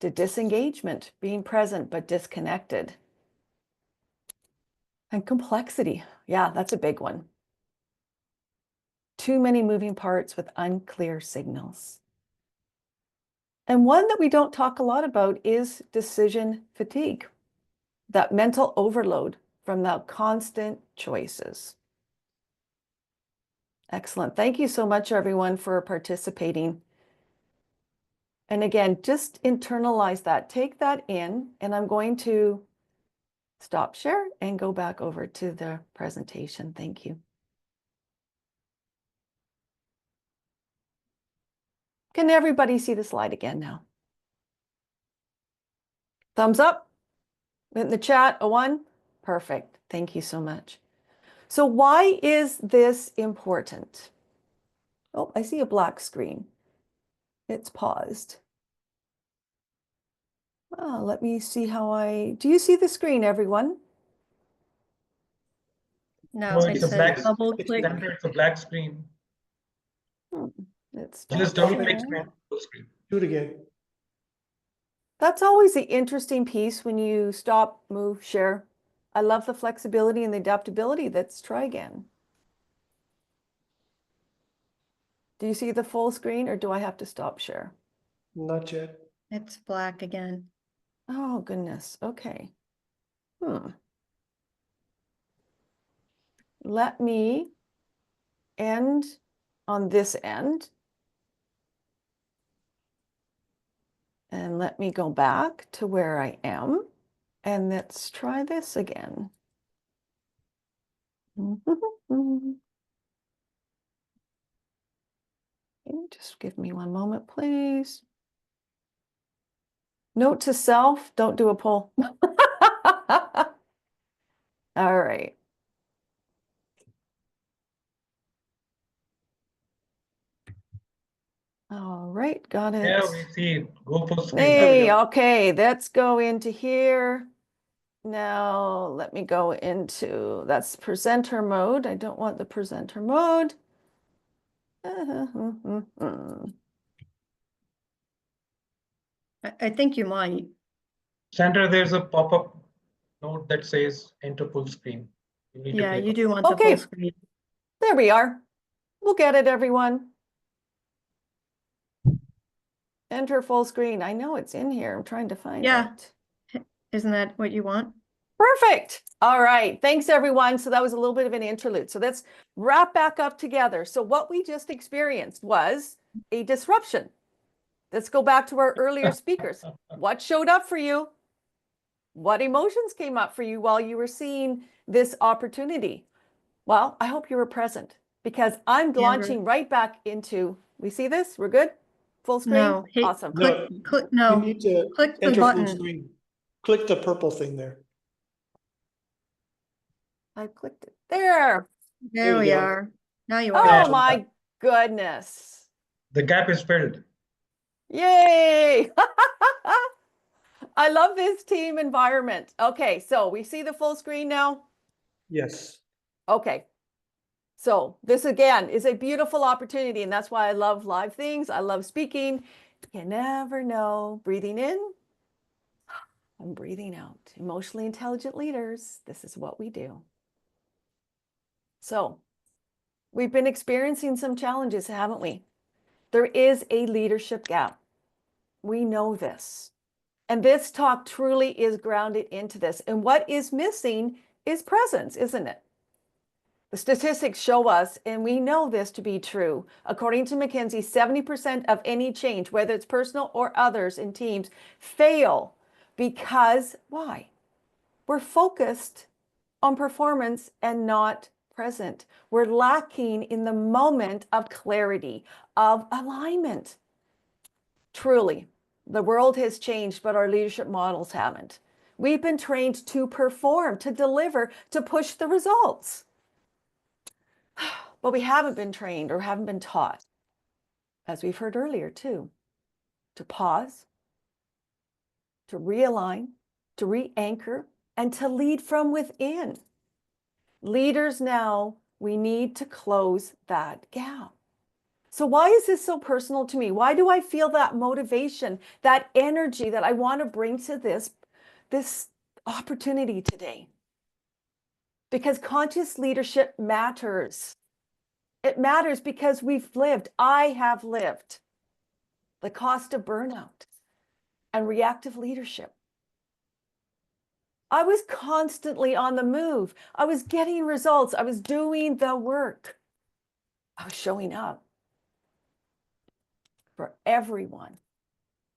to disengagement, being present but disconnected. And complexity, yeah, that's a big one. Too many moving parts with unclear signals. And one that we don't talk a lot about is decision fatigue, that mental overload from the constant choices. Excellent. Thank you so much, everyone, for participating. And again, just internalize that, take that in, and I'm going to stop share and go back over to the presentation. Thank you. Can everybody see the slide again now? Thumbs up in the chat, a 1. Perfect. Thank you so much. So why is this important? Oh, I see a black screen. It's paused. Oh, let me see how do you see the screen, everyone? No, No, it it's a says black, double it's click. standard, it's a black screen. Let's Just stop double click sharing. full screen. Do it again. That's always the interesting piece when you stop, move, share. I love the flexibility and the adaptability. Let's try again. Do you see the full screen, or do I have to stop share? Not yet. It's black again. Oh, goodness. Okay. Let me end on this end. And let me go back to where I am. And let's try this again. Okay, just give me one moment, please. Note to self, don't do a poll. All right. All right, got it. Yeah, we see it. Go full screen. Hey, okay, let's go into here. Now, let me go into, that's presenter mode. I don't want the presenter mode. I think you might. Sandra, there's a pop-up note that says enter full screen. You need to Yeah, click you on do want the Okay. full screen. There we are. We'll get it, everyone. Enter full screen. I know it's in here. I'm trying to find Yeah. it. Isn't that what you want? Perfect. All right. Thanks, everyone. So that was a little bit of an interlude. So let's wrap back up together. So what we just experienced was a disruption. Let's go back to our earlier speakers. What showed up for you? What emotions came up for you while you were seeing this opportunity? Well, I hope you were present because I'm launching right back into, we see this? We're good? Full screen? No. Hey, Awesome. Click, You no. need to Click the enter full button. screen. Click the purple thing there. I clicked it. There. There you we go. are. Now you Oh are. my goodness. The gap is filled. Yay! I love this team environment. Okay, so we see the full screen now. Yes. Okay. So this again is a beautiful opportunity, and that's why I love live things. I love speaking. You never know. Breathing in and breathing out. Emotionally intelligent leaders, this is what we do. So we've been experiencing some challenges, haven't we? There is a leadership gap. We know this. And this talk truly is grounded into this. And what is missing is presence, isn't it? The statistics show us, and we know this to be true. According to McKinsey, 70% of any change, whether it's personal or others in teams, fail because why? We're focused on performance and not present. We're lacking in the moment of clarity, of alignment. Truly, the world has changed, but our leadership models haven't. We've been trained to perform, to deliver, to push the results. But we haven't been trained or haven't been taught, as we've heard earlier too, to pause, to realign, to re-anchor, and to lead from within. Leaders now, we need to close that gap. So why is this so personal to me? Why do I feel that motivation, that energy that I want to bring to this opportunity today? Because conscious leadership matters. It matters because we've lived, I have lived, the cost of burnout and reactive leadership. I was constantly on the move. I was getting results. I was doing the work. I was showing up for everyone.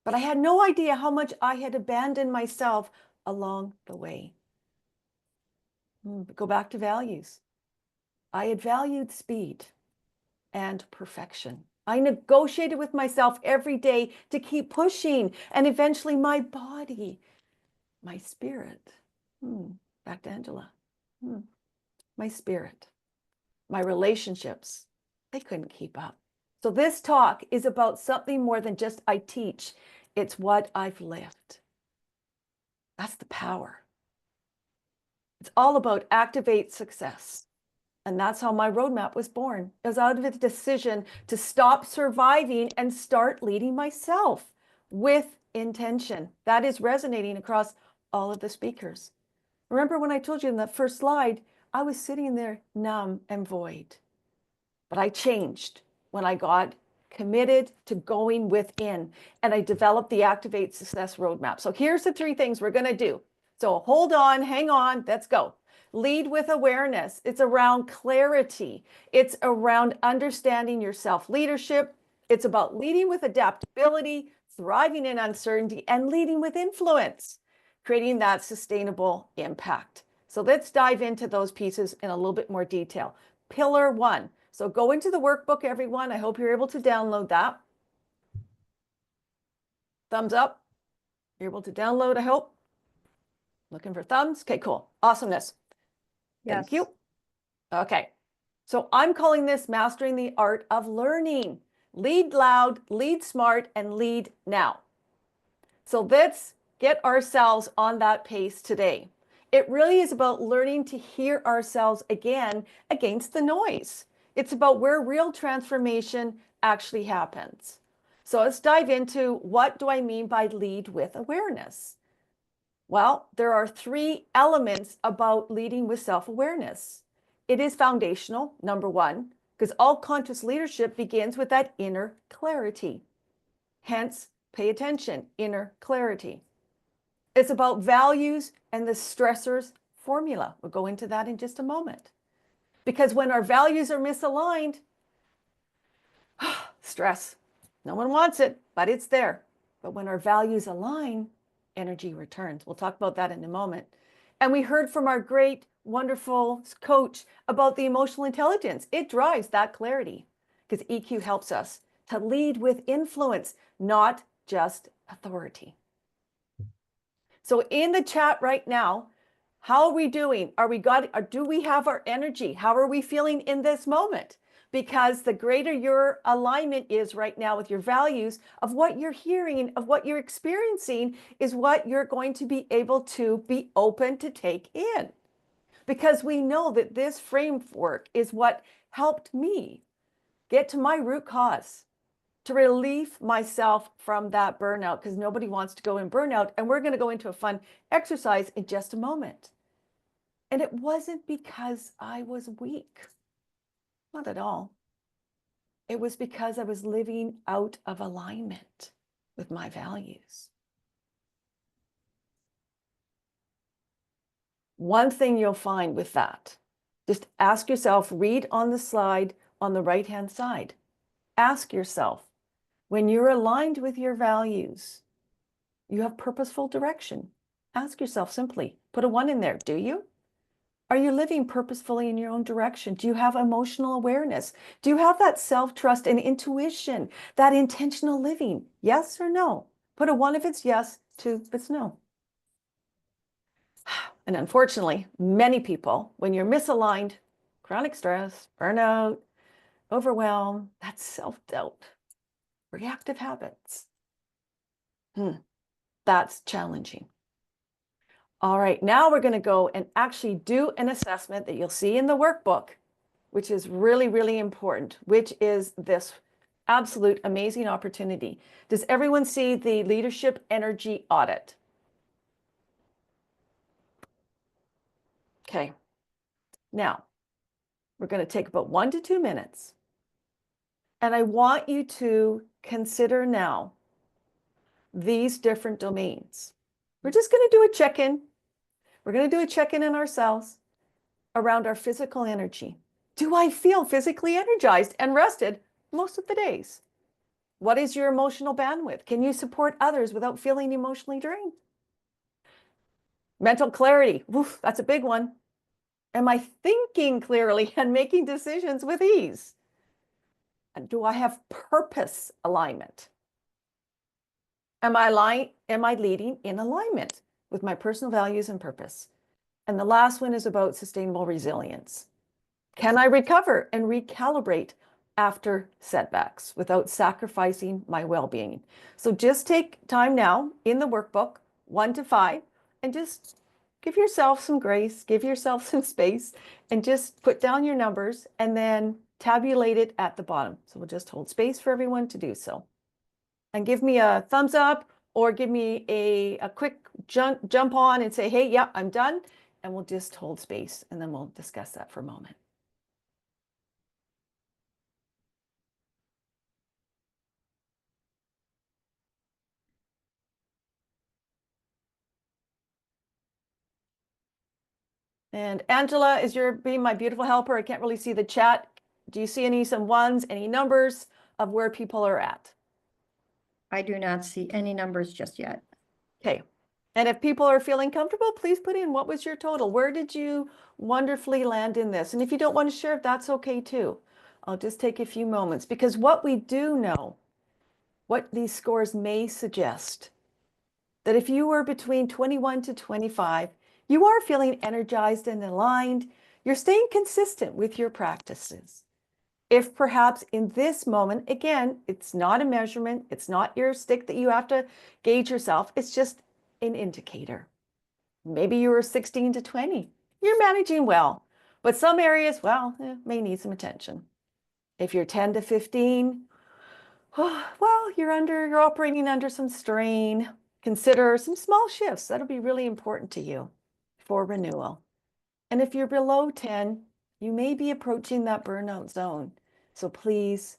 But I had no idea how much I had abandoned myself along the way. Go back to values. I had valued speed and perfection. I negotiated with myself every day to keep pushing, and eventually my body, my spirit, back to Angela, my spirit, my relationships, they couldn't keep up. So this talk is about something more than just I teach. It's what I've lived. That's the power. It's all about activate success. And that's how my roadmap was born. It was out of a decision to stop surviving and start leading myself with intention. That is resonating across all of the speakers. Remember when I told you in that first slide, I was sitting there numb and void. But I changed when I got committed to going within, and I developed the Activate Success Roadmap. So here's the 3 things we're going to do. So hold on, hang on, let's go. Lead with awareness. It's around clarity. It's around understanding your self-leadership. It's about leading with adaptability, thriving in uncertainty, and leading with influence, creating that sustainable impact. So let's dive into those pieces in a little bit more detail. Pillar 1, So go into the workbook, everyone. I hope you're able to download that. Thumbs up. You're able to download, I hope. Looking for thumbs. Okay, cool. Awesomeness. Thank you. Okay. So I'm calling this Mastering the Art of Learning. Lead loud, lead smart, and lead now. So let's get ourselves on that pace today. It really is about learning to hear ourselves again against the noise. It's about where real transformation actually happens. So let's dive into what do I mean by lead with awareness? Well, there are 3 elements about leading with self-awareness. It is foundational, number 1, because all conscious leadership begins with that inner clarity. Hence, pay attention, inner clarity. It's about values and the stressors formula. We'll go into that in just a moment. Because when our values are misaligned, stress, no one wants it, but it's there. But when our values align, energy returns. We'll talk about that in a moment. And we heard from our great, wonderful coach about the emotional intelligence. It drives that clarity because EQ helps us to lead with influence, not just authority. So in the chat right now, how are we doing? Do we have our energy? How are we feeling in this moment? Because the greater your alignment is right now with your values of what you're hearing, of what you're experiencing, is what you're going to be able to be open to take in. Because we know that this framework is what helped me get to my root cause, to relieve myself from that burnout, because nobody wants to go in burnout. And we're going to go into a fun exercise in just a moment. And it wasn't because I was weak. Not at all. It was because I was living out of alignment with my values. One thing you'll find with that, just ask yourself, read on the slide on the right-hand side. Ask yourself, when you're aligned with your values, you have purposeful direction. Ask yourself simply, put a 1 in there. Do you? Are you living purposefully in your own direction? Do you have emotional awareness? Do you have that self-trust and intuition, that intentional living? Yes or no? Put a 1 if it's yes, 2 if it's no. And unfortunately, many people, when you're misaligned, chronic stress, burnout, overwhelm, that's self-doubt, reactive habits. That's challenging. All right, now we're going to go and actually do an assessment that you'll see in the workbook, which is really, really important, which is this absolute amazing opportunity. Does everyone see the leadership energy audit? Okay. Now, we're going to take about 1 to 2 minutes. And I want you to consider now these different domains. We're just going to do a check-in. We're going to do a check-in in ourselves around our physical energy. Do I feel physically energized and rested most of the days? What is your emotional bandwidth? Can you support others without feeling emotionally drained? Mental clarity, oof, that's a big one. Am I thinking clearly and making decisions with ease? And do I have purpose alignment? Am I leading in alignment with my personal values and purpose? And the last one is about sustainable resilience. Can I recover and recalibrate after setbacks without sacrificing my well-being? So just take time now in the workbook, 1 to 5, and just give yourself some grace, give yourself some space, and just put down your numbers and then tabulate it at the bottom. So we'll just hold space for everyone to do so. And give me a thumbs up or give me a quick jump on and say, hey, yeah, I'm done. And we'll just hold space and then we'll discuss that for a moment. And Angela, is your being my beautiful helper? I can't really see the chat. Do you see some ones, any numbers of where people are at? I do not see any numbers just yet. Okay. And if people are feeling comfortable, please put in what was your total? Where did you wonderfully land in this? And if you don't want to share, that's okay too. I'll just take a few moments because what we do know, what these scores may suggest, that if you were between 21 to 25, you are feeling energized and aligned. You're staying consistent with your practices. If perhaps in this moment, again, it's not a measurement, it's not your stick that you have to gauge yourself, it's just an indicator. Maybe you were 16 to 20, you're managing well, but some areas, well, may need some attention. If you're 10 to 15, well, you're operating under some strain. Consider some small shifts. That'll be really important to you for renewal. And if you're below 10, you may be approaching that burnout zone. So please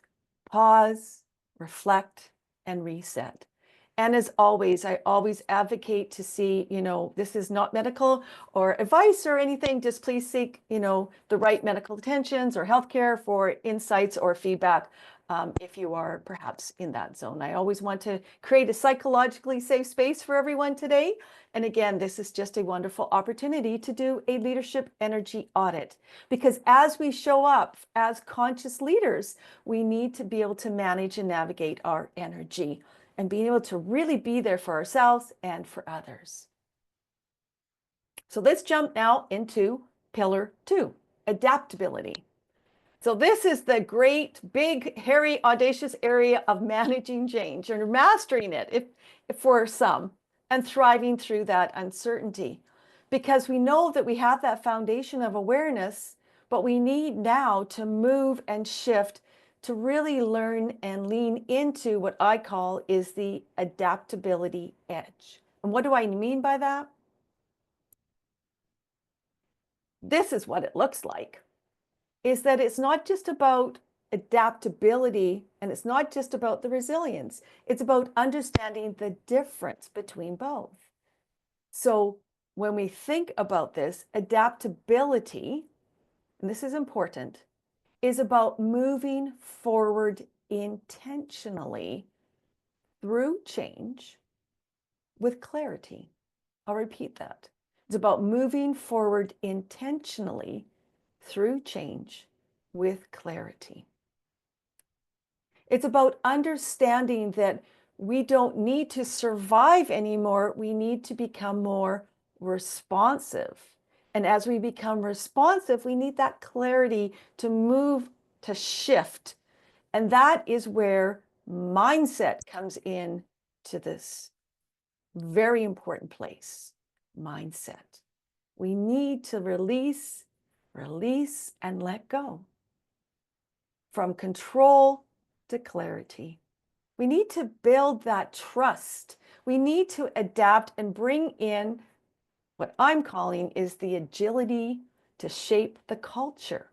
pause, reflect, and reset. And as always, I always advocate to see, this is not medical or advice or anything. Just please seek, the right medical attentions or healthcare for insights or feedback if you are perhaps in that zone. I always want to create a psychologically safe space for everyone today. And again, this is just a wonderful opportunity to do a leadership energy audit, because as we show up as conscious leaders, we need to be able to manage and navigate our energy and being able to really be there for ourselves and for others. So let's jump now into pillar 2, adaptability. So this is the great, big, hairy, audacious area of managing change and mastering it if for some, and thriving through that uncertainty. Because we know that we have that foundation of awareness, but we need now to move and shift to really learn and lean into what I call is the adaptability edge. And what do I mean by that? This is what it looks like, is that it's not just about adaptability and it's not just about the resilience. It's about understanding the difference between both. So when we think about this, adaptability, and this is important, is about moving forward intentionally through change with clarity. I'll repeat that. It's about moving forward intentionally through change with clarity. It's about understanding that we don't need to survive anymore. We need to become more responsive. And as we become responsive, we need that clarity to move, to shift. And that is where mindset comes in to this very important place, mindset. We need to release, and let go. From control to clarity. We need to build that trust. We need to adapt and bring in what I'm calling is the agility to shape the culture,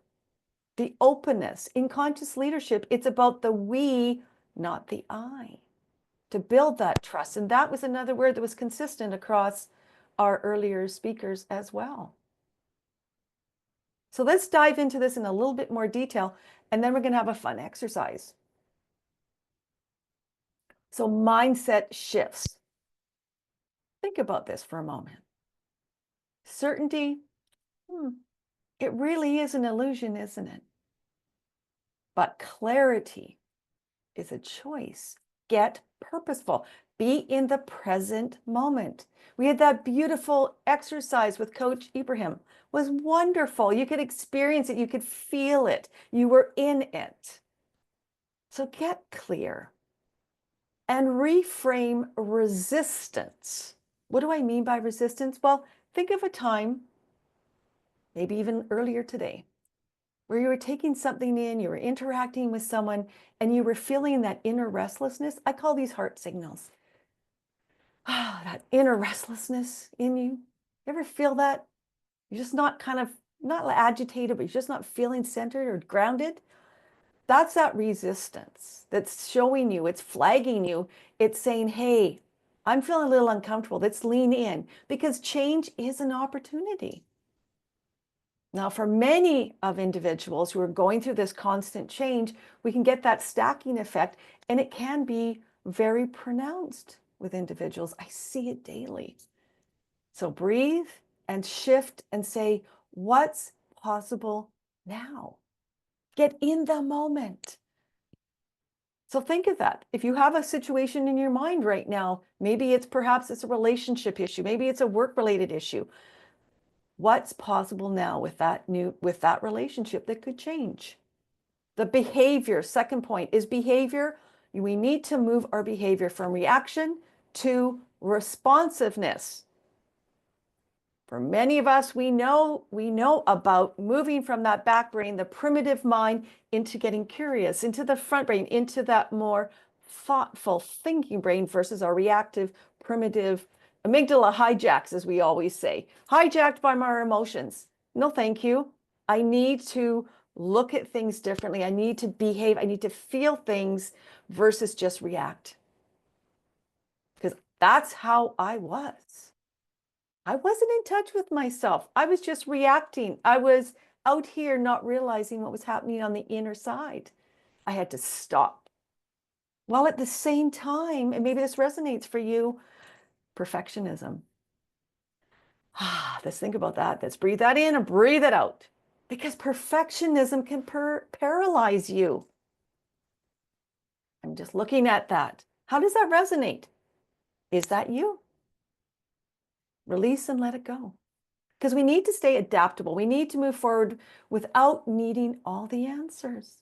the openness. In conscious leadership, it's about the we, not the I, to build that trust. And that was another word that was consistent across our earlier speakers as well. So let's dive into this in a little bit more detail, and then we're going to have a fun exercise. So mindset shifts. Think about this for a moment. Certainty, it really is an illusion, isn't it? But clarity is a choice. Get purposeful. Be in the present moment. We had that beautiful exercise with Coach Ibrahim. It was wonderful. You could experience it. You could feel it. You were in it. So get clear and reframe resistance. What do I mean by resistance? Well, think of a time, maybe even earlier today, where you were taking something in, you were interacting with someone, and you were feeling that inner restlessness. I call these heart signals. That inner restlessness in you. You ever feel that? You're just not not agitated, but you're just not feeling centered or grounded. That's that resistance that's showing you, it's flagging you. It's saying, hey, I'm feeling a little uncomfortable. Let's lean in, because change is an opportunity. Now, for many of individuals who are going through this constant change, we can get that stacking effect, and it can be very pronounced with individuals. I see it daily. So breathe and shift and say, what's possible now? Get in the moment. So think of that. If you have a situation in your mind right now, maybe perhaps it's a relationship issue, maybe it's a work-related issue. What's possible now with that relationship that could change? The behavior, second point, is behavior. We need to move our behavior from reaction to responsiveness. For many of us, we know about moving from that back brain, the primitive mind, into getting curious, into the front brain, into that more thoughtful thinking brain versus our reactive, primitive amygdala hijacks, as we always say, hijacked by my emotions. No, thank you. I need to look at things differently. I need to behave. I need to feel things versus just react. Because that's how I was. I wasn't in touch with myself. I was just reacting. I was out here not realizing what was happening on the inner side. I had to stop. While at the same time, and maybe this resonates for you, perfectionism. Let's think about that. Let's breathe that in and breathe it out. Because perfectionism can paralyze you. I'm just looking at that. How does that resonate? Is that you? Release and let it go. Because we need to stay adaptable. We need to move forward without needing all the answers.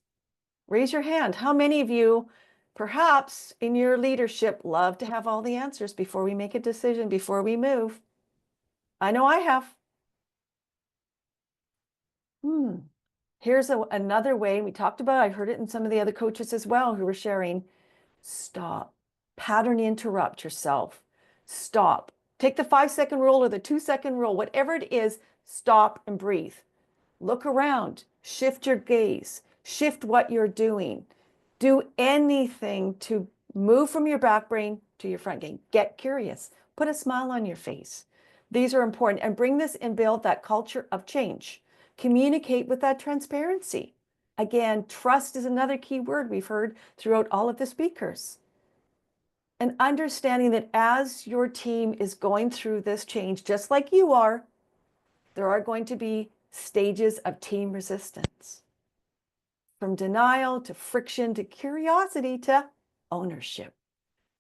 Raise your hand. How many of you, perhaps in your leadership, love to have all the answers before we make a decision, before we move? I know I have. Here's another way we talked about. I heard it in some of the other coaches as well who were sharing. Stop. Pattern interrupt yourself. Stop. Take the 5-second rule or the 2-second rule, whatever it is, stop and breathe. Look around, shift your gaze, shift what you're doing. Do anything to move from your back brain to your front brain. Get curious, put a smile on your face. These are important, and bring this and build that culture of change. Communicate with that transparency. Again, trust is another key word we've heard throughout all of the speakers. And understanding that as your team is going through this change, just like you are, there are going to be stages of team resistance. From denial to friction to curiosity to ownership.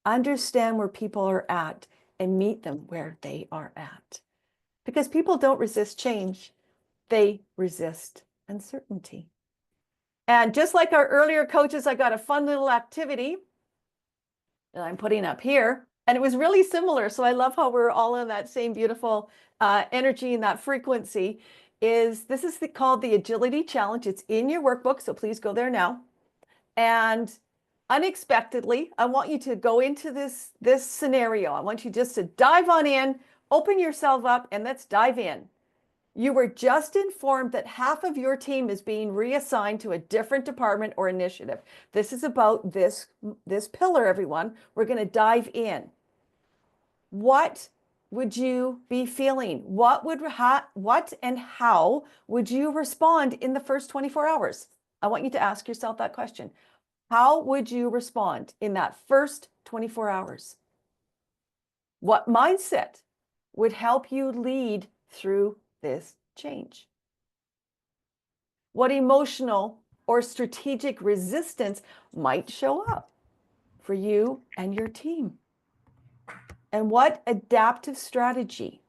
Understand where people are at and meet them where they are at. Because people don't resist change, they resist uncertainty. And just like our earlier coaches, I got a fun little activity that I'm putting up here. And it was really similar. So I love how we're all in that same beautiful energy and that frequency. This is called the Agility Challenge. It's in your workbook, so please go there now. And unexpectedly, I want you to go into this scenario. I want you just to dive on in, open yourself up, and let's dive in. You were just informed that half of your team is being reassigned to a different department or initiative. This is about this pillar, everyone. We're going to dive in. What would you be feeling? What and how would you respond in the first 24 hours? I want you to ask yourself that question. How would you respond in that first 24 hours? What mindset would help you lead through this change? What emotional or strategic resistance might show up for you and your team? And what adaptive strategy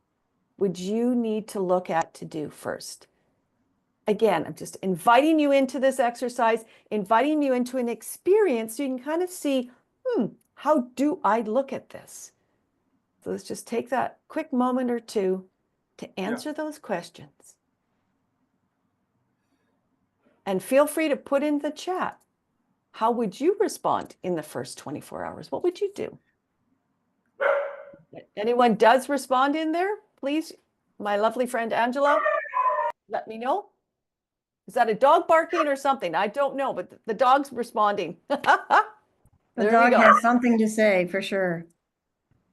would you need to look at to do first? Again, I'm just inviting you into this exercise, inviting you into an experience so you can kind of see, how do I look at this? So let's just take that quick moment or two to answer those questions. And feel free to put in the chat, how would you respond in the first 24 hours? What would you do? Anyone does respond in there, please, my lovely friend Angela, let me know. Is that a dog barking or something? I don't know, but the dog's responding. The dog has something to say for sure.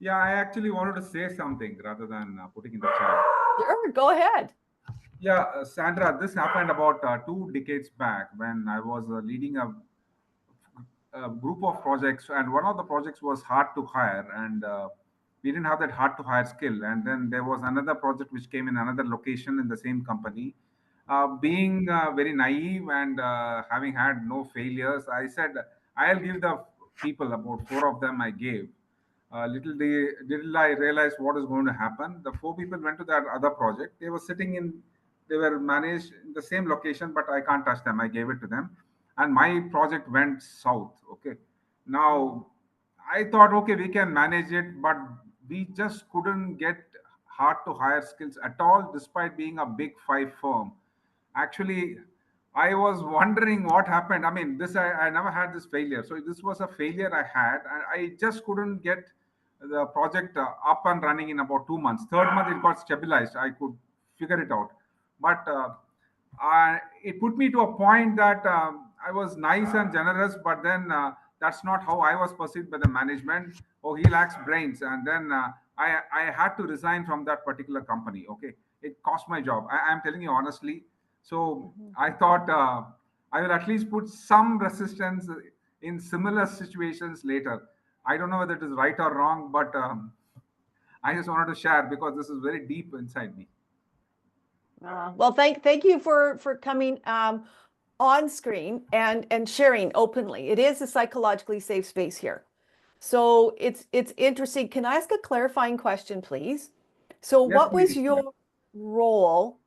Yeah, I actually wanted to say something rather than putting in the chat. Sure, go ahead. Yeah, Sandra, this happened about 2 decades back when I was leading a group of projects, and one of the projects was hard to hire, and we didn't have that hard to hire skill. And then there was another project which came in another location in the same company, Being very naive and having had no failures, I said, I'll give the people, about 4 of them I gave. Little I realized what is going to happen. The 4 people went to that other project. They were managed in the same location, but I can't touch them. I gave it to them. And my project went south. Okay. Now, I thought, okay, we can manage it, but we just couldn't get hard to hire skills at all, despite being a big 5 firm. Actually, I was wondering what happened. I mean, I never had this failure. So this was a failure I had, and I just couldn't get the project up and running in about 2 months. Third month, it got stabilized. I could figure it out. But it put me to a point that I was nice and generous, but then that's not how I was perceived by the management. Oh, he lacks brains. And then I had to resign from that particular company. Okay. It cost my job. I'm telling you honestly. So I thought I will at least put some resistance in similar situations later. I don't know whether it is right or wrong, but I just wanted to share because this is very deep inside me. Well, thank you for coming on screen and sharing openly. It is a psychologically safe space here. So it's interesting. Can I ask a clarifying question, please? So Yes, what was please. your role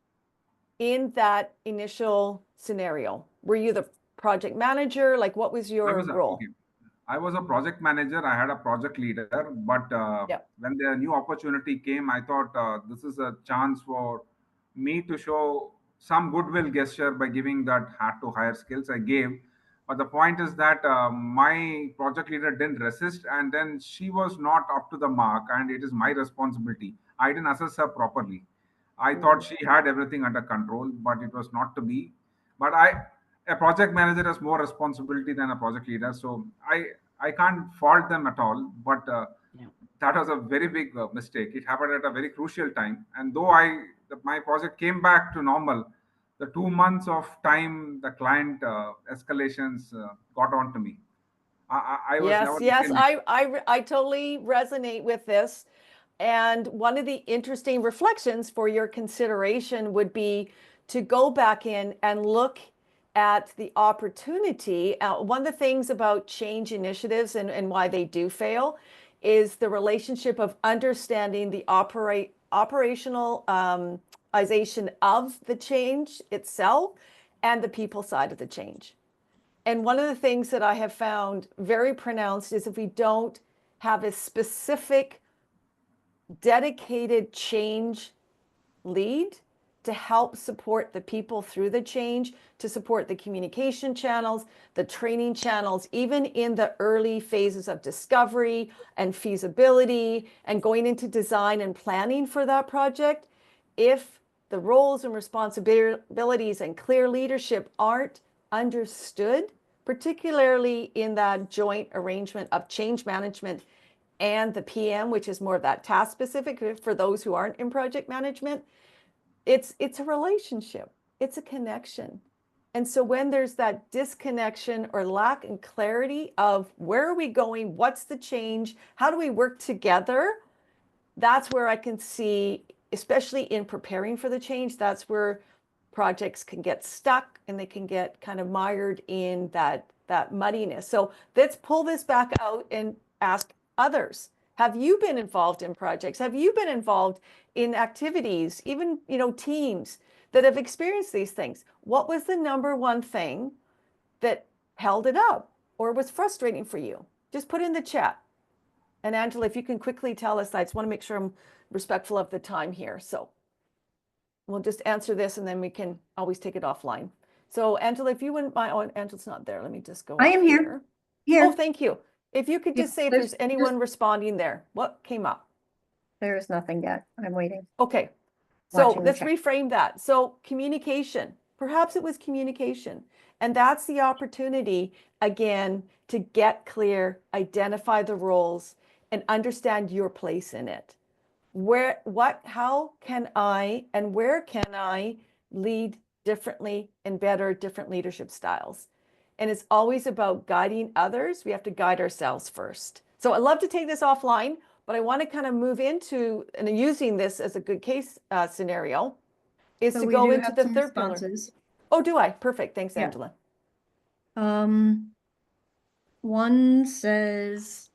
in that initial scenario? Were you the project manager? Like, what was your role? Okay. I was a project manager. I had a project leader, but when the new opportunity came, I thought this is a chance for me to show some goodwill gesture by giving that hard to hire skills I gave. But the point is that my project leader didn't resist, and then she was not up to the mark, and it is my responsibility. I didn't assess her properly. I thought she had everything under control, but it was not to be. But a project manager has more responsibility than a project leader, so I can't fault them at all. But that was a very big mistake. It happened at a very crucial time, and though my project came back to normal, the 2 months of time the client escalations got on to me. I was never the Yes, same. I totally resonate with this. And one of the interesting reflections for your consideration would be to go back in and look at the opportunity. One of the things about change initiatives and why they do fail is the relationship of understanding the operationalization of the change itself and the people side of the change. And one of the things that I have found very pronounced is if we don't have a specific dedicated change lead to help support the people through the change, to support the communication channels, the training channels, even in the early phases of discovery and feasibility and going into design and planning for that project. If the roles and responsibilities and clear leadership aren't understood, particularly in that joint arrangement of change management and the PM, which is more of that task specific for those who aren't in project management, it's a relationship, it's a connection. And so when there's that disconnection or lack in clarity of where are we going, what's the change, how do we work together, that's where I can see, especially in preparing for the change, that's where projects can get stuck and they can get kind of mired in that muddiness. So let's pull this back out and ask others. Have you been involved in projects? Have you been involved in activities, even, teams that have experienced these things? What was the number one thing that held it up or was frustrating for you? Just put in the chat. And Angela, if you can quickly tell us, I just want to make sure I'm respectful of the time here. So we'll just answer this and then we can always take it offline. So Angela, if you wouldn't mind, oh, Angela's not there. Let me just go. I am here. Here. Oh, thank you. If you could just say if there's anyone responding there, what came up? There is nothing yet. I'm waiting. Okay. So Watching the let's chat. reframe that. So communication, perhaps it was communication. And that's the opportunity, again, to get clear, identify the roles, and understand your place in it. How can I and where can I lead differently and better, different leadership styles? And it's always about guiding others. We have to guide ourselves first. So I'd love to take this offline, but I want to kind of move into and using this as a good case scenario is So to we go do into have the some third pillar. responses. Oh, do I? Perfect. Thanks, Yeah. Angela. One says,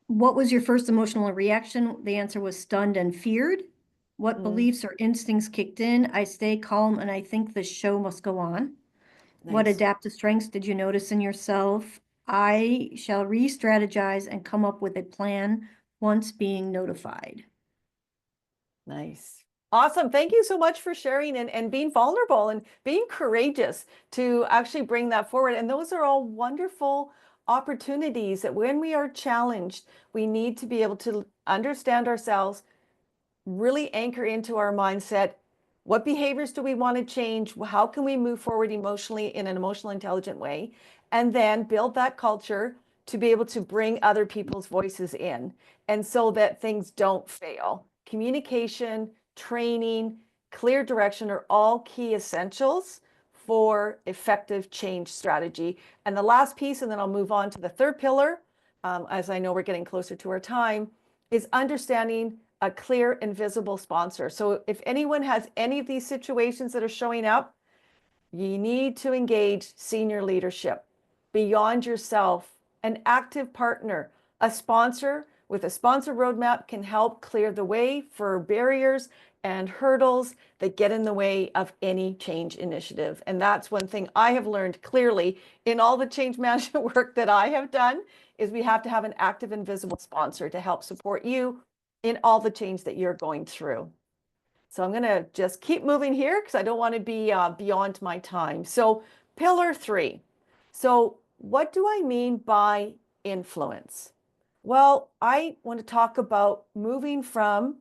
what was your first emotional reaction? The answer was stunned and feared. What beliefs or instincts kicked in? I stay calm and I think the show must go on. What Nice. adaptive strengths did you notice in yourself? I shall re-strategize and come up with a plan once being notified. Nice. Awesome. Thank you so much for sharing and being vulnerable and being courageous to actually bring that forward. And those are all wonderful opportunities that when we are challenged, we need to be able to understand ourselves, really anchor into our mindset. What behaviors do we want to change? How can we move forward emotionally in an emotional, intelligent way? And then build that culture to be able to bring other people's voices in. And so that things don't fail. Communication, training, clear direction are all key essentials for effective change strategy. And the last piece, and then I'll move on to the third pillar, as I know we're getting closer to our time, is understanding a clear and visible sponsor. So if anyone has any of these situations that are showing up, you need to engage senior leadership beyond yourself. An active partner, a sponsor with a sponsor roadmap can help clear the way for barriers and hurdles that get in the way of any change initiative. And that's one thing I have learned clearly in all the change management work that I have done, is we have to have an active and visible sponsor to help support you in all the change that you're going through. So I'm going to just keep moving here because I don't want to be beyond my time. So pillar 3. So what do I mean by influence? Well, I want to talk about moving from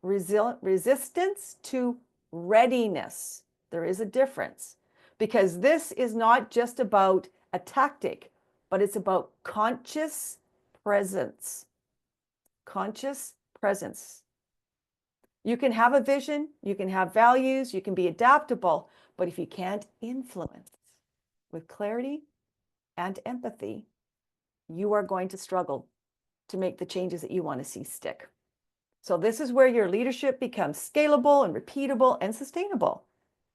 resistance to readiness. There is a difference, because this is not just about a tactic, but it's about conscious presence. Conscious presence. You can have a vision, you can have values, you can be adaptable, but if you can't influence with clarity and empathy, you are going to struggle to make the changes that you want to see stick. So this is where your leadership becomes scalable and repeatable and sustainable.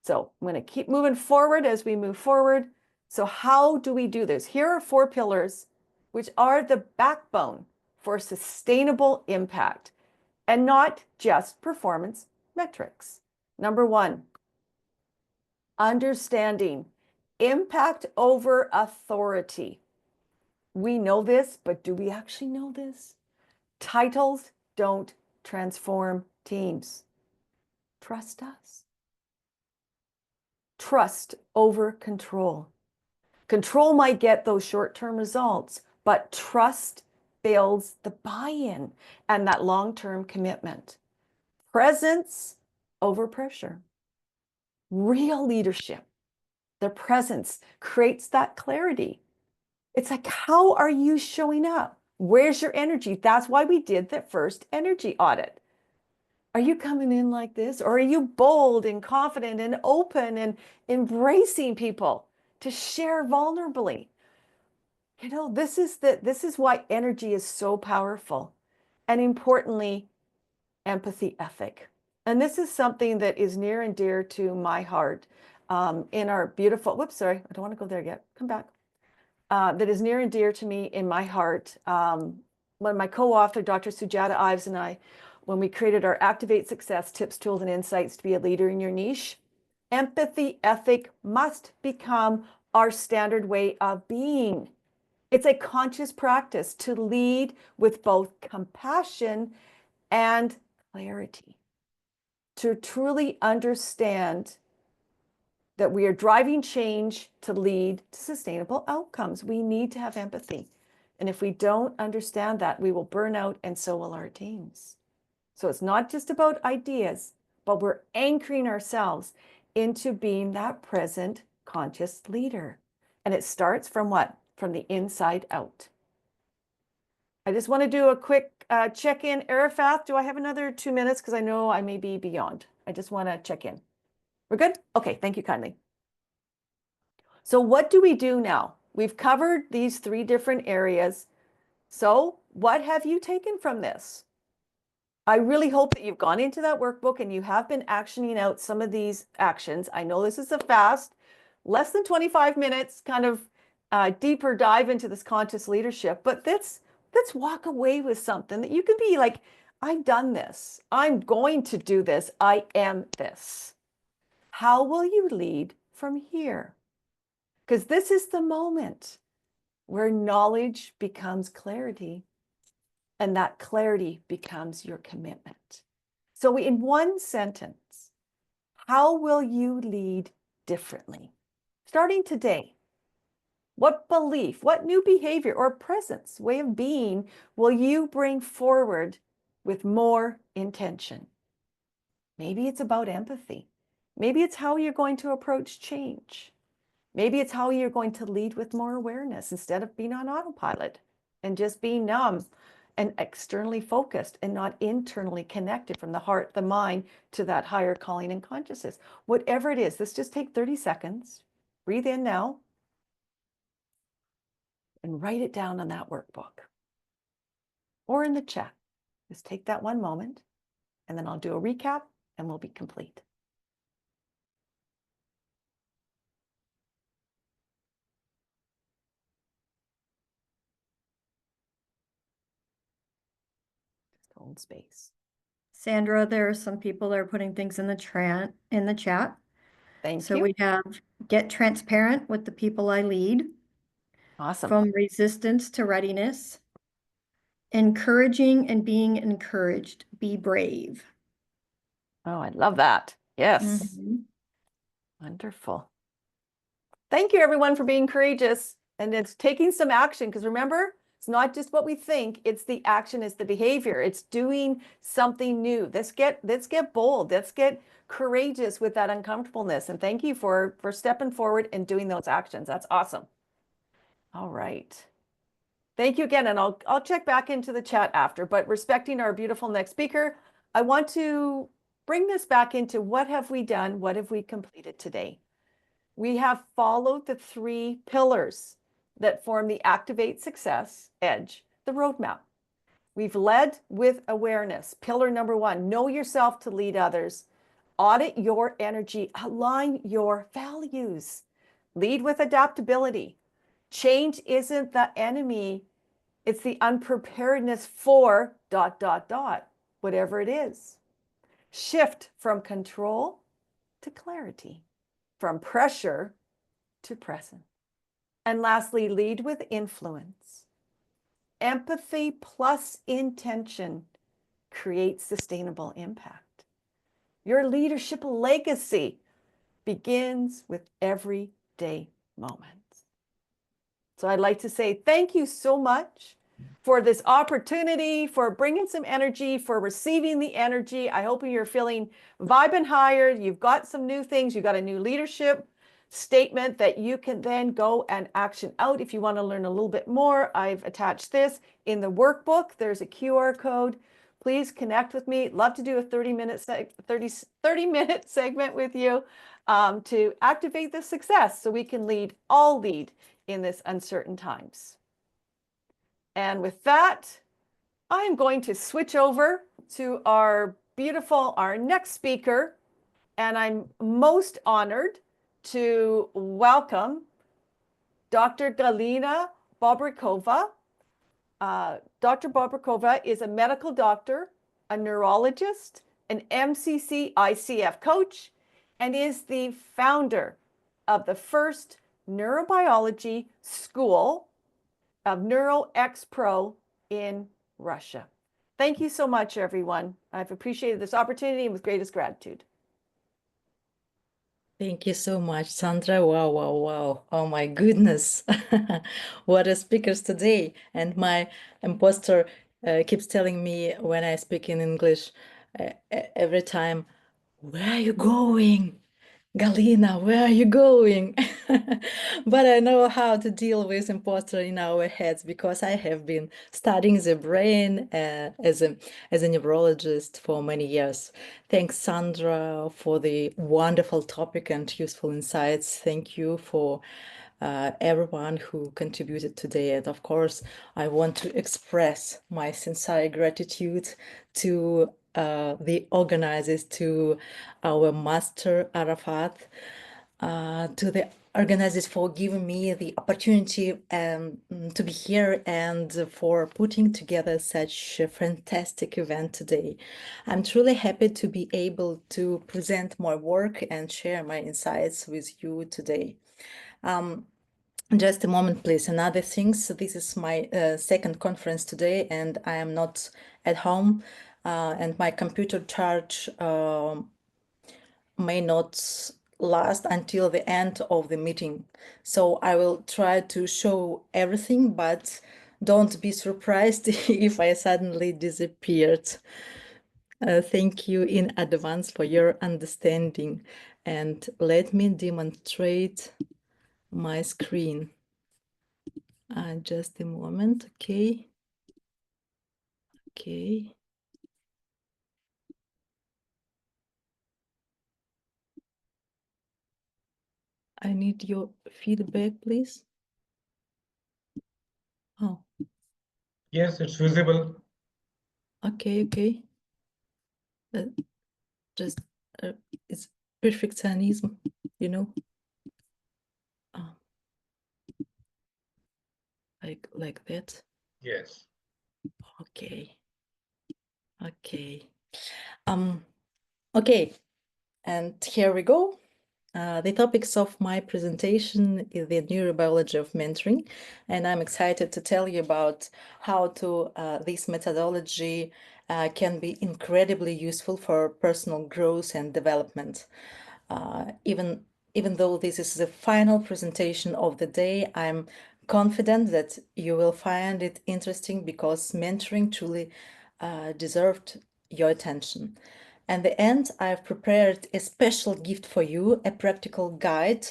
So I'm going to keep moving forward as we move forward. So how do we do this? Here are 4 pillars, which are the backbone for sustainable impact and not just performance metrics. Number 1, understanding impact over authority. We know this, but do we actually know this? Titles don't transform teams. Trust us. Trust over control. Control might get those short-term results, but trust builds the buy-in and that long-term commitment. Presence over pressure. Real leadership, their presence creates that clarity. It's like, how are you showing up? Where's your energy? That's why we did the first energy audit. Are you coming in like this? Or are you bold and confident and open and embracing people to share vulnerably? You know, this is why energy is so powerful. And importantly, empathy ethic. And this is something that is near and dear to my heart in our beautiful, whoops, sorry, I don't want to go there yet. Come back. That is near and dear to me in my heart. When my co-author, Dr. Sujata Ives, and I, when we created our Activate Success Tips, Tools, and Insights to be a leader in your niche, empathy ethic must become our standard way of being. It's a conscious practice to lead with both compassion and clarity. To truly understand that we are driving change to lead to sustainable outcomes, we need to have empathy. And if we don't understand that, we will burn out, and so will our teams. So it's not just about ideas, but we're anchoring ourselves into being that present, conscious leader. And it starts from what? From the inside out. I just want to do a quick check-in. Arafath, do I have another 2 minutes? Because I know I may be beyond. I just want to check in. We're good? Okay, thank you kindly. So what do we do now? We've covered these 3 different areas. So what have you taken from this? I really hope that you've gone into that workbook and you have been actioning out some of these actions. I know this is a fast, less than 25 minutes, kind of deeper dive into this conscious leadership, but let's walk away with something that you can be like, I've done this. I'm going to do this. I am this. How will you lead from here? Because this is the moment where knowledge becomes clarity, and that clarity becomes your commitment. So in one sentence, how will you lead differently? Starting today, what belief, what new behavior or presence, way of being will you bring forward with more intention? Maybe it's about empathy. Maybe it's how you're going to approach change. Maybe it's how you're going to lead with more awareness instead of being on autopilot and just being numb and externally focused and not internally connected from the heart, the mind to that higher calling and consciousness. Whatever it is, let's just take 30 seconds. Breathe in now and write it down on that workbook or in the chat. Just take that one moment and then I'll do a recap and we'll be complete. Just hold space. Sandra, there are some people that are putting things in the chat. Thank So you. we have get transparent with the people I lead. Awesome. From resistance to readiness. Encouraging and being encouraged. Be brave. Oh, I love that. Yes. Wonderful. Thank you, everyone, for being courageous. And it's taking some action, because remember, it's not just what we think, it's the action, it's the behavior. It's doing something new. Let's get bold. Let's get courageous with that uncomfortableness. And thank you for stepping forward and doing those actions. That's awesome. All right. Thank you again. And I'll check back into the chat after, but respecting our beautiful next speaker, I want to bring this back into what have we done? What have we completed today? We have followed the 3 pillars that form the Activate Success Edge, the roadmap. We've led with awareness. Pillar number 1, know yourself to lead others. Audit your energy, align your values. Lead with adaptability. Change isn't the enemy, it's the unpreparedness for ... whatever it is. Shift from control to clarity, from pressure to presence. And lastly, lead with influence. Empathy plus intention creates sustainable impact. Your leadership legacy begins with everyday moments. So I'd like to say thank you so much for this opportunity, for bringing some energy, for receiving the energy. I hope you're feeling vibing higher. You've got some new things. You've got a new leadership statement that you can then go and action out. If you want to learn a little bit more, I've attached this in the workbook. There's a QR code. Please connect with me. Love to do a 30-minute segment with you to activate the success so we can all lead in this uncertain times. And with that, I'm going to switch over to our next speaker, and I'm most honored to welcome Dr. Galina Bobrikova. Dr. Bobrikova is a medical doctor, a neurologist, an MCC ICF coach, and is the founder of the first neurobiology school of NeuroXPro in Russia. Thank you so much, everyone. I've appreciated this opportunity and with greatest gratitude. Thank you so much, Sandra. Wow, wow, wow. Oh my goodness. What a speakers today. And my imposter keeps telling me when I speak in English every time, where are you going? Galina, where are you going? But I know how to deal with imposter in our heads because I have been studying the brain as a neurologist for many years. Thanks, Sandra, for the wonderful topic and useful insights. Thank you for everyone who contributed today. And of course, I want to express my sincere gratitude to the organizers, to our master Arafat, to the organizers for giving me the opportunity to be here and for putting together such a fantastic event today. I'm truly happy to be able to present my work and share my insights with you today. Just a moment, please. Another thing, so this is my second conference today, and I am not at home, and my computer charge may not last until the end of the meeting. So I will try to show everything, but don't be surprised if I suddenly disappeared. Thank you in advance for your understanding. And let me demonstrate my screen. Just a moment, okay. Okay. I need your feedback, please. Oh, Yes, it's visible. okay, okay. Just it's perfectionism, you know. Like that. Yes. Okay. Okay. Okay. And here we go. The topics of my presentation is the neurobiology of mentoring, and I'm excited to tell you about how this methodology can be incredibly useful for personal growth and development. Even though this is the final presentation of the day, I'm confident that you will find it interesting because mentoring truly deserved your attention. At the end, I've prepared a special gift for you, a practical guide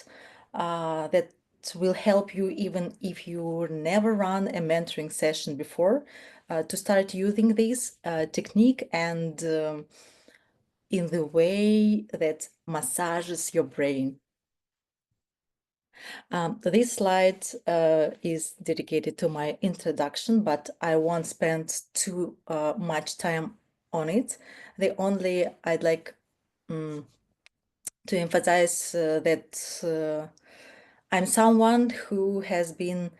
that will help you even if you never run a mentoring session before to start using this technique and in the way that massages your brain. This slide is dedicated to my introduction, but I won't spend too much time on it. I'd like to emphasize that I'm someone who has been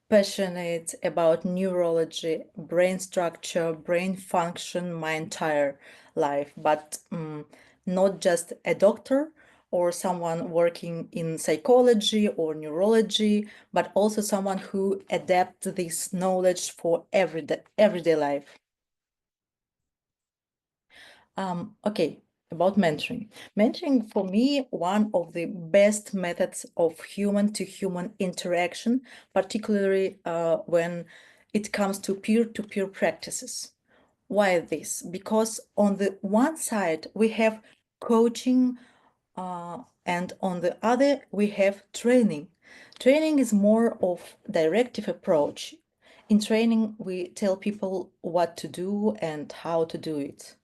passionate about neurology, brain structure, brain function my entire life, but not just a doctor or someone working in psychology or neurology, but also someone who adapts this knowledge for everyday life. Okay, about mentoring. Mentoring for me, one of the best methods of human-to-human interaction, particularly when it comes to peer-to-peer practices. Why this? Because on the one side, we have coaching and on the other, we have training. Training is more of directive approach. In training, we tell people what to do and how to do it.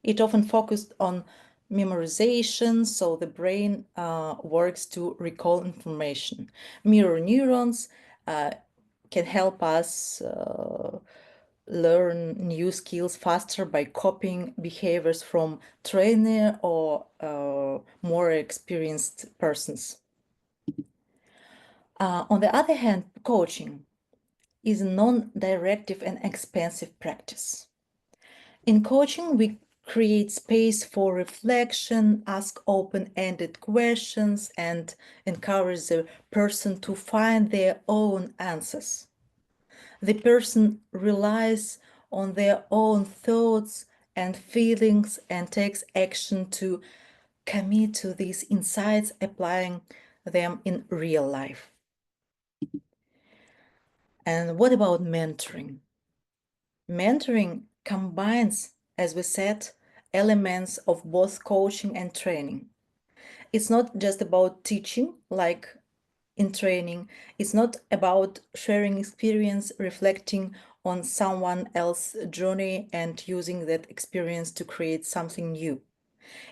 It often focused on memorization, so the brain works to recall information. Mirror neurons can help us learn new skills faster by copying behaviors from trainer or more experienced persons. On the other hand, coaching is a non-directive and expensive practice. In coaching, we create space for reflection, ask open-ended questions, and encourage the person to find their own answers. The person relies on their own thoughts and feelings and takes action to commit to these insights, applying them in real life. And what about mentoring? Mentoring combines, as we said, elements of both coaching and training. It's not just about teaching, like in training. It's not about sharing experience, reflecting on someone else's journey and using that experience to create something new.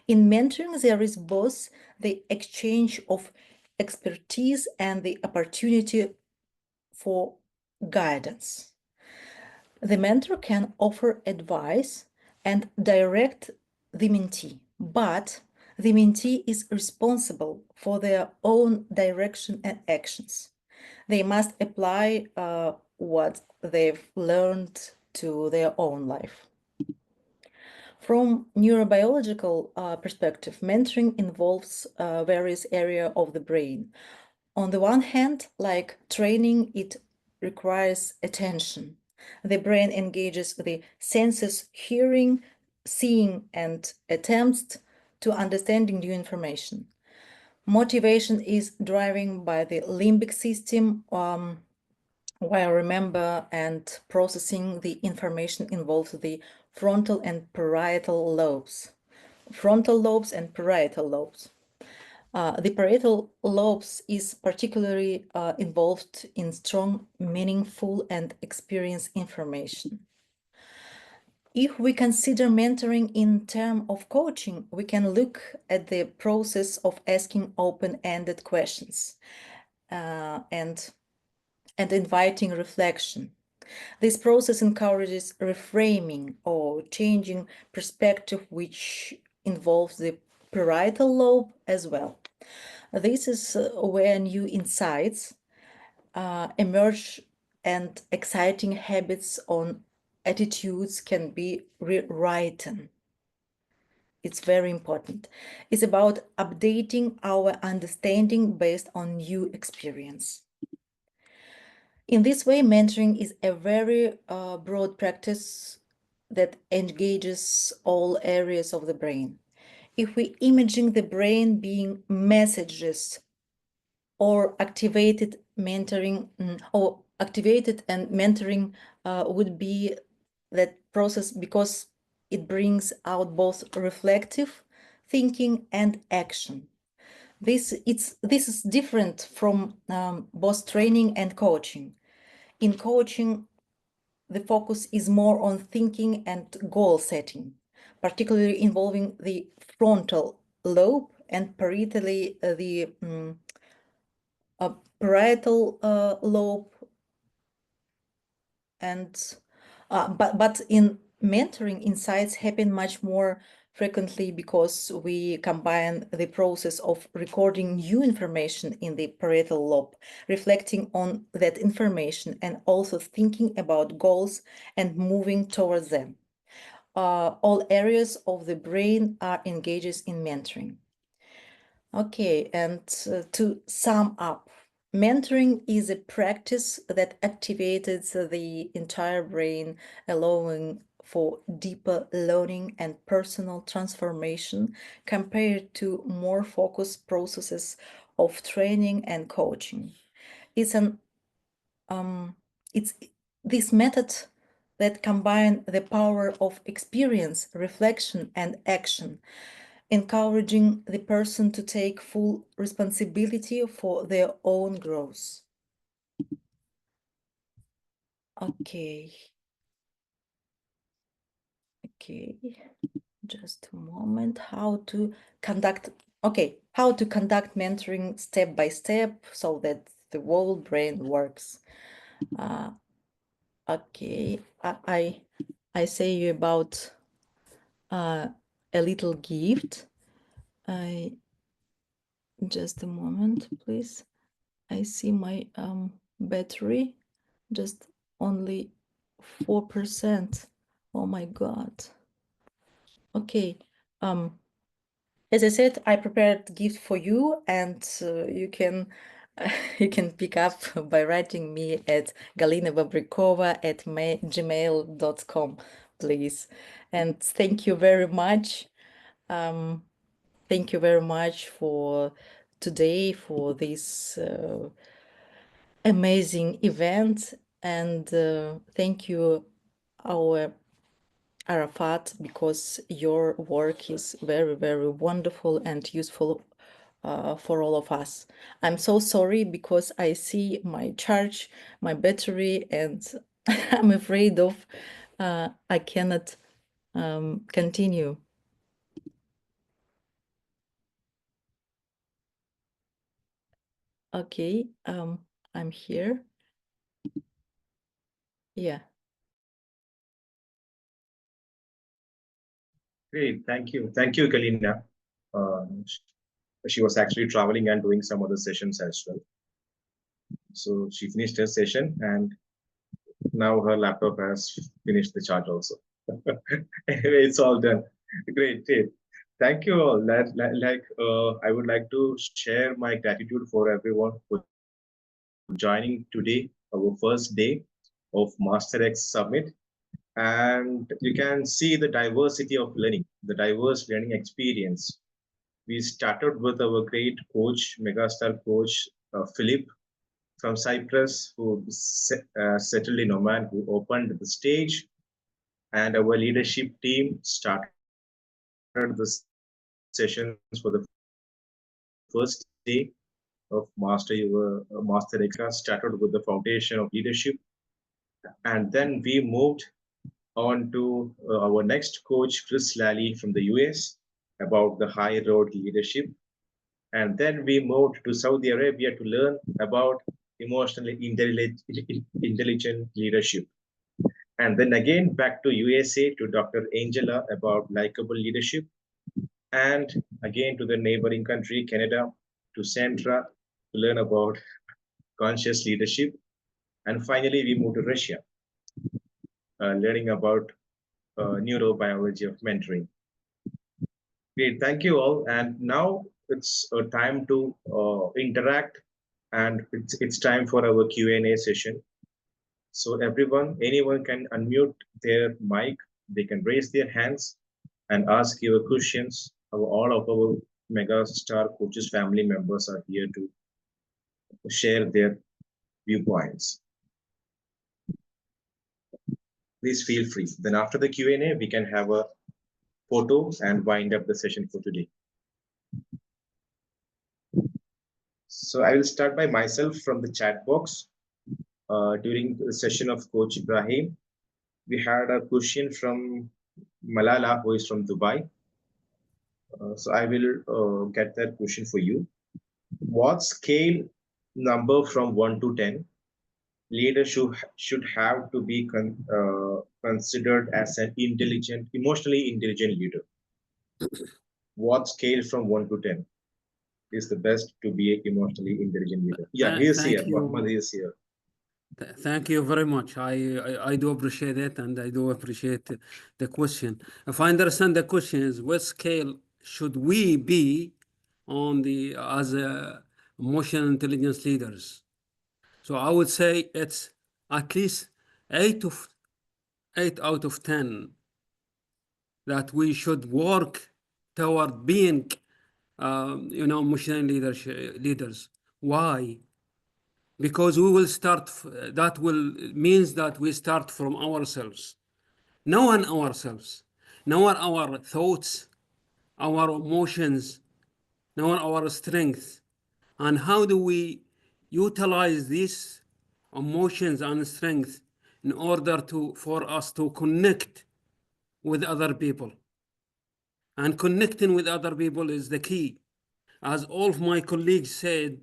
In mentoring, there is both the exchange of expertise and the opportunity for guidance. The mentor can offer advice and direct the mentee, but the mentee is responsible for their own direction and actions. They must apply what they've learned to their own life. From neurobiological perspective, mentoring involves various areas of the brain. On the one hand, like training, it requires attention. The brain engages the senses, hearing, seeing, and attempts to understanding new information. Motivation is driven by the limbic system, while remember and processing the information involves the frontal and parietal lobes. Frontal lobes and parietal lobes. The parietal lobes is particularly involved in strong, meaningful, and experience information. If we consider mentoring in terms of coaching, we can look at the process of asking open-ended questions and inviting reflection. This process encourages reframing or changing perspective, which involves the parietal lobe as well. This is where new insights emerge and exciting habits on attitudes can be rewritten. It's very important. It's about updating our understanding based on new experience. In this way, mentoring is a very broad practice that engages all areas of the brain. If we imagine the brain being messages or activated, mentoring would be that process because it brings out both reflective thinking and action. This is different from both training and coaching. In coaching, the focus is more on thinking and goal setting, particularly involving the frontal lobe and parietally the parietal lobe. And but in mentoring, insights happen much more frequently because we combine the process of recording new information in the parietal lobe, reflecting on that information, and also thinking about goals and moving towards them. All areas of the brain are engaged in mentoring. Okay, and to sum up, mentoring is a practice that activated the entire brain, allowing for deeper learning and personal transformation compared to more focused processes of training and coaching. It's this method that combines the power of experience, reflection, and action, encouraging the person to take full responsibility for their own growth. Okay. Okay, just a moment. How to conduct mentoring step by step so that the whole brain works. Okay, I say you about a little gift. Just a moment, please. I see my battery just only 4%. Oh my God. Okay. As I said, I prepared gift for you, and you can you can pick up by writing me at galinababrikova@gmail.com, please. And thank you very much. Thank you very much for today, for this amazing event, and thank you, our Arafat, because your work is very, very wonderful and useful for all of us. I'm so sorry because I see my charge, my battery, and I'm afraid of I cannot continue. Okay, I'm here. Yeah. Great, thank you. Thank you, Galina. She was actually traveling and doing some other sessions as well. So she finished her session and now her laptop has finished the charge also. Anyway, it's all done. Great, great. Thank you all. I would like to share my gratitude for everyone for joining today, our first day of MasterX Summit. And you can see the diversity of learning, the diverse learning experience. We started with our great coach, megastar coach, Philip from Cyprus, who settled in Oman, who opened the stage. And our leadership team started the sessions for the first day of Master X, started with the foundation of leadership. And then we moved on to our next coach, Chris Lally from the US, about the high road leadership. And then we moved to Saudi Arabia to learn about emotionally intelligent leadership. And then again back to USA to Dr. Angela about likable leadership. And again to the neighboring country, Canada, to Sandra to learn about conscious leadership. And finally, we moved to Russia, learning about neurobiology of mentoring. Great, thank you all. And now it's time to interact, and it's time for our Q&A session. So anyone can unmute their mic, they can raise their hands and ask your questions. All of our Megastar Coaches family members are here to share their viewpoints. Please feel free. Then after the Q&A, we can have a photo and wind up the session for today. So I will start by myself from the chat box. During the session of Coach Ibrahim, we had a question from Malala, who is from Dubai. So I will get that question for you. What scale number from 1 to 10 leader should have to be considered as an emotionally intelligent leader? What scale from 1 to 10 is the best to be an emotionally intelligent leader? Yeah, he is here. Muhammad is here. Thank you very much. I do appreciate it, and I do appreciate the question. If I understand the question is, what scale should we be on as emotional intelligence leaders? So I would say it's at least 8 out of 10 that we should work toward being, emotional leaders. Why? Because we will start, that will means that we start from ourselves, knowing ourselves, knowing our thoughts, our emotions, knowing our strength, and how do we utilize these emotions and strength in order for us to connect with other people. And connecting with other people is the key. As all of my colleagues said,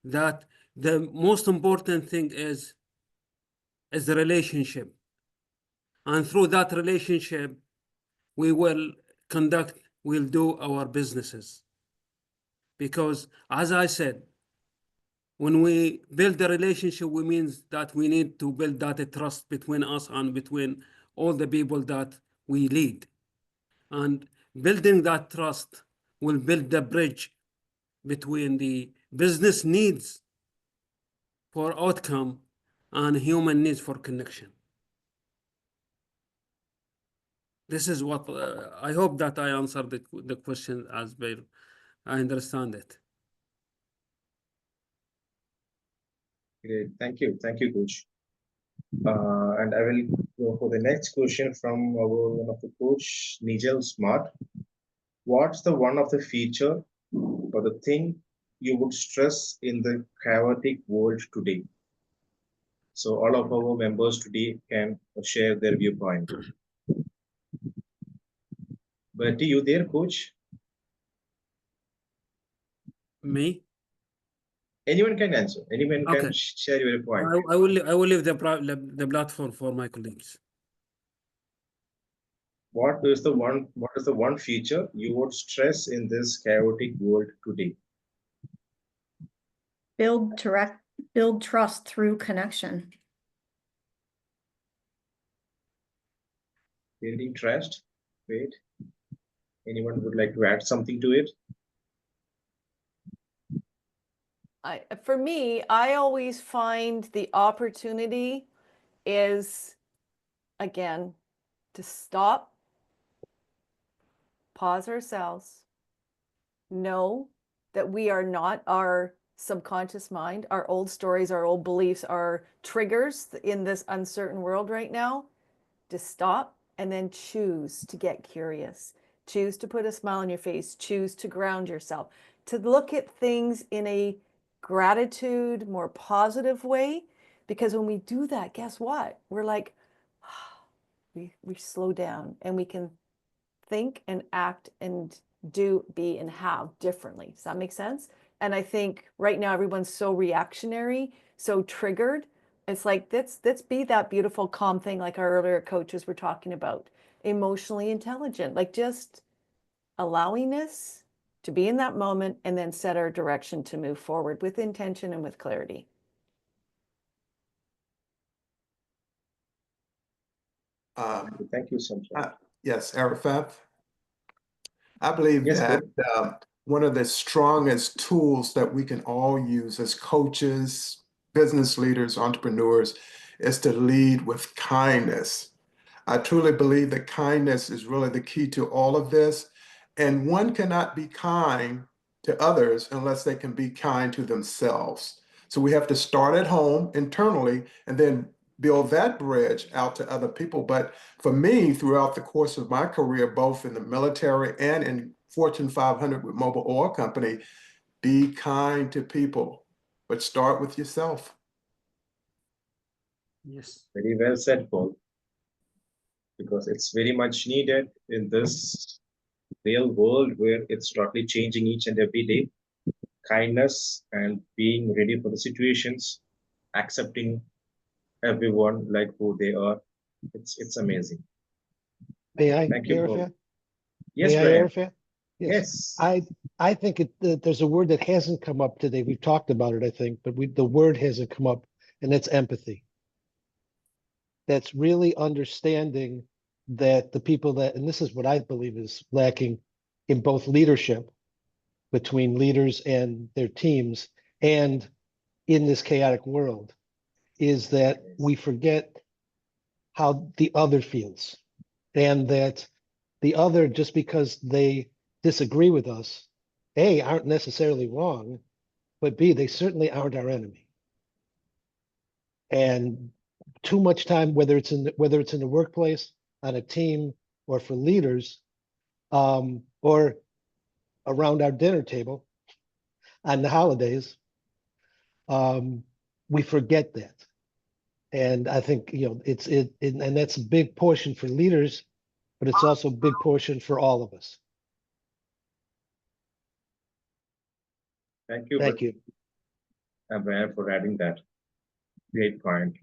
that the most important thing is the relationship. And through that relationship, we'll do our businesses. Because as I said, when we build the relationship, we means that we need to build that trust between us and between all the people that we lead. And building that trust will build the bridge between the business needs for outcome and human needs for connection. This is what I hope that I answered the question as well. I understand it. Great, thank you, Coach. And I will go for the next question from one of the coach, Nigel Smart. What's the one of the feature or the thing you would stress in the chaotic world today? So all of our members today can share their viewpoint. Bertie, you there, Coach? Me? Anyone can answer. Anyone can Okay. share your point. I will leave the platform for my colleagues. What is the one feature you would stress in this chaotic world today? Build trust through connection. Building trust. Great. Anyone would like to add something to it? For me, I always find the opportunity is, again, to stop, pause ourselves, know that we are not our subconscious mind, our old stories, our old beliefs, our triggers in this uncertain world right now, to stop and then choose to get curious, choose to put a smile on your face, choose to ground yourself, to look at things in a gratitude, more positive way. Because when we do that, guess what? We're like, we slow down and we can think and act and do, be, and have differently. Does that make sense? And I think right now everyone's so reactionary, so triggered. It's like, let's be that beautiful, calm thing like our earlier coaches were talking about. Emotionally intelligent, like just allowingness to be in that moment and then set our direction to move forward with intention and with clarity. Thank you, Sandra. Yes, Arafat. I believe Yes, that one of the strongest tools that we can all use as coaches, business leaders, entrepreneurs, is to lead with kindness. I truly believe that kindness is really the key to all of this. And one cannot be kind to others unless they can be kind to themselves. So we have to start at home internally and then build that bridge out to other people. But for me, throughout the course of my career, both in the military and in Fortune 500 with Mobil Oil Company, be kind to people, but start with yourself. Yes. Very well said, Paul. Because it's very much needed in this real world where it's totally changing each and every day. Kindness and being ready for the situations, accepting everyone like who they are. It's amazing. May I, Thank you, Paul. Arafat? Yes, May I, Brian. Arafat? Yes. I think there's a word that hasn't come up today. We've talked about it, I think, but the word hasn't come up, and that's empathy. That's really understanding that the people that, and this is what I believe is lacking in both leadership between leaders and their teams and in this chaotic world, is that we forget how the other feels, and that the other, just because they disagree with us, A, aren't necessarily wrong, but B, they certainly aren't our enemy. And too much time, whether it's in the workplace, on a team, or for leaders, or around our dinner table on the holidays, we forget that. And I think, you know, and that's a big portion for leaders, but it's also a big portion for all of us. Thank you. Thank you. Brian, for adding that. Great point.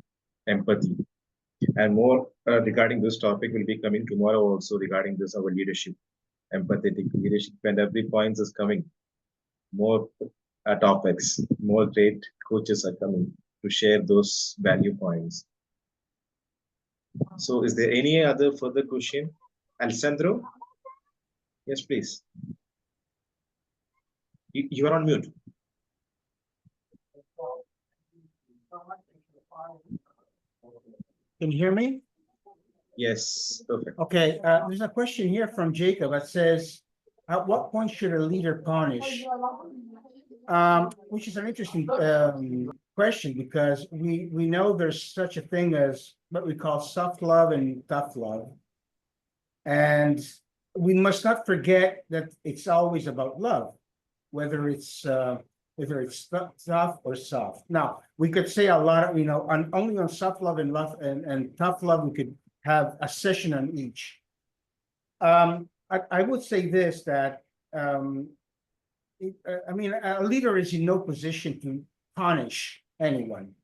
Empathy. And more regarding this topic will be coming tomorrow also regarding this, our leadership, empathetic leadership, and every point is coming. More topics, more great coaches are coming to share those value points. So is there any other further question? Alessandro? Yes, please. You are on mute. Can you hear me? Yes, perfect. Okay, there's a question here from Jacob that says, at what point should a leader punish? Which is an interesting question, because we know there's such a thing as what we call soft love and tough love. And we must not forget that it's always about love, whether it's tough or soft. Now, we could say a lot of, only on soft love and tough love, we could have a session on each. I would say this, that a leader is in no position punish anyone.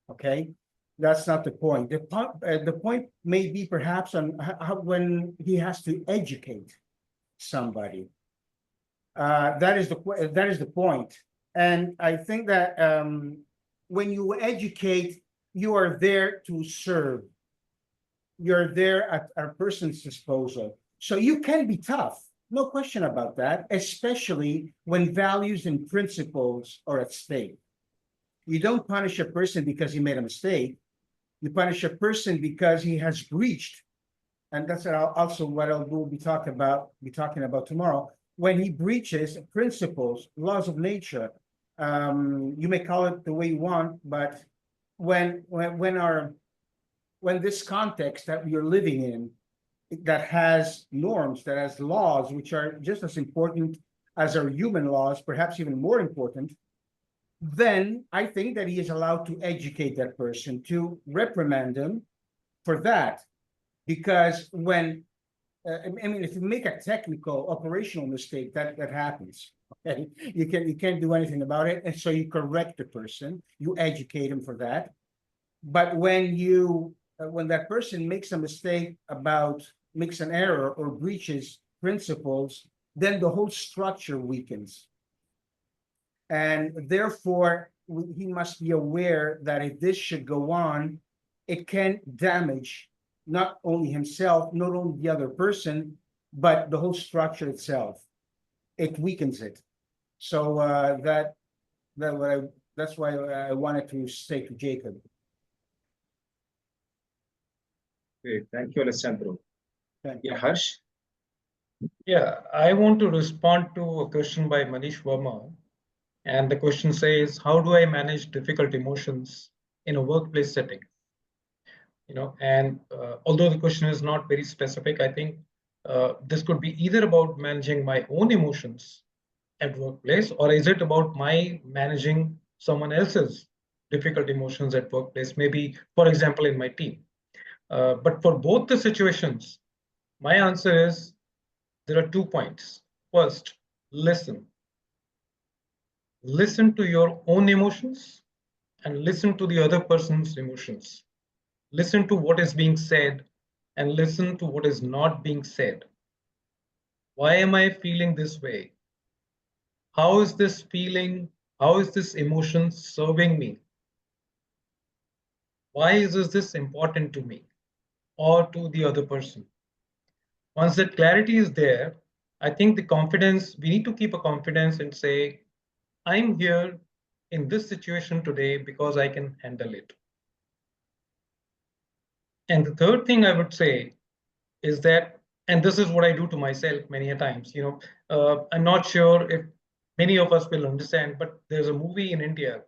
Okay, that's not the point. The point may be perhaps on how when he has to educate somebody. That is the point. And I think that when you educate, you are there to serve. You're there at a person's disposal. So you can be tough, no question about that, especially when values and principles are at stake. You don't punish a person because he made a mistake. You punish a person because he has breached, and that's also what we'll be talking about tomorrow. When he breaches principles, laws of nature, you may call it the way you want, but when this context that you're living in, that has norms, that has laws, which are just as important as our human laws, perhaps even more important, then I think that he is allowed to educate that person, to reprimand him for that. Because when, I mean, if you make a technical operational mistake, that happens. Okay, you can't do anything about it, and so you correct the person, you educate him for that. But when when that person makes a mistake makes an error or breaches principles, then the whole structure weakens. And therefore, he must be aware that if this should go on, it can damage not only himself, not only the other person, but the whole structure itself. It weakens it. So that's why I wanted to say to Jacob. Great. Thank you, Alessandro. Yeah, Harsh? Yeah, I want to respond to a question by Manish Verma. And the question says, how do I manage difficult emotions in a workplace setting? And although the question is not very specific, I think this could be either about managing my own emotions at workplace, or is it about my managing someone else's difficult emotions at workplace, maybe, for example, in my team. But for both the situations, my answer is there are 2 points. First, listen. Listen to your own emotions and listen to the other person's emotions. Listen to what is being said and listen to what is not being said. Why am I feeling this way? How is this feeling? How is this emotion serving me? Why is this important to me or to the other person? Once that clarity is there, I think the confidence, we need to keep a confidence and say, I'm here in this situation today because I can handle it. And the third thing I would say is that, and this is what I do to myself many a times, I'm not sure if many of us will understand, but there's a movie in India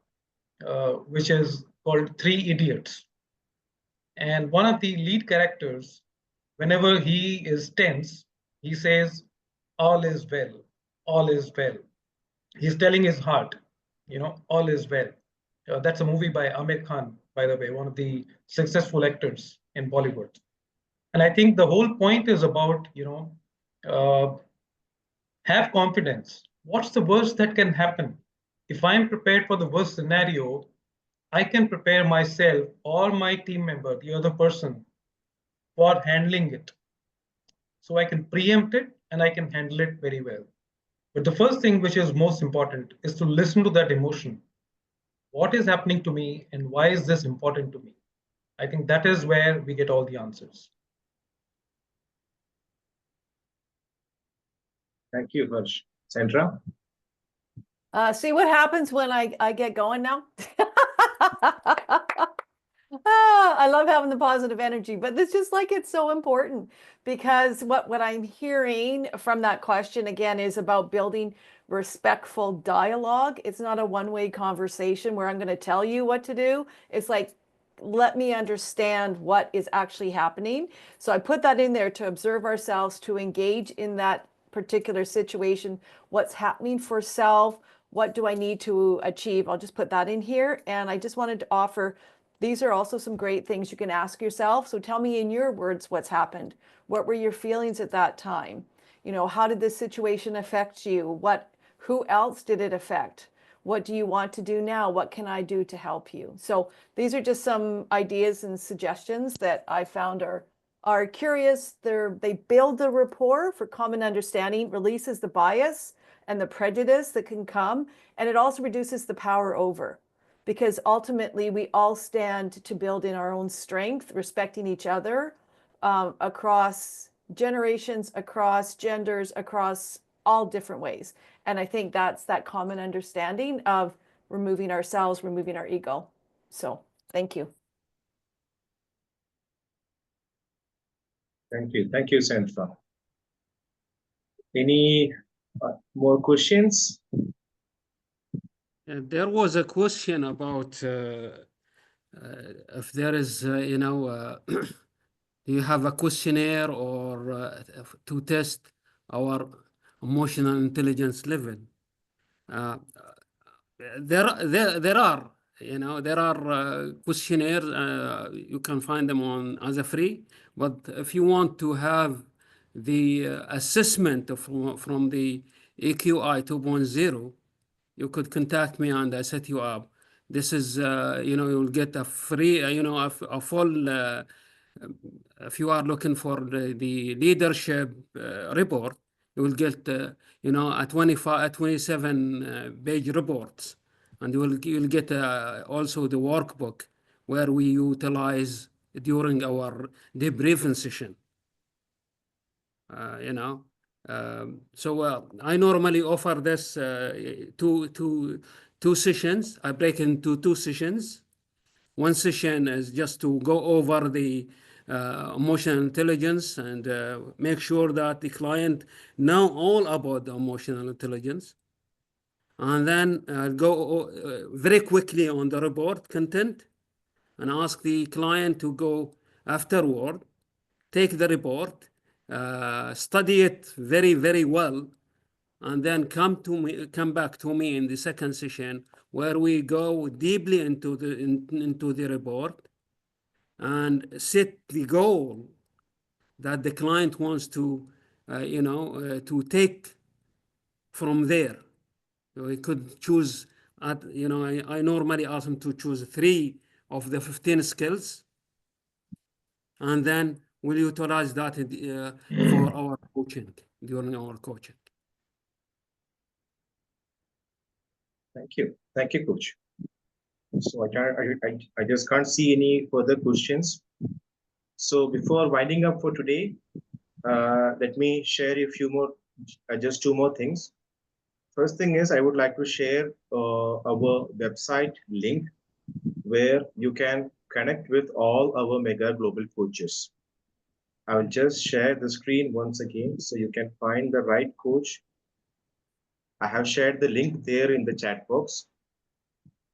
which is called Three Idiots. And one of the lead characters, whenever he is tense, he says, all is well, all is well. He's telling his heart, all is well. That's a movie by Aamir Khan, by the way, one of the successful actors in Bollywood. And I think the whole point is about, have confidence. What's the worst that can happen? If I'm prepared for the worst scenario, I can prepare myself or my team member, the other person, for handling it. So I can preempt it and I can handle it very well. But the first thing which is most important is to listen to that emotion. What is happening to me and why is this important to me? I think that is where we get all the answers. Thank you, Harsh. Sandra? See what happens when I get going now? I love having the positive energy, but it's just like it's so important because what I'm hearing from that question again is about building respectful dialogue. It's not a one-way conversation where I'm going to tell you what to do. It's like, let me understand what is actually happening. So I put that in there to observe ourselves, to engage in that particular situation, what's happening for self, what do I need to achieve? I'll just put that in here. And I just wanted to offer, these are also some great things you can ask yourself. So tell me in your words what's happened. What were your feelings at that time? How did this situation affect you? Who else did it affect? What do you want to do now? What can I do to help you? So these are just some ideas and suggestions that I found are curious. They build the rapport for common understanding, releases the bias and the prejudice that can come, and it also reduces the power over. Because ultimately we all stand to build in our own strength, respecting each other across generations, across genders, across all different ways. And I think that's that common understanding of removing ourselves, removing our ego. So thank you. Thank you, Sandra. Any more questions? There was a question about if there is, do you have a questionnaire or to test our emotional intelligence level? There are, there are questionnaires. You can find them on as a free. But if you want to have the assessment from the AQI 2.0, you could contact me and I set you up. This is, you'll get a free, a full. If you are looking for the leadership report, you will get, a 27 page reports, and you'll get also the workbook where we utilize during our debriefing session. So I normally offer this two sessions. I break into two sessions. One session is just to go over the emotional intelligence and make sure that the client know all about the emotional intelligence. And then go very quickly on the report content and ask the client to go afterward, take the report, study it very, very well, and then come back to me in the second session where we go deeply into the report and set the goal that the client wants to, to take from there. So he could choose, I normally ask him to choose 3 of the 15 skills, and then we'll utilize that for our coaching, during our coaching. Thank you, Coach. So I just can't see any further questions. So before winding up for today, let me share a few more, just 2 more things. First thing is I would like to share our website link where you can connect with all our Mega Global coaches. I will just share the screen once again so you can find the right coach. I have shared the link there in the chat box.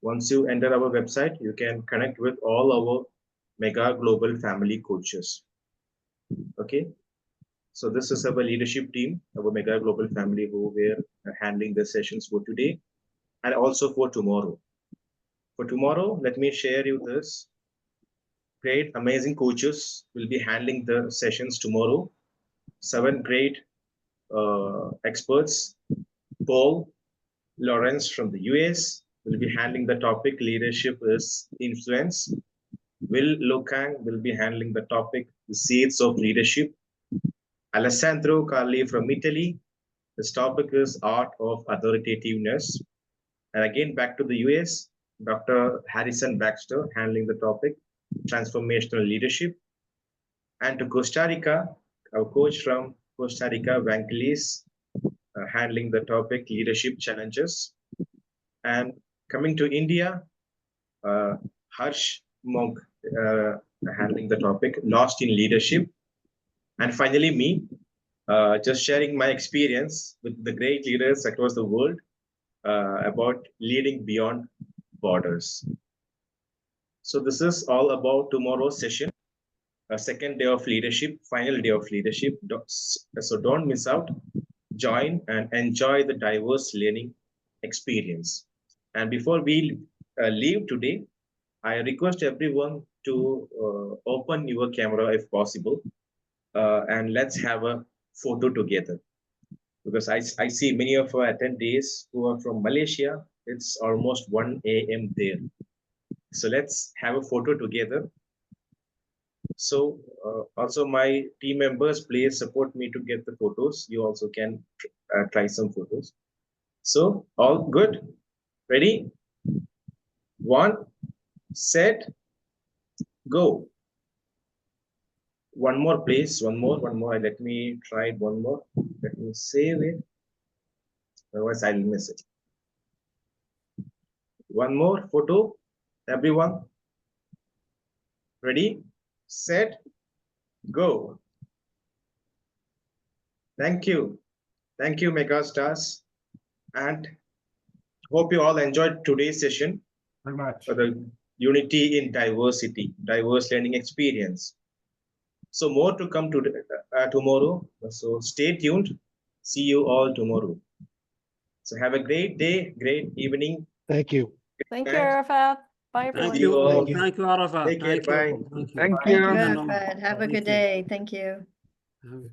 Once you enter our website, you can connect with all our Mega Global family coaches. Okay. So this is our leadership team, our Mega Global family, who were handling the sessions for today and also for tomorrow. For tomorrow, let me share you this. Great, amazing coaches will be handling the sessions tomorrow. 7 great experts. Paul Lawrence from the US will be handling the topic Leadership is Influence. Will Lokang will be handling the topic The Seeds of Leadership. Alessandro Carli from Italy. This topic is Art of Authoritativeness. And again, back to the US, Dr. Harrison Baxter handling the topic Transformational Leadership. And to Costa Rica, our coach from Costa Rica, Vangelis, handling the topic Leadership Challenges. And coming to India, Harsh Monk handling the topic Lost in Leadership. And finally, me, just sharing my experience with the great leaders across the world about leading beyond borders. So this is all about tomorrow's session, a second day of leadership, final day of leadership. So don't miss out. Join and enjoy the diverse learning experience. And before we leave today, I request everyone to open your camera if possible, and let's have a photo together. Because I see many of our attendees who are from Malaysia, It's almost 1 a.m. there. So let's have a photo together. So also my team members, please support me to get the photos. You also can try some photos. So all good? Ready? 1, set, go. One more please, one more. Let me try it one more. Let me save it. Otherwise I'll miss it. One more photo, everyone. Ready, set, go. Thank you. Thank you, Megastars. And hope you all enjoyed today's session. Very much. For the unity in diversity, diverse learning experience. So more to come to tomorrow. So stay tuned. See you all tomorrow. So have a great day, great evening. Thank you. Thank you, Arafat. Bye, everyone. Thank you all. Thank you. Thank you, Arafat. Take care. Thank you. Bye. Thank you. Thank you, Arafat. Have a good day. Thank you. Have a-